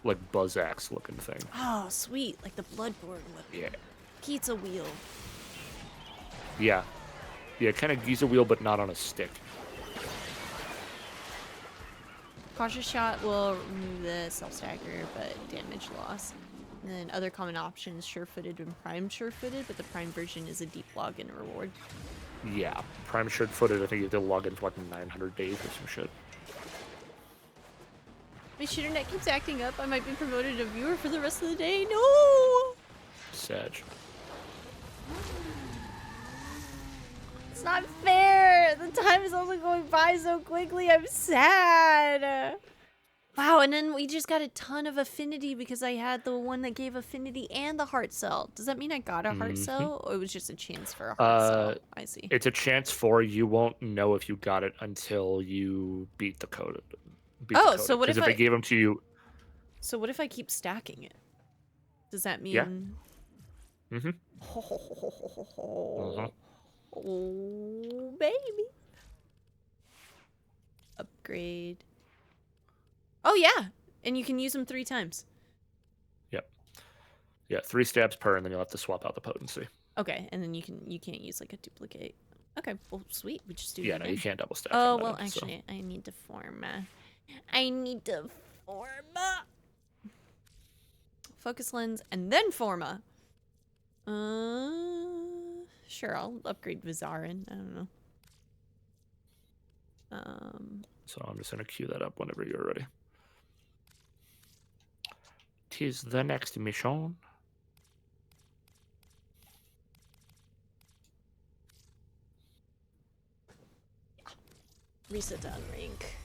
like buzz axe looking thing. Oh, sweet. Like the Bloodborne weapon. Yeah. Pizza wheel. Yeah. Yeah, kind of Giza wheel, but not on a stick. Cautious shot will remove the self-stagger, but damage loss. And then other common options, sure-footed and prime sure-footed, but the prime version is a deep login reward. Yeah. Prime Shirt-Footed, I think you have to log in for like 900 days or some shit. My shooternet keeps acting up. I might be promoted to viewer for the rest of the day. No! Sag. It's not fair! The time is also going by so quickly. I'm sad. Wow, and then we just got a ton of affinity because I had the one that gave affinity and the heart cell. Does that mean I got a heart cell? Or it was just a chance for a heart cell? I see. It's a chance for you won't know if you got it until you beat the code. Oh, so what if they gave them to you? So what if I keep stacking it? Does that mean? Yeah. Mm-hmm. Oh, baby. Upgrade. Oh yeah, and you can use them 3 times. Yep. Yeah, 3 stabs per, and then you'll have to swap out the potency. Okay, and then you can't use like a duplicate. Okay, well sweet. We just do. Yeah, it no, again. you can't double stack. Oh from well, that, so. actually, I need to form. I need to forma. Focus lens and then forma. Sure, I'll upgrade Vizarin. I don't know. So I'm just gonna queue that up whenever you're ready. 'Tis the next mission. Reset down rank.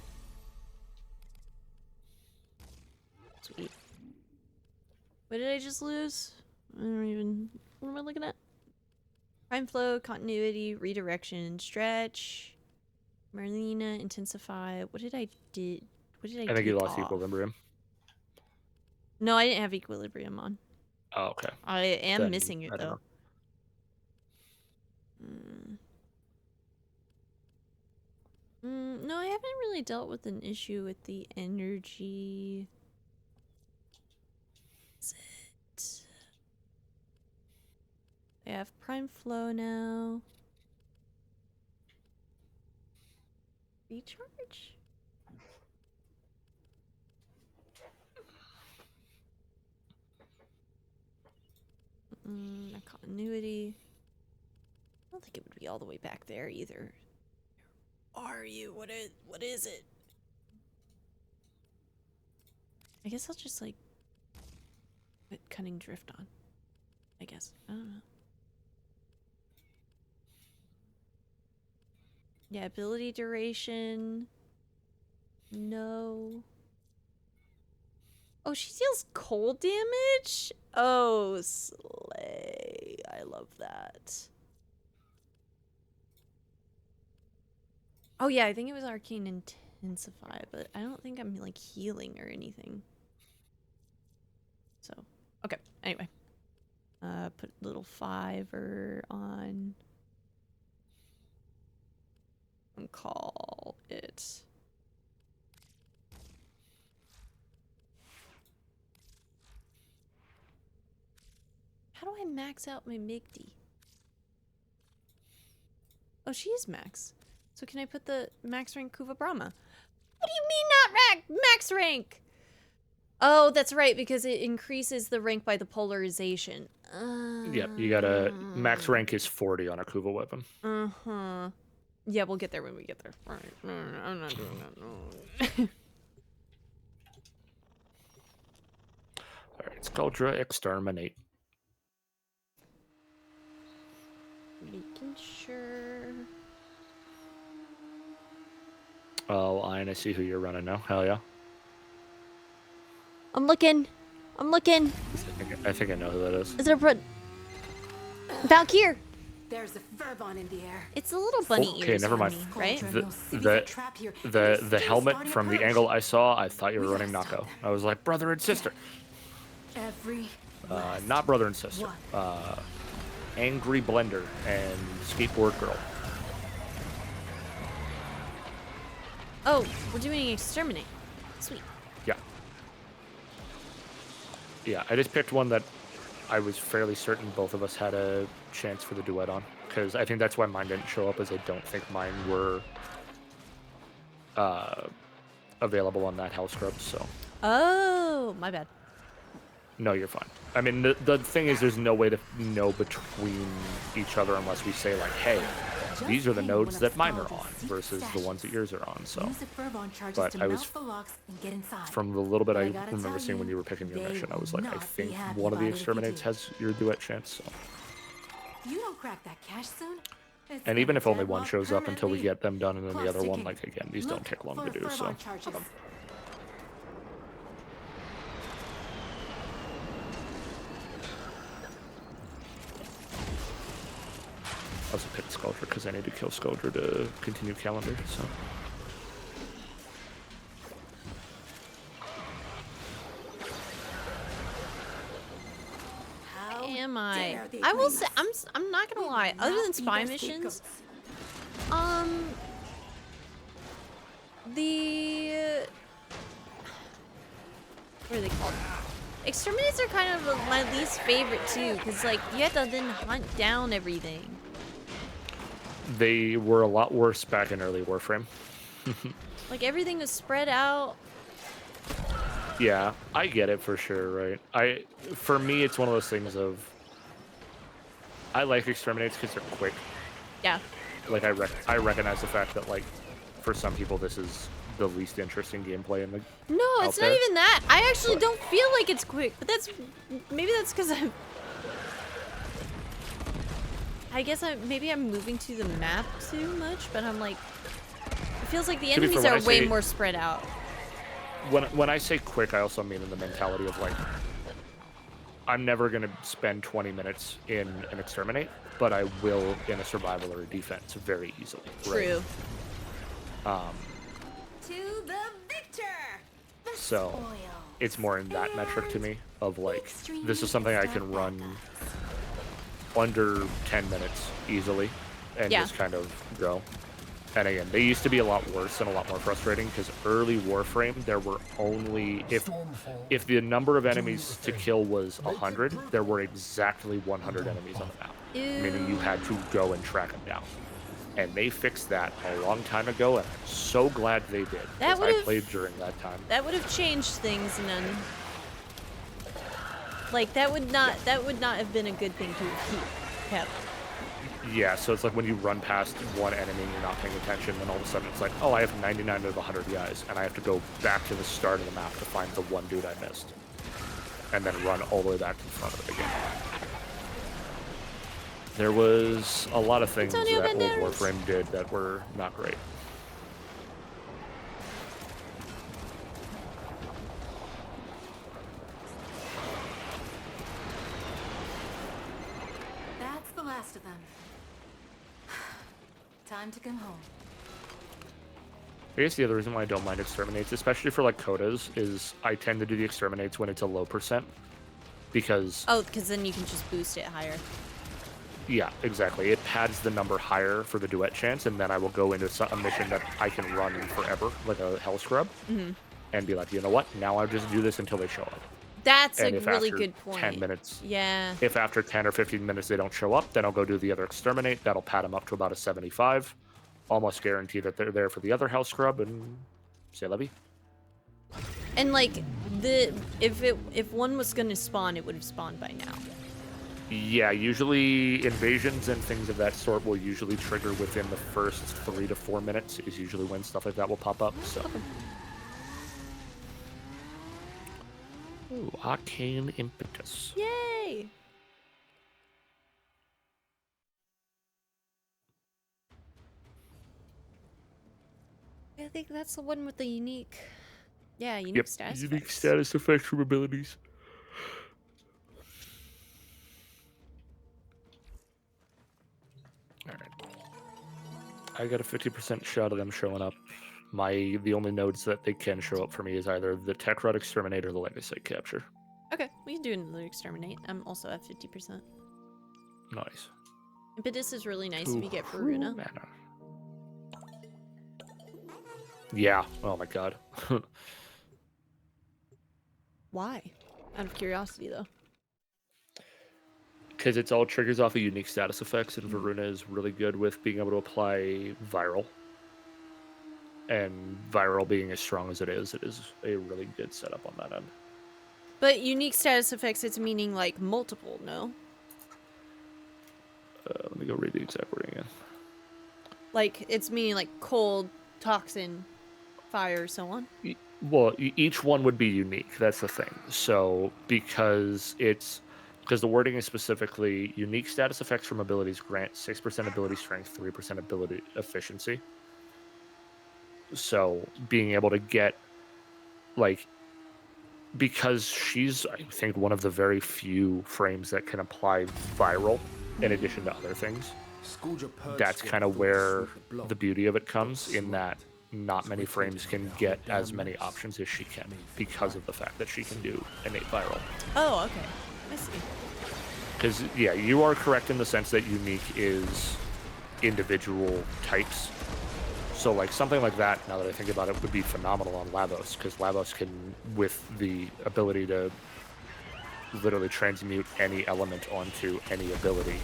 Sweet. What did I just lose? I don't even. What am I looking at? Prime flow, continuity, redirection, stretch, Marlena, intensify. What did I did? What did I? I think you take lost off? equilibrium. No, I didn't have equilibrium on. Oh, okay. I am Then, missing it I don't though. know. No, I haven't really dealt with an issue with the energy. Is it? I have prime flow now. Recharge? A continuity. I don't think it would be all the way back there either. Are you? What is it? I guess I'll just like put cunning drift on. I guess. I don't know. Yeah, ability duration. No. Oh, she deals cold damage? Oh, slay. I love that. Oh yeah, I think it was Arcane Intensify, but I don't think I'm like healing or anything. So, okay, anyway. Put little 5er on. And call it. How do I max out my Migdi? Oh, she is max. So can I put the max rank Kuva Brahma? What do you mean not max rank? Oh, that's right, because it increases the rank by the polarization. Yep, you gotta max rank is 40 on a Kuva weapon. Uh-huh. Yeah, we'll get there when we get there. All right. No, I'm not doing that. No. All right, Skuldra, exterminate. Making sure. Oh, I see who you're running now. Hell yeah. I'm looking. I'm looking. I think I know who that is. Is there a Valkyr? There's a Furbon in the air. It's the little bunny Okay, ears never on mind. me, right? The helmet from the angle I saw, I thought you were running Nako. I was like, brother and sister. Every Not brother and sister. Angry Blender and Skateboard Girl. Oh, we're doing exterminate. Sweet. Yeah. Yeah, I just picked one that I was fairly certain both of us had a chance for the duet on. Because I think that's why mine didn't show up, as I don't think mine were available on that Hell Scrub, so. Oh, my bad. No, you're fine. I mean, the thing is, there's no way to know between each other unless we say, like, hey, these are the nodes that mine are on versus the ones that yours are on, so. But I was, from the little bit I remember seeing when you were picking your mission, I was like, I think one of the exterminates has your duet chance, so. You don't crack that cache soon. And even if only one shows up until we get them done, and then the other one, like, again, these don't take long to do, so. I also picked Skuldra because I need to kill Skuldra to continue calendar, so. Am I? I will say, I'm not gonna lie. Other than spy missions, the what are they called? Exterminates are kind of my least favorite too, because like you have to then hunt down everything. They were a lot worse back in early Warframe. Like everything was spread out. Yeah, I get it for sure, right? For me, it's one of those things of, I like exterminates because they're quick. Yeah. Like I recognize the fact that, like, for some people this is the least interesting gameplay in the. No, it's not even that. I actually don't feel like it's quick, but maybe that's because I guess maybe I'm moving to the map too much, but I'm like, it feels like the enemies are way more spread out. When I say quick, I also mean in the mentality of, like, I'm never going to spend 20 minutes in an exterminate, but I will in a survival or a defense very easily. True. Right? To the victor. So it's more in that metric to me of, like, this is something I can run under 10 minutes easily and just kind of go. And again, they used to be a lot worse and a lot more frustrating because early Warframe, there were only, if the number of enemies to kill was 100, there were exactly 100 enemies on the map. Ew. Meaning you had to go and track them down. And they fixed that a long time ago, and I'm so glad they did. Because I played during that time. That would have changed things, none. Like that would not have been a good thing to keep kept. Yeah, so it's like when you run past one enemy and you're not paying attention, then all of a sudden it's like, oh, I have 99 out of 100 guys, and I have to go back to the start of the map to find the one dude I missed. And then run all the way back to the front of it again. There was a lot of things that old Warframe did that were not great. That's the last of them. Time to come home. I guess the other reason why I don't mind exterminates, especially for like codas, is I tend to do the exterminates when it's a low percent. Because... Oh, because then you can just boost it higher. Yeah, exactly. It pads the number higher for the duet chance, and then I will go into a mission that I can run forever, like a Hell Scrub, and be like, you know what? Now I'll just do this until they show up. That's and a really good point. 10 minutes. Yeah. If after 10 or 15 minutes they don't show up, then I'll go do the other exterminate. That'll pad them up to about a 75. Almost guarantee that they're there for the other Hell Scrub, and say la vie. And like if one was gonna spawn, it would have spawned by now. Yeah, usually invasions and things of that sort will usually trigger within the first 3 to 4 minutes is usually when stuff like that will pop up, so. Ooh, Arcane Impetus. Yay! I think that's the one with the unique, unique status unique effects. status effects from abilities. Alright. I got a 50% shot of them showing up. The only nodes that they can show up for me is either the Tech Rod Exterminate or the Legacy Capture. Okay, we can do another exterminate. I'm also at 50%. Nice. Impetus is really nice if you get Varuna. Mana. Yeah. Oh my god. Why? Out of curiosity, though. Because it's all triggers off of unique status effects, and Varuna is really good with being able to apply viral. And viral being as strong as it is a really good setup on that end. But unique status effects, it's meaning like multiple, no? Let me go read the exact wording again. Like, it's meaning like cold, toxin, fire, so on? Well, each one would be unique. That's the thing. So, because the wording is specifically unique status effects from abilities grant 6% ability strength, 3% ability efficiency. So, being able to get, like, because she's, I think, one of the very few frames that can apply viral in addition to other things. That's kind of where the beauty of it comes, in that not many frames can get as many options as she can because of the fact that she can do innate viral. Oh, okay. I see. Because, yeah, you are correct in the sense that unique is individual types. So, like, something like that, now that I think about it, would be phenomenal on Lavos, because Lavos can, with the ability to literally transmute any element onto any ability.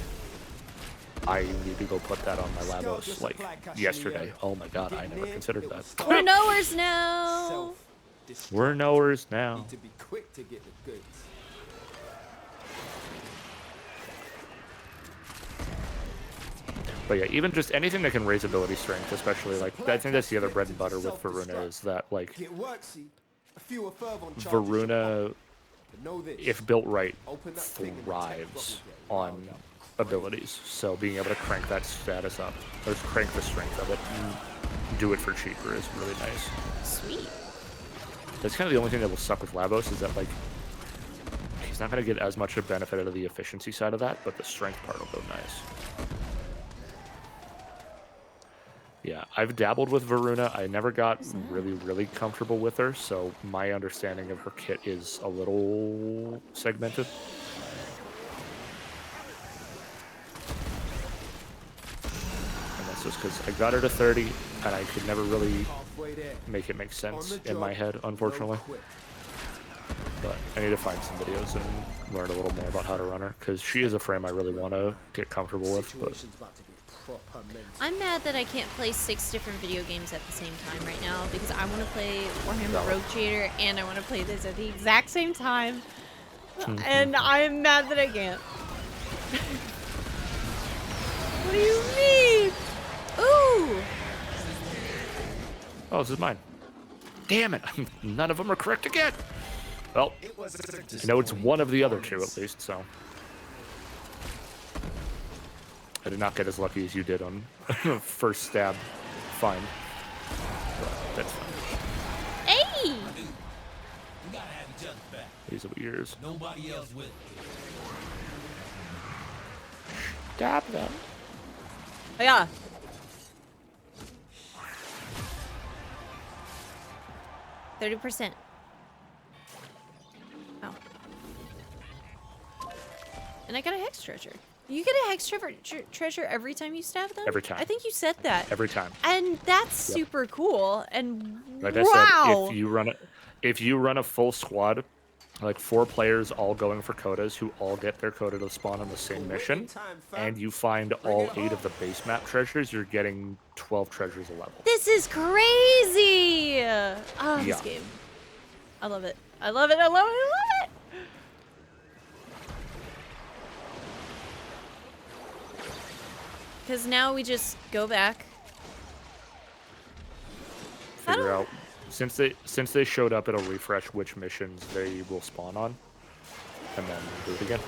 I need to go put that on my Lavos, like, yesterday. Oh my god, I never considered that. We're knowers now! We're knowers now. Need to be quick to get the goods. But yeah, even just anything that can raise ability strength, especially, like, I think that's the other bread and butter with Varuna, is that, like, Varuna, if built right, thrives on abilities. So being able to crank that status up, or crank the strength of it, and do it for cheaper is really nice. Sweet. That's kind of the only thing that will suck with Lavos, is that, like, he's not going to get as much a benefit out of the efficiency side of that, but the strength part will go nice. Yeah, I've dabbled with Varuna. I never got really comfortable with her, so my understanding of her kit is a little segmented. And that's just because I got her to 30, and I could never really make it make sense in my head, unfortunately. But I need to find some videos and learn a little more about how to run her, because she is a frame I really want to get comfortable with, but... I'm mad that I can't play 6 different video games at the same time right now, because I want to play Warhammer Rogue Trader and I want to play this at the exact same time. And I'm mad that I can't. What do you mean? Ooh! Oh, this is mine. Damn it! None of them are correct again! Well, I know it's one of the other two at least, so... I did not get as lucky as you did on first stab find. But that's fine. Hey! These are ears. Nobody else will. Stab them. Oh, yeah. %. Oh. And I got a hex treasure. You get a hex treasure every time you stab them? Every time. I think you said that. Every time. And that's super cool. And Like I wow. said, if you run a full squad, like 4 players all going for codas who all get their coda to spawn on the same mission, and you find all 8 of the base map treasures, you're getting 12 treasures a level. This is crazy! Oh, this Yeah. game. I love it. I love it. I love it. I love it. Because now we just go back. Figure out since they showed up, it'll refresh which missions they will spawn on, and then do it again.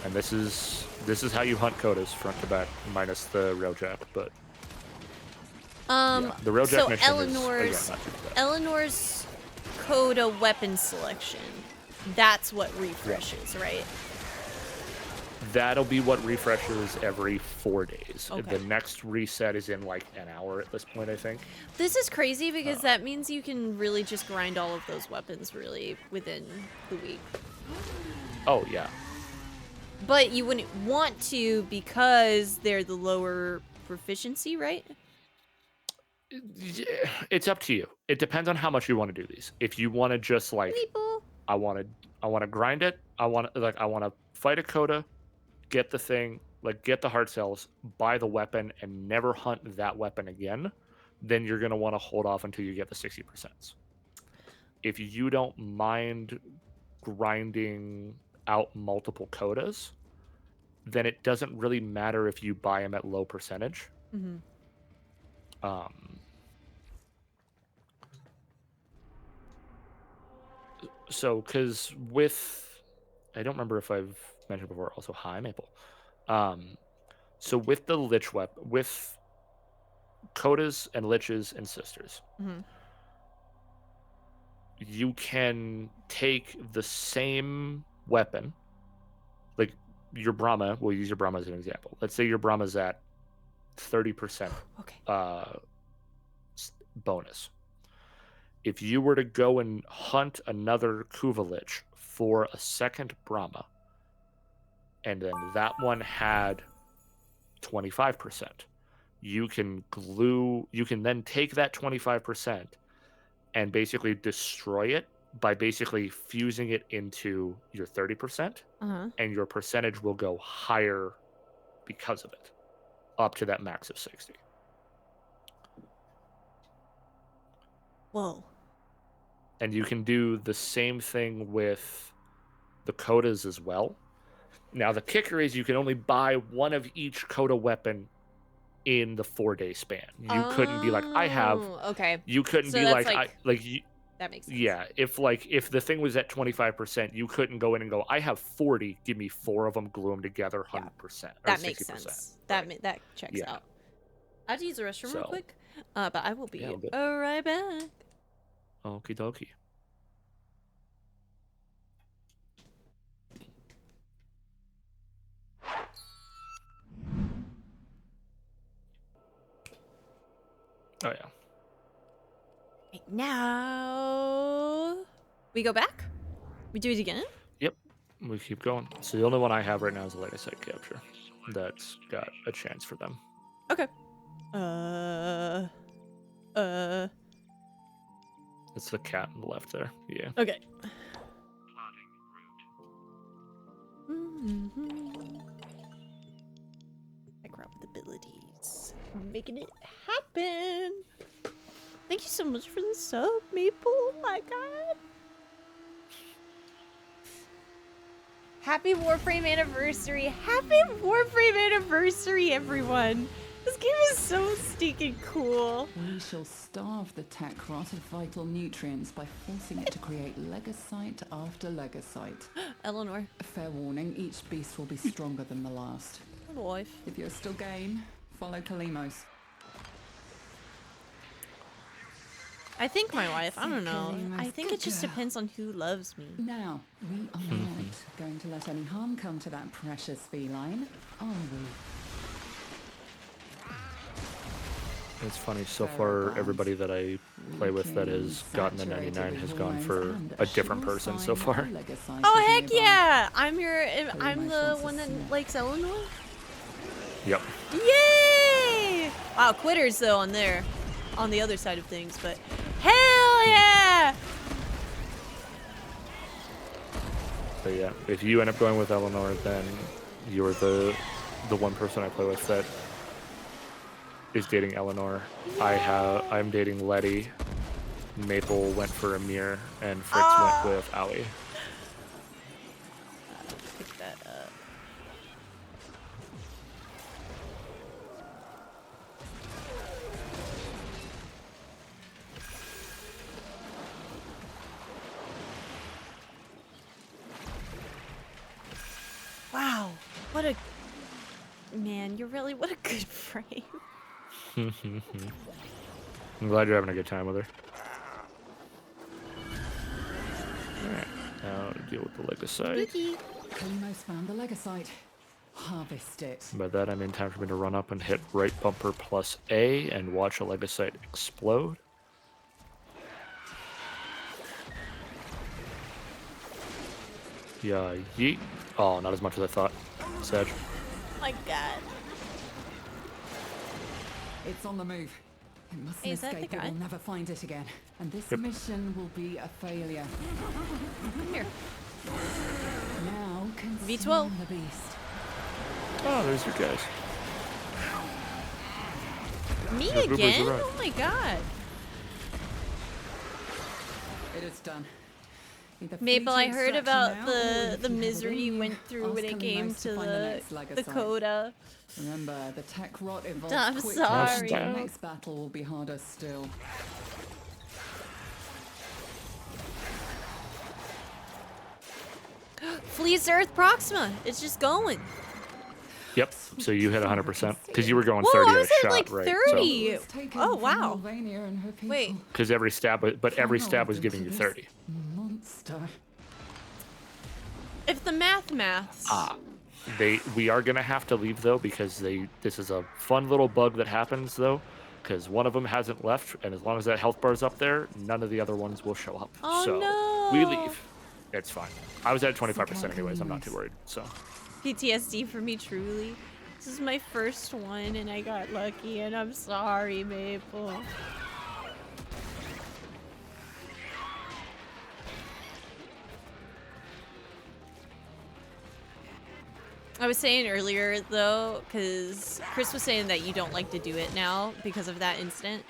And this is how you hunt Kodas front to back, minus the railjack, but yeah, the railjack so mission Eleanor's is again, not too bad. Eleanor's Coda weapon selection. That's what refreshes, right? That'll be what refreshes every 4 days. Okay. The next reset is in like an hour at this point, I think. This is crazy because that means you can really just grind all of those weapons really within the week. Oh yeah. But you wouldn't want to because they're the lower proficiency, right? It's up to you. It depends on how much you want to do these. If you want to just like, People. I want to grind it. I want to fight a Coda, get the thing, like get the heart cells, buy the weapon, and never hunt that weapon again. Then you're gonna want to hold off until you get the 60%. If you don't mind grinding out multiple Codas, then it doesn't really matter if you buy them at low percentage. Mm-hmm. So, because with, I don't remember if I've mentioned before, also, hi, Maple. So with the Lich weapon, with Codas and Liches and Sisters, Mm-hmm. you can take the same weapon, like your Brahma, we'll use your Brahma as an example. Let's say your Brahma's at 30% Okay. bonus. If you were to go and hunt another Kuva Lich for a second Brahma, and then that one had 25%, you can then take that 25% and basically destroy it by basically fusing it into your 30%, Uh-huh. and your percentage will go higher because of it, up to that max of 60. Whoa. And you can do the same thing with the Codas as well. Now, the kicker is you can only buy one of each Coda weapon in the 4-day span. You couldn't be like, I have. Okay. You couldn't So be that's like, that makes sense. yeah. If the thing was at 25%, you couldn't go in and go, I have 40. Give me 4 of them, glue them together, 100%. Or That 60%. makes sense. Right. That checks Yeah. out. I have to use the restroom real So- quick, but I will be Yeah, good. right back. Okie dokie. Oh yeah. Right now, we go back? We do it again? Yep. We keep going. So the only one I have right now is the latest site capture. That's got a chance for them. Okay. It's the cat on the left there. Yeah. Okay. Background with abilities. We're making it happen. Thank you so much for the sub, Maple. Oh my god. Happy Warframe anniversary. Happy Warframe anniversary, everyone. This game is so stinking cool. We shall starve the tech rot of vital nutrients by forcing it to create legocyte after legocyte. Eleanor. Fair warning, each beast will be stronger than the last. Good wife. If you're still game, follow Kalimos. I think my wife. I don't know. Kalimos, I think good it just girl. depends on who loves me. Now, we are not going to let any harm come to that precious feline, are we? It's funny, so far everybody that I play with that has gotten the 99 has gone for a different person so far. Oh heck yeah! I'm the one that likes Eleanor. Yep. Yay! Wow, quitters though on the other side of things, but hell yeah! But yeah, if you end up going with Eleanor, then you're the one person I play with that is dating Eleanor. I'm dating Letty, Maple went for Amir, and Fritz went with Owie. Pick that up. Wow, what a man! You're really what a good frame. I'm glad you're having a good time with her. Alright, now deal with the Legosite. Spooky. Almost found the Legosite. Harvest it. By that I mean time for me to run up and hit right bumper plus A and watch a Legosite explode. Yeah, yeet. Oh, not as much as I thought. Sedge. My God. It's on the move. It mustn't Hey, is that the escape. It guy? will never find it again. And this Yep. mission will be a failure. Come here. Now can V12. smell the beast. Oh, there's your guys. Me Yeah, Blueberry's again? arrived. Oh my God. It is done. Either Maple, free I to heard extraction about now, or the if you have it misery in you you, went through ask when it Colonel came Mace to find the next Legosite. Coda. Remember, the tech rot evolves I'm quickly. sorry. The next battle will be harder still. Fleece Earth Proxima. It's just going. Yep, so you hit 100% because you were going Whoa, 30 I a was at shot, like right? 30. It's taken Oh, from wow. Sylvania and her people. Wait. Because every stab, but every Funneled stab was giving you into 30. this Monster. If the maths. We are gonna have to leave though because this is a fun little bug that happens though, because one of them hasn't left, and as long as that health bar's up there, none of the other ones will show up. Oh, so no. we leave. It's fine. I was at 25% anyways. I'm not too worried. So PTSD for me, truly. This is my first one, and I got lucky, and I'm sorry, Maple. I was saying earlier, though, because Chris was saying that you don't like to do it now because of that incident.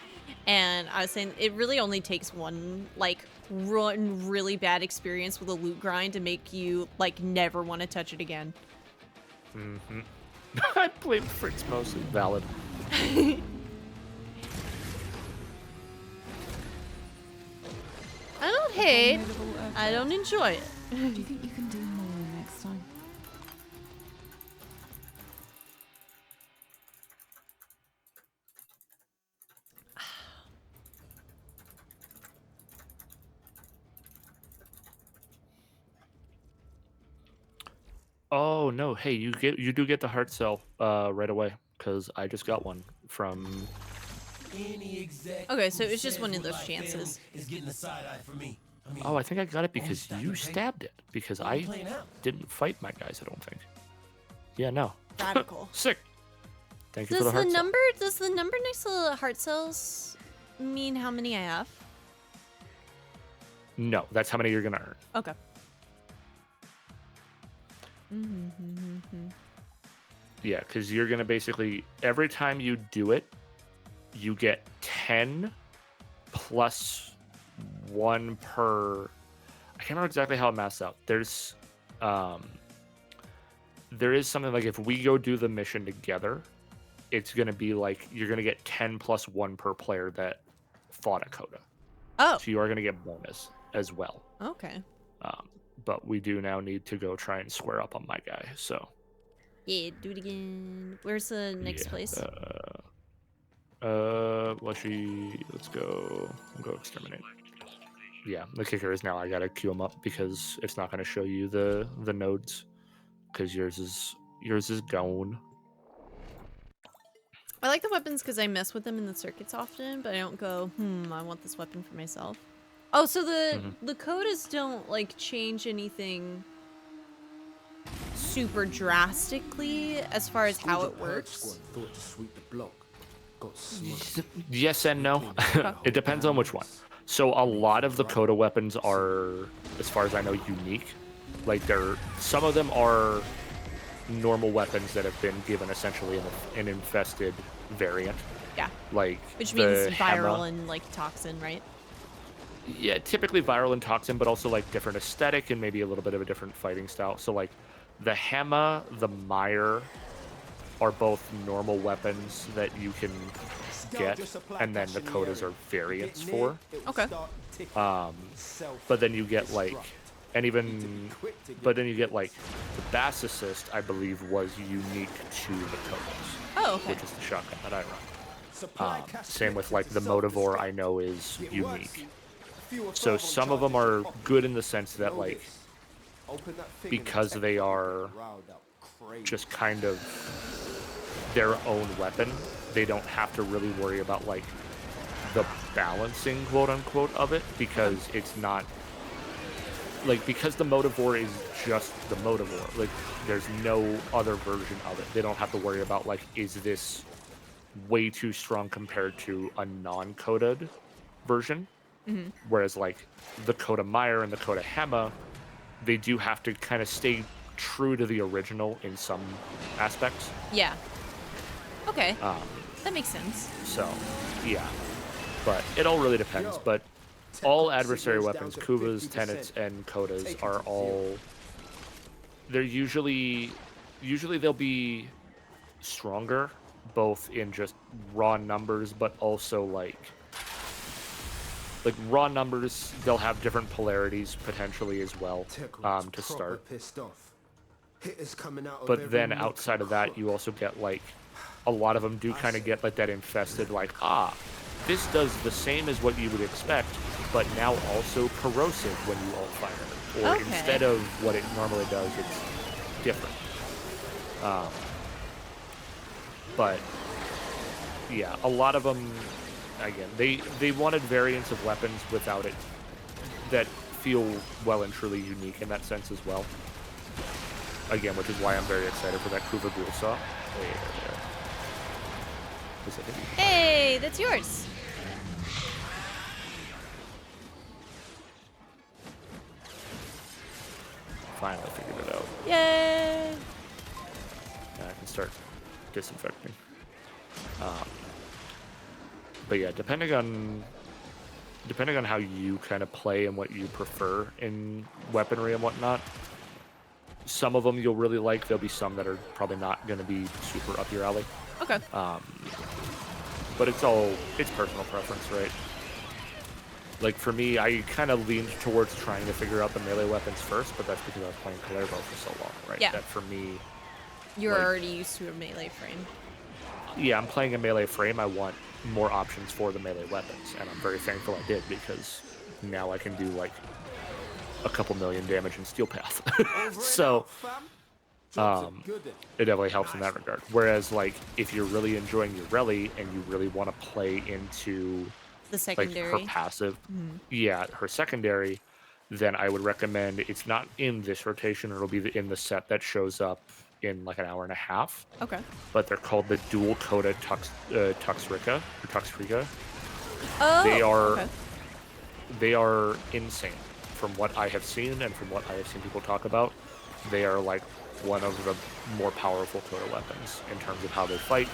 And I was saying it really only takes one, like, really bad experience with a loot grind to make you, like, never want to touch it again. Mm-hmm. I blame Fritz mostly. Valid. I don't hate. I don't enjoy it. Do you think you can do more next time? Oh no! Hey, you do get the heart cell right away because I just got one from. Okay, so it's just one of those chances. Is getting a side eye for me. I mean, Oh, I think I got it because you stabbed it because I didn't fight my guys. I don't think. Yeah, no. Radical. Sick. Thank you for the Does heart the cell. number next to the heart cells mean how many I have? No, that's how many you're gonna earn. Okay. Yeah, because you're gonna basically every time you do it, you get 10 plus 1 per. I can't remember exactly how it maths out. There is something like if we go do the mission together, it's gonna be like you're gonna get 10 plus 1 per player that fought a Coda. Oh. So you are gonna get bonus as well. Okay. But we do now need to go try and square up on my guy. So. Yeah, do it again. Where's the next Yeah, place? Let's go exterminate. Yeah, the kicker is now I gotta queue them up because it's not gonna show you the nodes because yours is gone. I like the weapons because I mess with them in the circuits often, but I don't go, I want this weapon for myself. Oh, so the Codas don't like change anything super drastically as far as how it works. Thought to sweep the block. Got smoked. Yes and no. It depends on which one. So a lot of the Coda weapons are, as far as I know, unique. Like some of them are normal weapons that have been given essentially an infested variant. Yeah. Like Which the means viral Hema. and like toxin, right? Yeah, typically viral and toxin, but also like different aesthetic and maybe a little bit of a different fighting style. So like the Hema, the Mire are both normal weapons that you can get, and then the Kodas are variants for. Okay. But then you get like, but then you get like the Bass Assist, I believe, was unique to the Kodas, Oh, okay. which is the shotgun that I run. Same with like the Motivore, I know is unique. So some of them are good in the sense that like, because they are just kind of their own weapon, they don't have to really worry about like the balancing, quote unquote, of it, because it's not like, because the Motivore is just the Motivore. Like, there's no other version of it. They don't have to worry about like, is this way too strong compared to a non-coded version? Whereas like the Coda Mire and the Coda Hema, they do have to kind of stay true to the original in some aspects. Yeah. Okay. That makes sense. So, yeah. But it all really depends. But all adversary weapons, Kuvas, Tenets, and Kodas are all... They're usually they'll be stronger, both in just raw numbers, but also like raw numbers, they'll have different polarities potentially as well to start. But then outside of that, you also get like, a lot of them do kind of get like that infested, like, this does the same as what you would expect, but now also corrosive when you alt fire. Or instead of what it normally does, it's different. But yeah, a lot of them, again, they wanted variants of weapons without it that feel well and truly unique in that sense as well. Again, which is why I'm very excited for that Kuva Ghoul Saw. Hey, that's yours. Finally figured it out. Yay! Now I can start disinfecting. But yeah, depending on how you kind of play and what you prefer in weaponry and whatnot, some of them you'll really like. There'll be some that are probably not going to be super up your alley. Okay. But it's personal preference, right? Like for me, I kind of leaned towards trying to figure out the melee weapons first, but that's because I was playing Kalervo for so long, right? Yeah. That for me... You're already used to a melee frame. Yeah, I'm playing a melee frame. I want more options for the melee weapons, and I'm very thankful I did, because now I can do like a couple million damage in Steel Path. So it definitely helps in that regard. Whereas like if you're really enjoying your rally and you really want to play into The secondary. like her passive, yeah, her secondary, then I would recommend, it's not in this rotation, it'll be in the set that shows up in like an hour and a half. Okay. But they're called the dual Coda Tuxrica, or Tuxrica. Oh, They are insane. From what I have seen and from what I have seen people talk about, they are like one of the more powerful Coda weapons in terms of how they fight,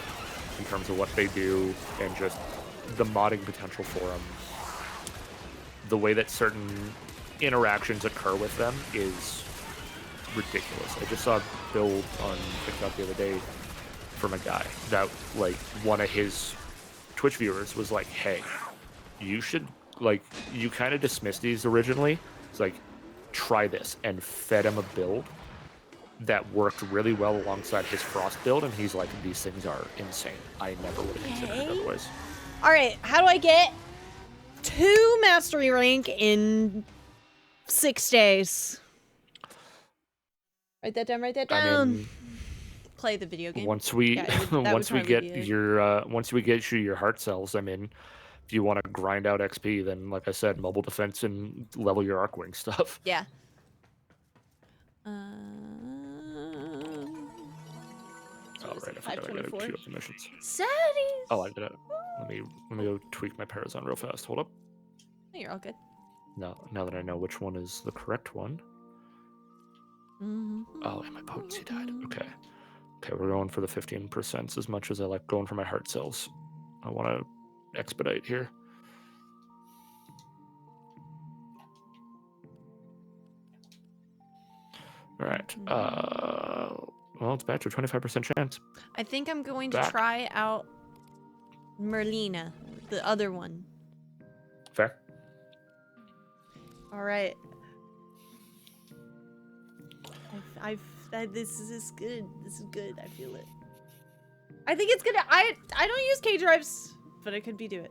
in terms of what they do, and just the modding potential for them. The way that certain interactions occur with them is ridiculous. I just saw a build on TikTok the other day from a guy that like one of his Twitch viewers was like, hey, you should, like, you kind of dismissed these originally. It's like, try this, and fed him a build that worked really well alongside his Frost build, and he's like, these things are insane. I never would have considered it otherwise. All right, how do I get 2 mastery rank in 6 days? Write that down. Write that down. I mean, play the video game. Once we once we get your heart cells, I mean, if you want to grind out XP, then like I said, mobile defense and level your Arcwing stuff. Yeah. Oh right, I forgot I gotta queue up the missions. Saturdays. Oh, I did it. Let me go tweak my Parazon real fast. Hold up. No, you're all good. Now that I know which one is the correct one. Oh, and my potency died. Okay, we're going for the 15% as much as I like going for my heart cells. I want to expedite here. All right. Well, it's back to a 25% chance. I think I'm going to Back. try out Merlina, the other one. Fair. All right. This is good. This is good. I feel it. I think it's gonna. I don't use K drives, but I could do it.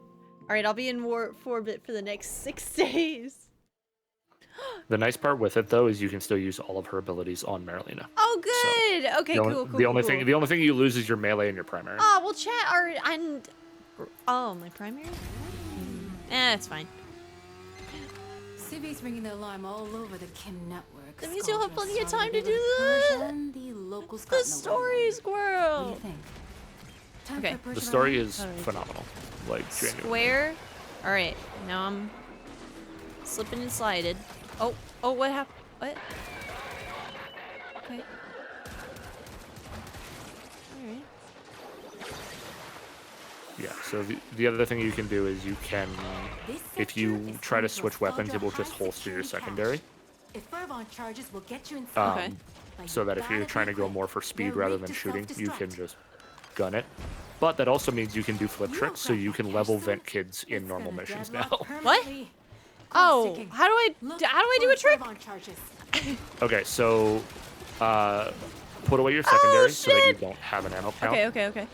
All right, I'll be in War 4-bit for the next 6 days. The nice part with it though is you can still use all of her abilities on Marilena. Oh, good. Okay, cool. The only thing you lose is your melee and your primary. Oh, well, chat are my primary. It's fine. Civvies ringing the alarm all over the Kim network. That means you'll have Scoundrels plenty of time to targeted do Persian, the locals got the nowhere. story, What do squirrel. you think? Time Okay. for a The Persian story alarm? is phenomenal. Like genuinely. Square. All right, now I'm slipping and slided. Oh, what happened? What? Okay. All right. Yeah, so the other thing you can do is you can, This if sector you is try to home switch a weapons, it will Scoundrel just holster your high-security secondary. cache. If Fervon charges will get you inside. Okay. But So you that if you're gotta trying be to go quick. more for speed They're rather rigged than to shooting, you can self-destruct. just gun it. But that also means you can do flip You tricks, so don't you grab can that level cache, vent son. kids in It's normal gonna missions deadlock now. permanently. Oh, Clock ticking. how do I Look do a for trick? Fervon charges. Okay, so put away your secondary so that you shit! don't have an ammo count. Okay.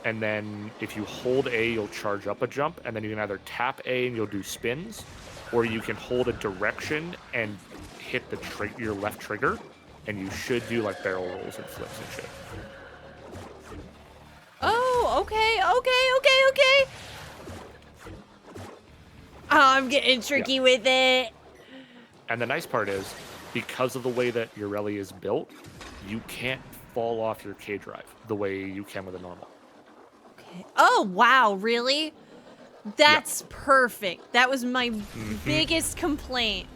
And then if you hold A, you'll charge up a jump, and then you can either tap A and you'll do spins, or you can hold a direction and hit your left trigger, and you should do like barrel rolls and flips and shit. Oh, okay. Oh, I'm getting tricky with it. And the nice part is, because of the way that your rally is built, you can't fall off your K drive the way you can with a normal. Okay. Oh, wow, really? That's perfect. That was my biggest complaint.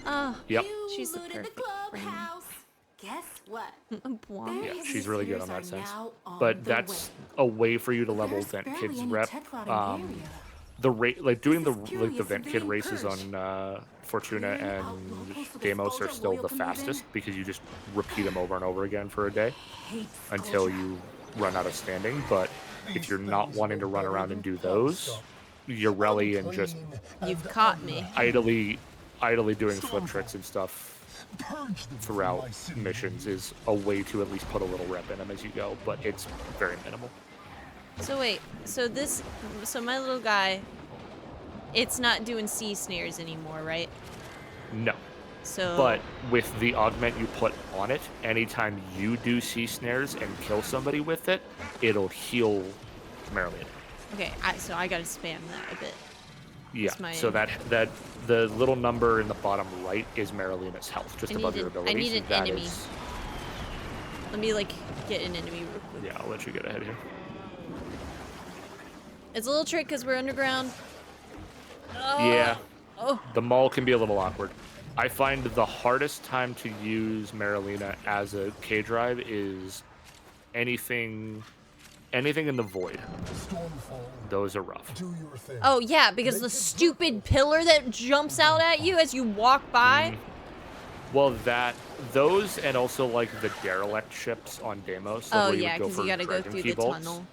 Oh, Yep. she's the You looted perfect friend. clubhouse. Guess what? Bwomp. Yeah, Their she's really good visitors on that are sense. now on But the that's way. a way for you to level There's vent barely kids any rep. tech rotting area. The rate, like doing This the is purely a vent kid civilian races purge. on Fortuna Clearing out and locals so the Deimos are Scoundrel still Royal the can move in. fastest because you just repeat them over and over again for a day Hate until Scoundrel. you run out of standing. But if you're not wanting to run around and do those, your rally and just You've caught me. idly doing flip tricks and stuff throughout missions is a way to at least put a little rep in them as you go, but it's very minimal. So wait, so my little guy, it's not doing C snares anymore, right? No. So. But with the augment you put on it, anytime you do C snares and kill somebody with it, it'll heal Marilyn. Okay, so I gotta spam that a bit. Yeah. my- So that the little number in the bottom right is Marilena's health, just above your abilities. I need an That enemy. is- Let me get an enemy real quick. Yeah, I'll let you get ahead here. It's a little trick because we're underground. Oh, Yeah. Oh. The mall can be a little awkward. I find the hardest time to use Marilena as a K drive is anything in the void. Those are rough. Oh yeah, because the stupid pillar that jumps out at you as you walk by. Well, those and also like the derelict ships on Deimos. Oh where you yeah, would go because you for gotta go Dragon through Key the bolts. tunnel.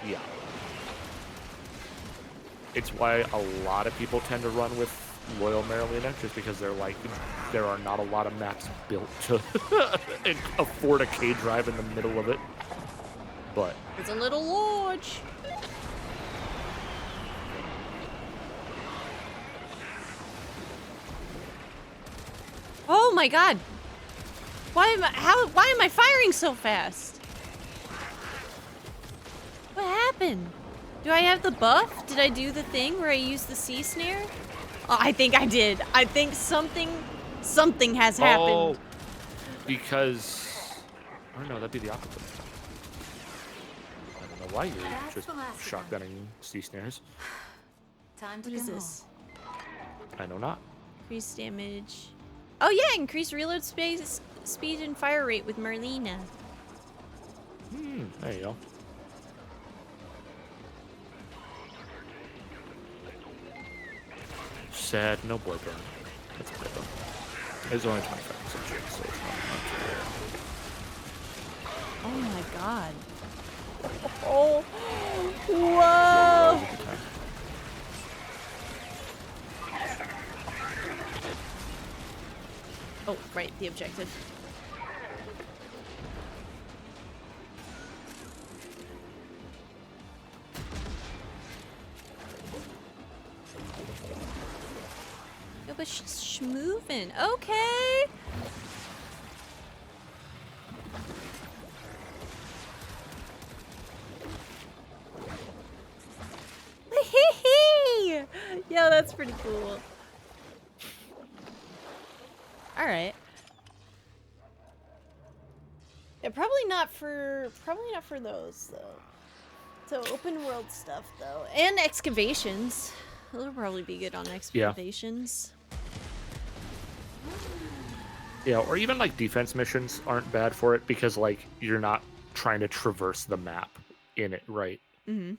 Yeah. It's why a lot of people tend to run with Loyal Marilena, just because there are not a lot of maps built to afford a K drive in the middle of it. But It's a little large. Oh my god! Why am I firing so fast? What happened? Do I have the buff? Did I do the thing where I used the C snare? Oh, I think I did. I think something has happened. Oh, because I don't know, that'd be the opposite. I don't know why you're That's just the last of shotgunning C snares. Time to What is go this? I know not. Increase damage. Oh yeah, increase reload space, speed and fire rate with Merlina. There you go. Sad, no boy burn. That's okay though. It's only 25% chance, so it's not Oh my god. Oh, whoa! too rare. Oh, right, the objective. No, but she's moving. Okay. Yo, that's pretty cool. All right. Yeah, probably not for those though. So open world stuff though, and excavations. Those will probably be good on excavations. Yeah, or even like defense missions aren't bad for it because like you're not trying to traverse the map in it, right? Mm-hmm.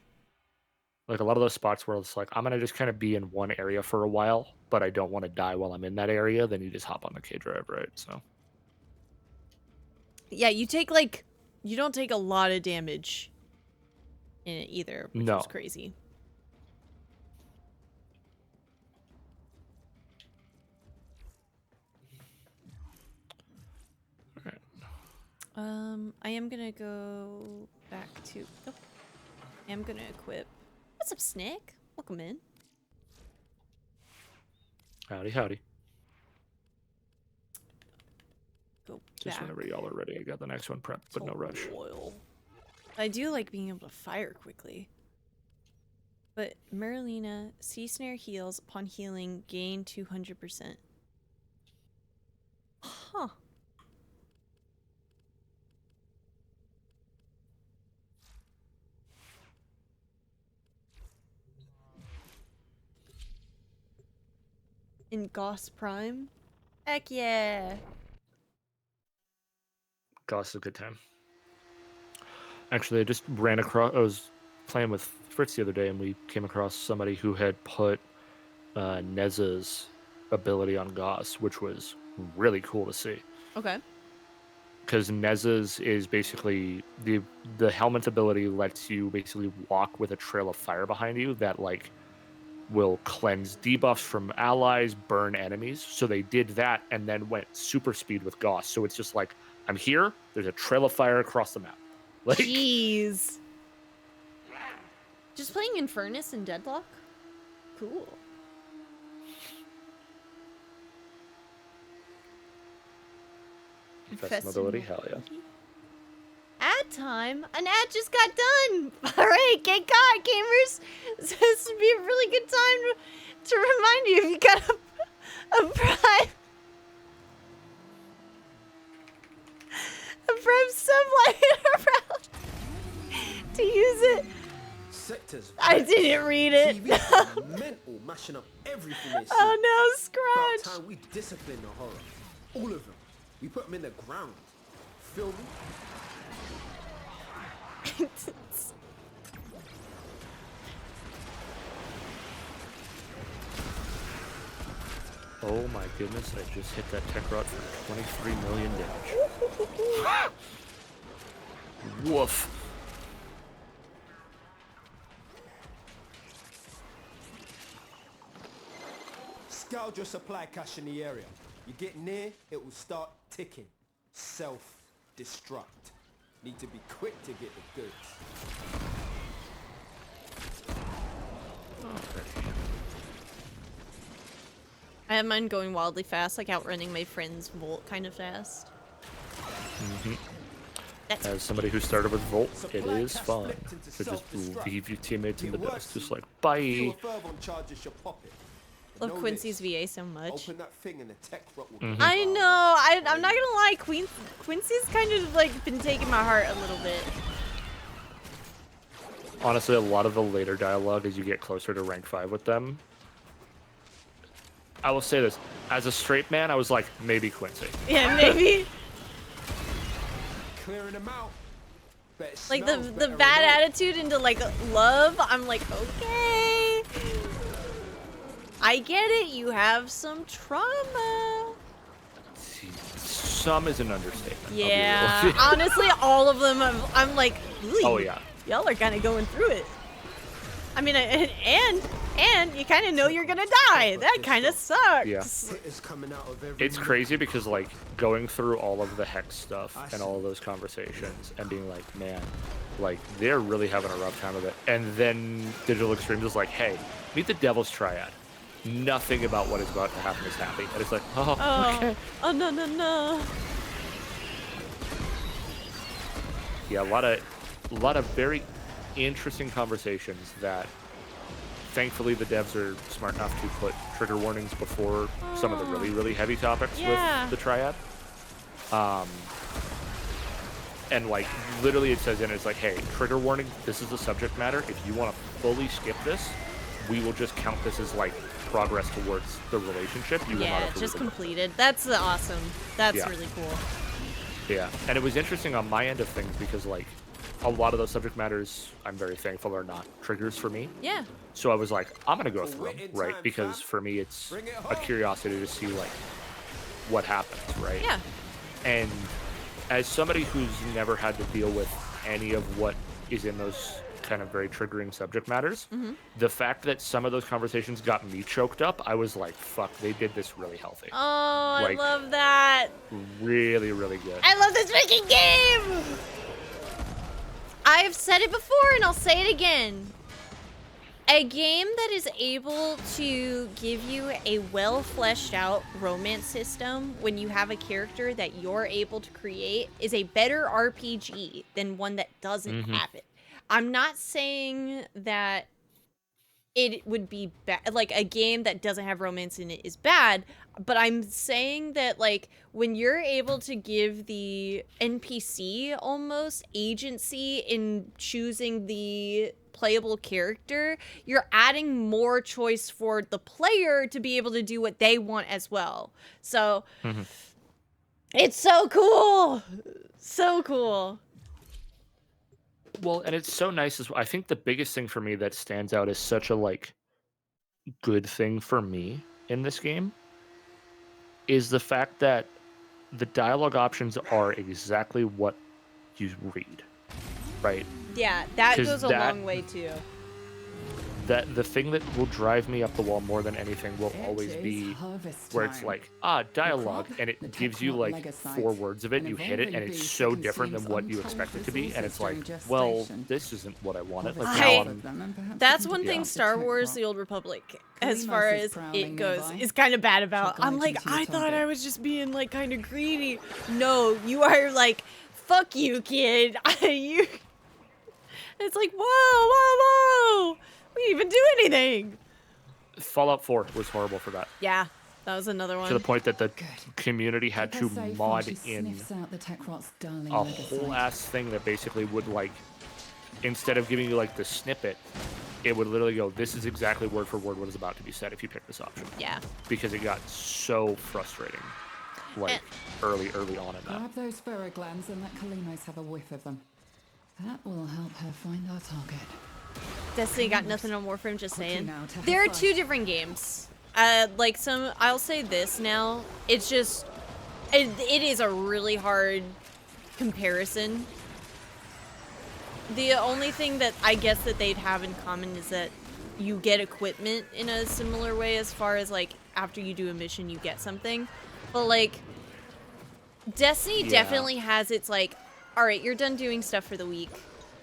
Like a lot of those spots where it's like I'm gonna just kind of be in one area for a while, but I don't want to die while I'm in that area. Then you just hop on the K drive, right? So Yeah, you don't take a lot of damage in it either, which No. was crazy. I am gonna go back to. Oh, I am gonna equip. What's up, Snake? Welcome in. howdy, howdy. Go Just back. whenever y'all are ready, I got the next one prepped, but no rush. Oil. I do like being able to fire quickly. But Merlina, Sea Snare heals upon healing, gain 200%. Huh. In Goss Prime? Heck yeah! Goss is a good time. Actually, I just ran across. I was playing with Fritz the other day, and we came across somebody who had put Neza's ability on Goss, which was really cool to see. Okay. Because Neza's is basically the helmet ability lets you basically walk with a trail of fire behind you that like will cleanse debuffs from allies, burn enemies. So they did that and then went super speed with Goss. So it's just like I'm here. There's a trail of fire across the map. Like, Jeez. Just playing Infernus and Deadlock? Cool. Infest mobility, hell yeah. Ad time? An ad just got done! Alright, get caught, gamers! This would be a really good time to remind you if you got a Prime. A Prime sublight around to use it. Sectors. I didn't read it. TV mental, mashing up everything they see. Oh no, About Scrunch! time we discipline the horror. All of them. We put them in the ground. Feel me? Oh my goodness, I just hit that tech rod for 23 million damage. Woof. Scourge your supply cache in the area. You get near, it will start ticking. Self-destruct. Need to be quick to get the goods. I have mine going wildly fast, like outrunning my friend's Volt kind of fast. That's As somebody who started with Volt, it is fun to just leave your teammates in the dust. Just like, bye. Fewer fervent charges your pocket. love Know Quincy's this. VA so much. Open that thing and the tech rot will I know. I'm not gonna lie. Quincy's kind of like been taking my heart a little bit. Honestly, a lot of the later dialogue as you get closer to rank 5 with them. I will say this. As a straight man, I was like, maybe Quincy. Yeah, maybe. clearing them out. Bet it Like smells the better bad than all. attitude into like love. I'm like, okay. I get it. You have some trauma. Some is an understatement. I'll be real Yeah, with you. honestly, all of them, I'm like, ooh, Oh, yeah. y'all are kind of going through it. I mean, and you kind of know you're gonna die. That kind of sucks. Yeah. It's coming out of every It's crazy because, like, going through all of the Hex stuff and all of those conversations and being like, man, like, they're really having a rough time with it. And then Digital Extremes is like, hey, meet the Devil's Triad. Nothing about what is about to happen is happy. And it's like, oh, okay. Oh, no, no, no. Yeah, a lot of very interesting conversations that thankfully the devs are smart enough to put trigger warnings before some of the really, really heavy topics Yeah. with the Triad. And like literally it says in it, it's like, hey, trigger warning, this is the subject matter. If you want to fully skip this, we will just count this as like progress towards the relationship. You will not Yeah, have to just read the book. completed. That's awesome. That's Yeah. really cool. Yeah, and it was interesting on my end of things because like a lot of those subject matters, I'm very thankful, are not triggers for me. Yeah. So I was like, I'm gonna go through them, waiting right? time, Because fam. for me, it's Bring it a home. curiosity to see like what happens, right? Yeah. And as somebody who's never had to deal with any of what is in those kind of very triggering subject matters, the fact that some of those conversations got me choked up, I was like, fuck, they did this really healthy. Oh, Like- I love that. Really, really good. I love this freaking game. I've said it before and I'll say it again. A game that is able to give you a well fleshed out romance system when you have a character that you're able to create is a better RPG than one that doesn't have it. I'm not saying that it would be bad, like a game that doesn't have romance in it is bad, but I'm saying that like when you're able to give the NPC almost agency in choosing the playable character, you're adding more choice for the player to be able to do what they want as well. So it's so cool. So cool. Well, and it's so nice as well. I think the biggest thing for me that stands out as such a like good thing for me in this game is the fact that the dialogue options are exactly what you read, right? Yeah, that 'Cause goes a that- long way too. That the thing that will drive me up the wall more than anything will It always is be harvest where it's time. like, dialogue, crop, and the it gives you Technot like Legacyte, 4 words of it, an you hit it, and evolving it's beast so that different than consumes what you untold expect it to be, and it's like, resources well, during gestation. this isn't what I wanted. Like, Harvest now I- of I'm, them, and perhaps That's even one thing develop Star the Wars: Techrot. The Old Republic, as Kalimos far is as prowling it goes, nearby. is kind of bad about. She'll I'm guide like, you to your I thought I target. was just being like kind of greedy. No, you are like, fuck you, kid. You. It's like, whoa, whoa, whoa. We didn't even do anything. Fallout 4 was horrible for that. Yeah, that was another one. To the point that the Good. community had Keep to her safe while mod she in sniffs out the Techrot's darling a legacy. whole ass thing that basically would like, instead of giving you like the snippet, it would literally go, this is exactly word for word what is about to be said if you pick this option. Yeah. Because it got so frustrating, like early on in that. Grab those pharaoh glands and let Kalimos have a whiff of them. That will help her find our target. Destiny got nothing on Warframe, just Quickly saying. now, to have There are fun. 2 different games. Like I'll say this now. It's just, it is a really hard comparison. The only thing that I guess that they'd have in common is that you get equipment in a similar way as far as like after you do a mission you get something. But like Destiny Yeah. definitely has its like, all right, you're done doing stuff for the week.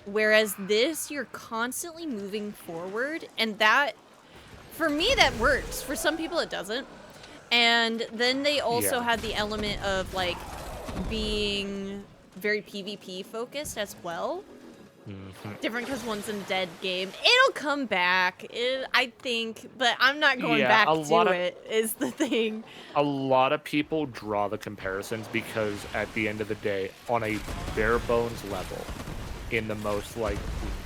Whereas this, you're constantly moving forward, and that, for me, that works. For some people, it doesn't. And then they also Yeah. had the element of like being very PvP focused as well. Different because one's a dead game. It'll come back, I think, but I'm not going Yeah, back a lot to of- it, is the thing. A lot of people draw the comparisons because at the end of the day, on a bare bones level, in the most like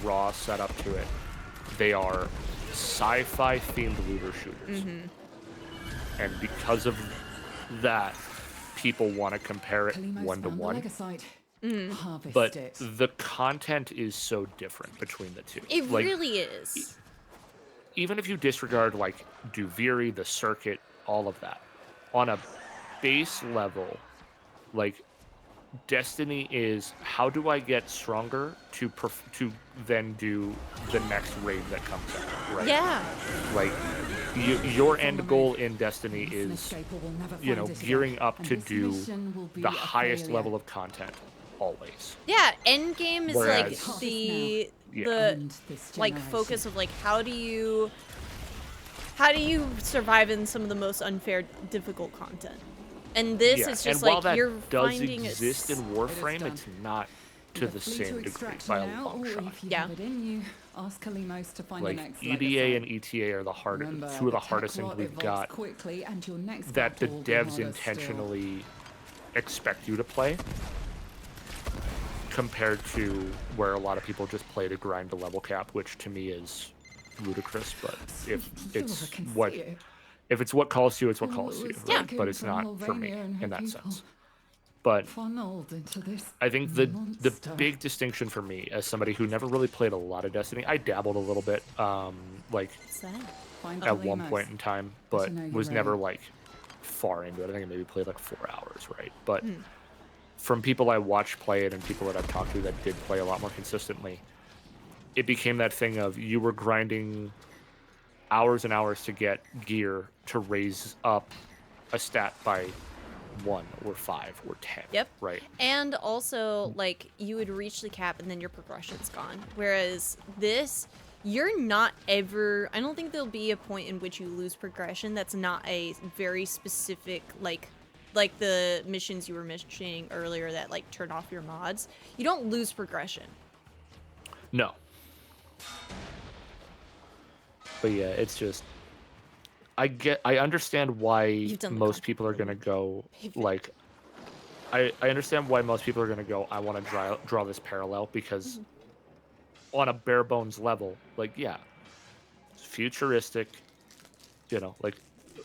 raw setup to it, they are sci-fi themed looter shooters. And because of that, people want to compare it Kalimos one to found the one. legacyte. Harvest But it. the content is so different between the two. It Like, really is. even if you disregard like Duviri, the circuit, all of that, on a base level, like Destiny is how do I get stronger to then do the next raid that comes out, right? Yeah. Like your end goal in Destiny This is, escaper will never you know, find us gearing again, up and to this do mission will be the a highest failure. level of content always. Yeah, end game is like Whereas- the Yeah. End this like generation. focus of like how do you survive in some of the most unfair difficult content. And this Yeah, is and just while like that you're does finding exist in Warframe, done. it's not to Either the flee same degree extraction by a now, long or shot. if you Yeah. have it in you, ask Kalimos to find Like the next EDA legacy. and ETA are the hardest, Remember, two of the tech hardest things rot we've evolves got quickly, and your next that the battle will be devs harder intentionally expect you to play, compared to where a lot of people just play to grind the level cap, which to me is ludicrous. But if it's what calls to you, it's what calls to you, Yeah. right? But it's not for me Albania and her in that people sense. But funneled into this I think the monster. big distinction for me, as somebody who never really played a lot of Destiny, I dabbled a little bit, like What's that? Find at one Kalimos. point in time, Let but you know you're was never ready. like far into it. I think I maybe played like 4 hours, right? But Hmm. from people I watched play it and people that I've talked to that did play a lot more consistently, it became that thing of you were grinding hours and hours to get gear to raise up a stat by 1 or 5 or 10. Yep. Right. And also, like, you would reach the cap and then your progression's gone. Whereas this, you're not ever... I don't think there'll be a point in which you lose progression that's not a very specific, like the missions you were mentioning earlier that, like, turn off your mods. You don't lose progression. No. But yeah, it's just... I understand why You've done the most content people are building. going to go, Pivot. like... I understand why most people are going to go, I want to draw this parallel, because on a bare bones level, like, yeah, it's futuristic, you know, like,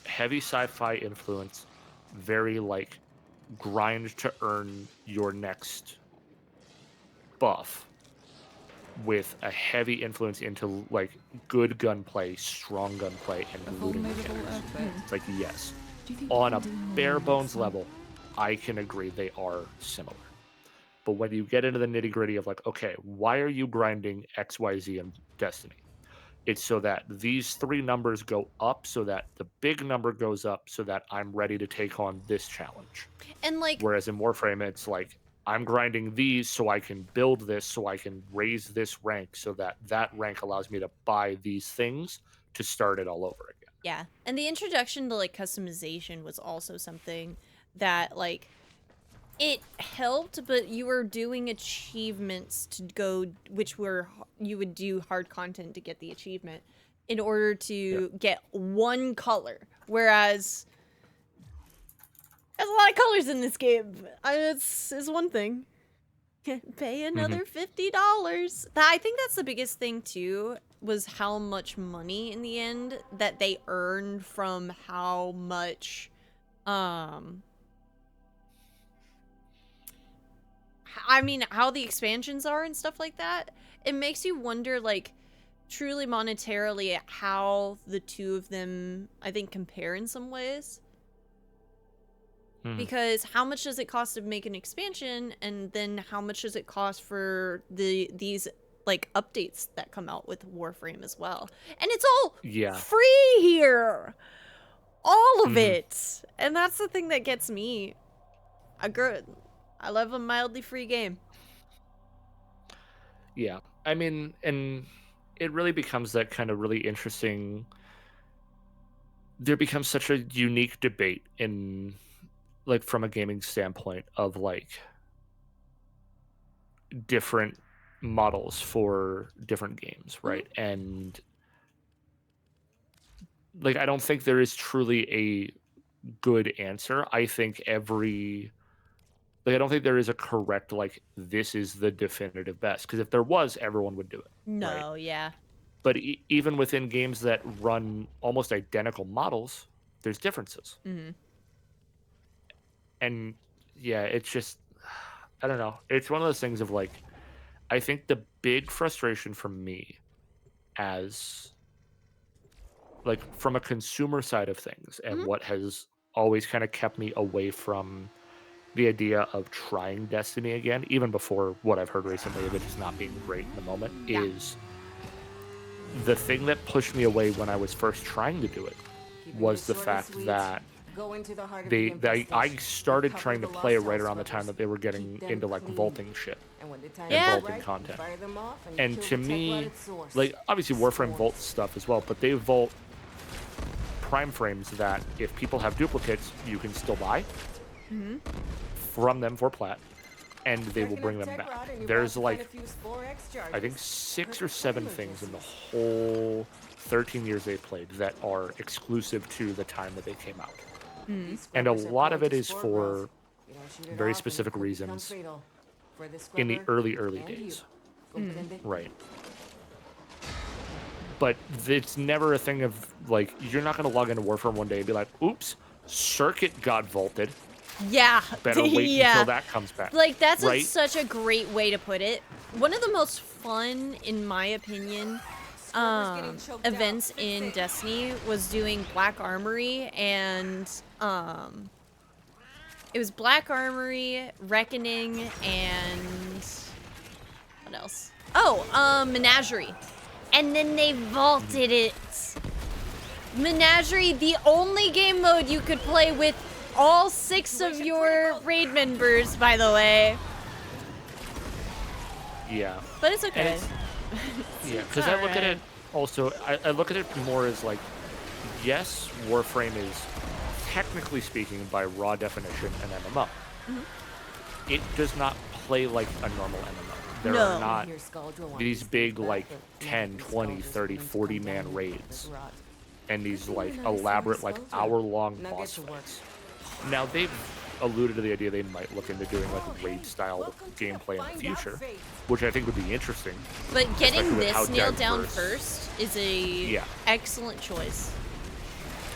heavy sci-fi influence, very, like, grind to earn your next buff, with a heavy influence into, like, good gunplay, strong gunplay, A and looting formidable mechanics. effort. It's like, yes, Do you think on we a can do more bare next bones time? level, I can agree they are similar. But when you get into the nitty gritty of like, okay, why are you grinding XYZ in Destiny? It's so that these 3 numbers go up, so that the big number goes up, so that I'm ready to take on this challenge. And, like... Whereas in Warframe, it's like, I'm grinding these so I can build this, so I can raise this rank, so that that rank allows me to buy these things to start it all over again. Yeah, and the introduction to, like, customization was also something that, like, it helped, but you were doing achievements to go, which were, you would do hard content to get the achievement in order to get one color, whereas there's a lot of colors in this game. It's one thing. Pay another $50. I think that's the biggest thing too, was how much money in the end that they earned from how much I mean, how the expansions are and stuff like that. It makes you wonder, like, truly monetarily at how the two of them, I think, compare in some ways. Because how much does it cost to make an expansion, and then how much does it cost for these like updates that come out with Warframe as well? And it's all free here, all of it, and that's the thing that gets me. I love a mildly free game. Yeah, I mean, and it really becomes that kind of really interesting. There becomes such a unique debate in, like, from a gaming standpoint of like different models for different games, right? And like, I don't think there is truly a good answer. I think I don't think there is a correct, like, this is the definitive best, because if there was, everyone would do it. No, right? yeah. But even within games that run almost identical models, there's differences. And yeah, it's just, I don't know. It's one of those things of like, I think the big frustration for me, as like from a consumer side of things, and what has always kind of kept me away from the idea of trying Destiny again, even before what I've heard recently of it just not being great in the moment, is the thing that pushed me away when I was first trying to do it Keeping was it the short and fact sweet. that Go into the heart of I the infestation. started Recover trying to the play it lost right house around the time rebels. that they were getting Keep them into like clean. vaulting shit And when the time and is vaulting right, content. fire them off and And kill to the tech right me, at source. like obviously Warframe Swarms. vaults stuff as well, but they vault prime frames that if people have duplicates, you can still buy from them for plat, and they will Cracking bring up them tech back. rod and you're There's about to find like a few Spore X I think charges. 6 or Perfect 7 for things in the emergencies. whole 13 years they've played that are exclusive to the time that they came out. These And a scrubbers are lot of prone it to is spore for growth. You don't shoot it very off and it specific could become reasons fatal. For the in the scrubber early and you. days. Comprende? Right. But it's never a thing of like you're not going to log into Warframe one day and be like, "Oops, circuit got vaulted. Yeah. Better wait yeah. until that comes back." Like, that's right? such a great way to put it. One of the most fun, in my opinion, events in Destiny was doing Black Armory, and it was Black Armory, Reckoning, and what else? Oh, Menagerie. And then they vaulted it. Menagerie, the only game mode you could play with all 6 of your raid members, by the way. Yeah. But it's okay. Yeah, because I look at it also, I look at it more as like, yes, Warframe is technically speaking, by raw definition, an MMO. It does not play like a normal MMO. There No. are not these big like 10, 20, 30, 40 man raids and these like elaborate like hour-long boss fights. Now they've alluded to the idea they might look into doing like raid style gameplay in the future, which I think would be interesting. But getting especially with how this nailed down diverse- first is a excellent choice.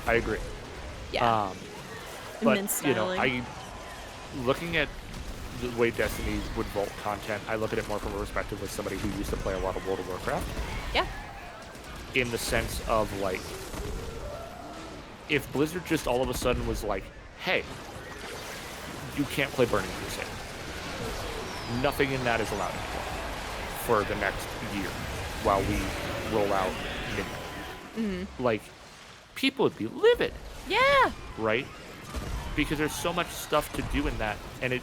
I agree. Yeah. But Immense you know, styling. looking at the way Destiny would vault content, I look at it more from a perspective of somebody who used to play a lot of World of Warcraft. Yeah. In the sense of like, if Blizzard just all of a sudden was like, hey, you can't play Burning Crusade. Nothing in that is allowed anymore for the next year while we roll out Midnight. Like, people would be livid. Yeah. Right? Because there's so much stuff to do in that, and it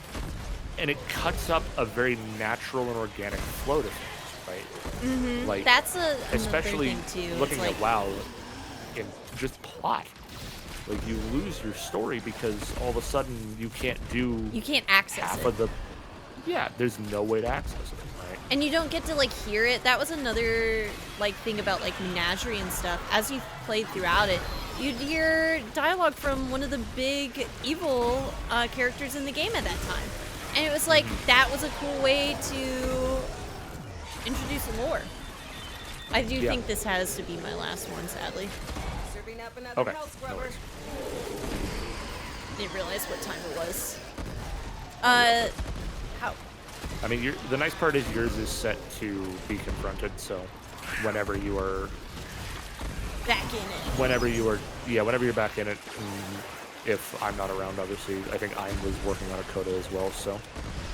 cuts up a very natural and organic flow to things, right? Like That's another especially thing too. looking It's like, at WoW in just plot. Like you lose your story because all of a sudden you can't do you can't access half it. of the there's no way to access it, right? And you don't get to like hear it. That was another like thing about like Menagerie and stuff. As you played throughout it, you'd hear dialogue from one of the big evil characters in the game at that time. And it was like, that was a cool way to introduce lore. I do think this has to be my last one, sadly. Serving up another Okay, health no scrubber. worries. Didn't realize what time it was. How? I mean, the nice part is yours is set to be confronted, so whenever you are Back in it. whenever you're back in it, if I'm not around, obviously, I think I was working on a coda as well, so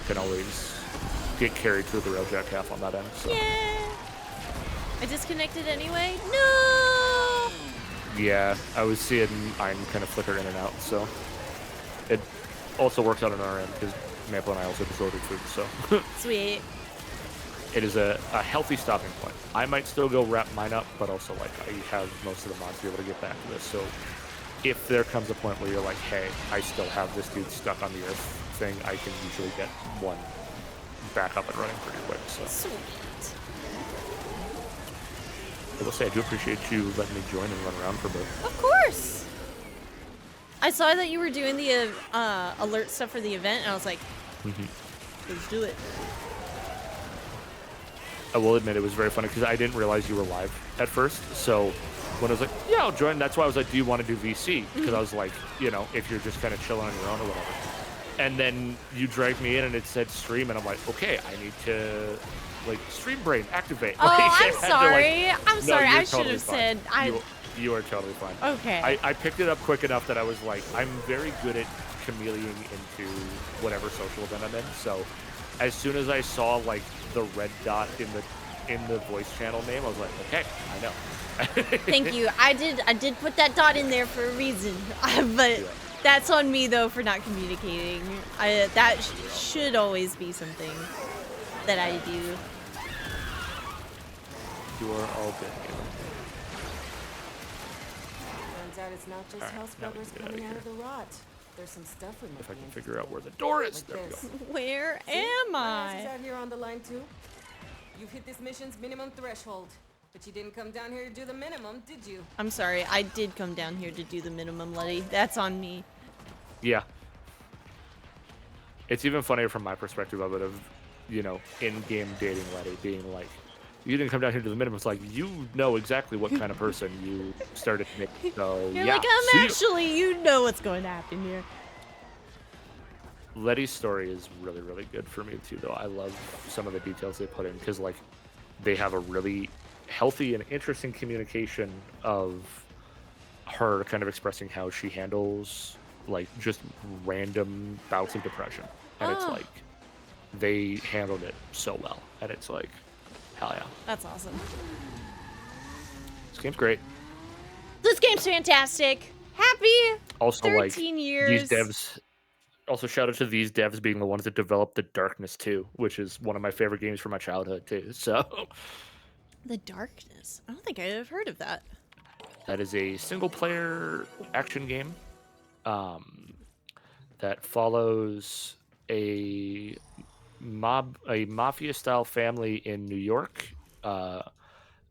can always get carried through the railjack half on that end. So. Yeah. I disconnected anyway? No! Yeah, I was seeing I'm kind of flicker in and out, so it also works out on our end because Maple and I also just ordered food, so Sweet. it is a healthy stopping point. I might still go wrap mine up, but also like I have most of the mods to be able to get back to this. So if there comes a point where you're like, hey, I still have this dude stuck on the earth thing, I can usually get one back up and running pretty quick. So Sweet. I will say I do appreciate you letting me join and run around for a bit. Of course. I saw that you were doing the alert stuff for the event, and I was like, let's do it. I will admit it was very funny because I didn't realize you were live at first. So when I was like, yeah, I'll join, that's why I was like, do you want to do VC? Because I was like, you know, if you're just kind of chilling on your own or whatever. And then you dragged me in and it said stream, and I'm like, okay, I need to, like, stream brain, activate. Oh, Like, I I'm had to, sorry. like, I'm no, sorry. you're I should totally have fine. said. You are totally fine. Okay. I picked it up quick enough that I was like, I'm very good at chameleoning into whatever social event I'm in. So as soon as I saw like the red dot in the voice channel name, I was like, okay, I know. Thank you. I did put that dot in there for a reason, but that's on me though for not communicating. That should always be something that I do. You are all good. Turns out it's not just Alright, house now we rubbers can get coming out out of of the rot. There's some stuff we might If I be can interested figure out in. where the door is, Like there we go. this. Where See? am My ass is I? out here on the line too. You've hit this mission's minimum threshold, but you didn't come down here to do the minimum, did you? I'm sorry. I did come down here to do the minimum, Letty. That's on me. Yeah. It's even funnier from my perspective of it, of, you know, in-game dating Letty being like, you didn't come down here to the minimum. It's like, you know exactly what kind of person you started to make. So, You're yeah. like, I'm see ya. actually, you know what's going to happen here. Letty's story is really, really good for me, too, though. I love some of the details they put in, because, like, they have a really healthy and interesting communication of her kind of expressing how she handles, like, just random bouts of depression. And it's like, they handled it so well. And it's like, hell yeah. That's awesome. This game's great. This game's fantastic. Happy Also, 13 like, years. these devs... Also, shout out to these devs being the ones that developed The Darkness 2, which is one of my favorite games from my childhood, too. So, The Darkness. I don't think I've heard of that. that is a single-player action game that follows a mafia-style family in New York.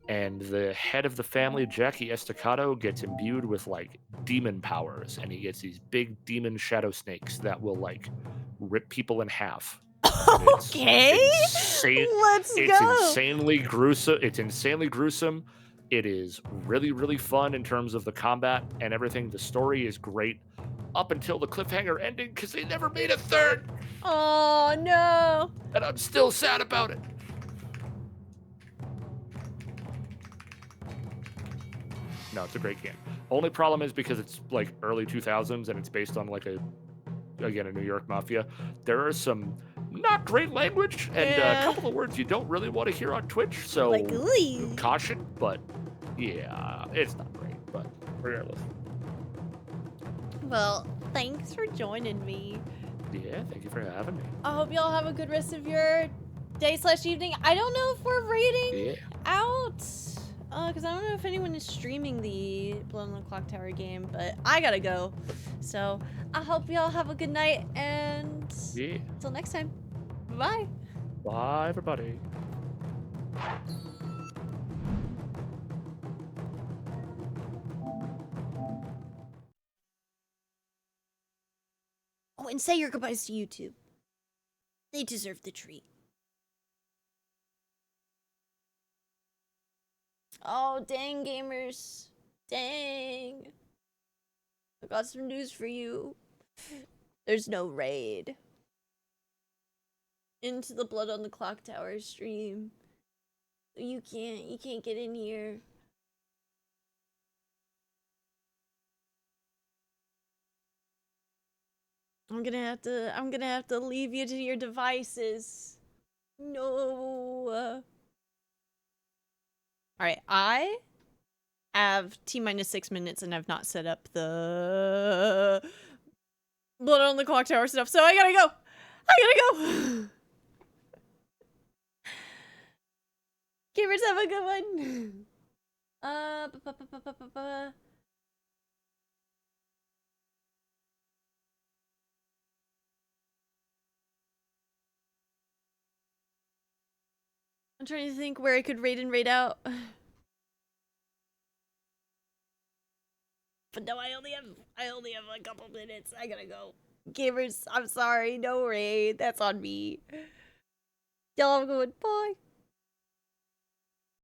And the head of the family, Jackie Estacado, gets imbued with, like, demon powers. And he gets these big demon shadow snakes that will, like, rip people in half. Okay. Let's It's go. insanely gruesome. It's insanely gruesome. It is really, really fun in terms of the combat and everything. The story is great up until the cliffhanger ending, because they never made a third. Oh, no. And I'm still sad about it. No, it's a great game. Only problem is because it's like early 2000s and it's based on like a New York mafia. There are some not great language and a couple of words you don't really want to hear on Twitch. So Like, ooh. caution, but yeah, it's not great. But regardless. Well, thanks for joining me. Yeah, thank you for having me. I hope y'all have a good rest of your day/evening. I don't know if we're raiding out. Because I don't know if anyone is streaming the Blood on the Clock Tower game, but I gotta go. So, I hope y'all have a good night, and until next time, bye. Bye, everybody. Oh, and say your goodbyes to YouTube. They deserve the treat. Oh, dang, gamers. Dang. I got some news for you. There's no raid into the Blood on the Clock Tower stream. You can't get in here. I'm gonna have to leave you to your devices. No. Alright, I have T-minus 6 minutes and I've not set up the Blood on the Clock Tower stuff, so I gotta go! Gamers, have a good one! I'm trying to think where I could raid and raid out. But no, I only have a couple minutes. I gotta go. Gamers, I'm sorry, no raid. That's on me. Y'all have a good one. Bye.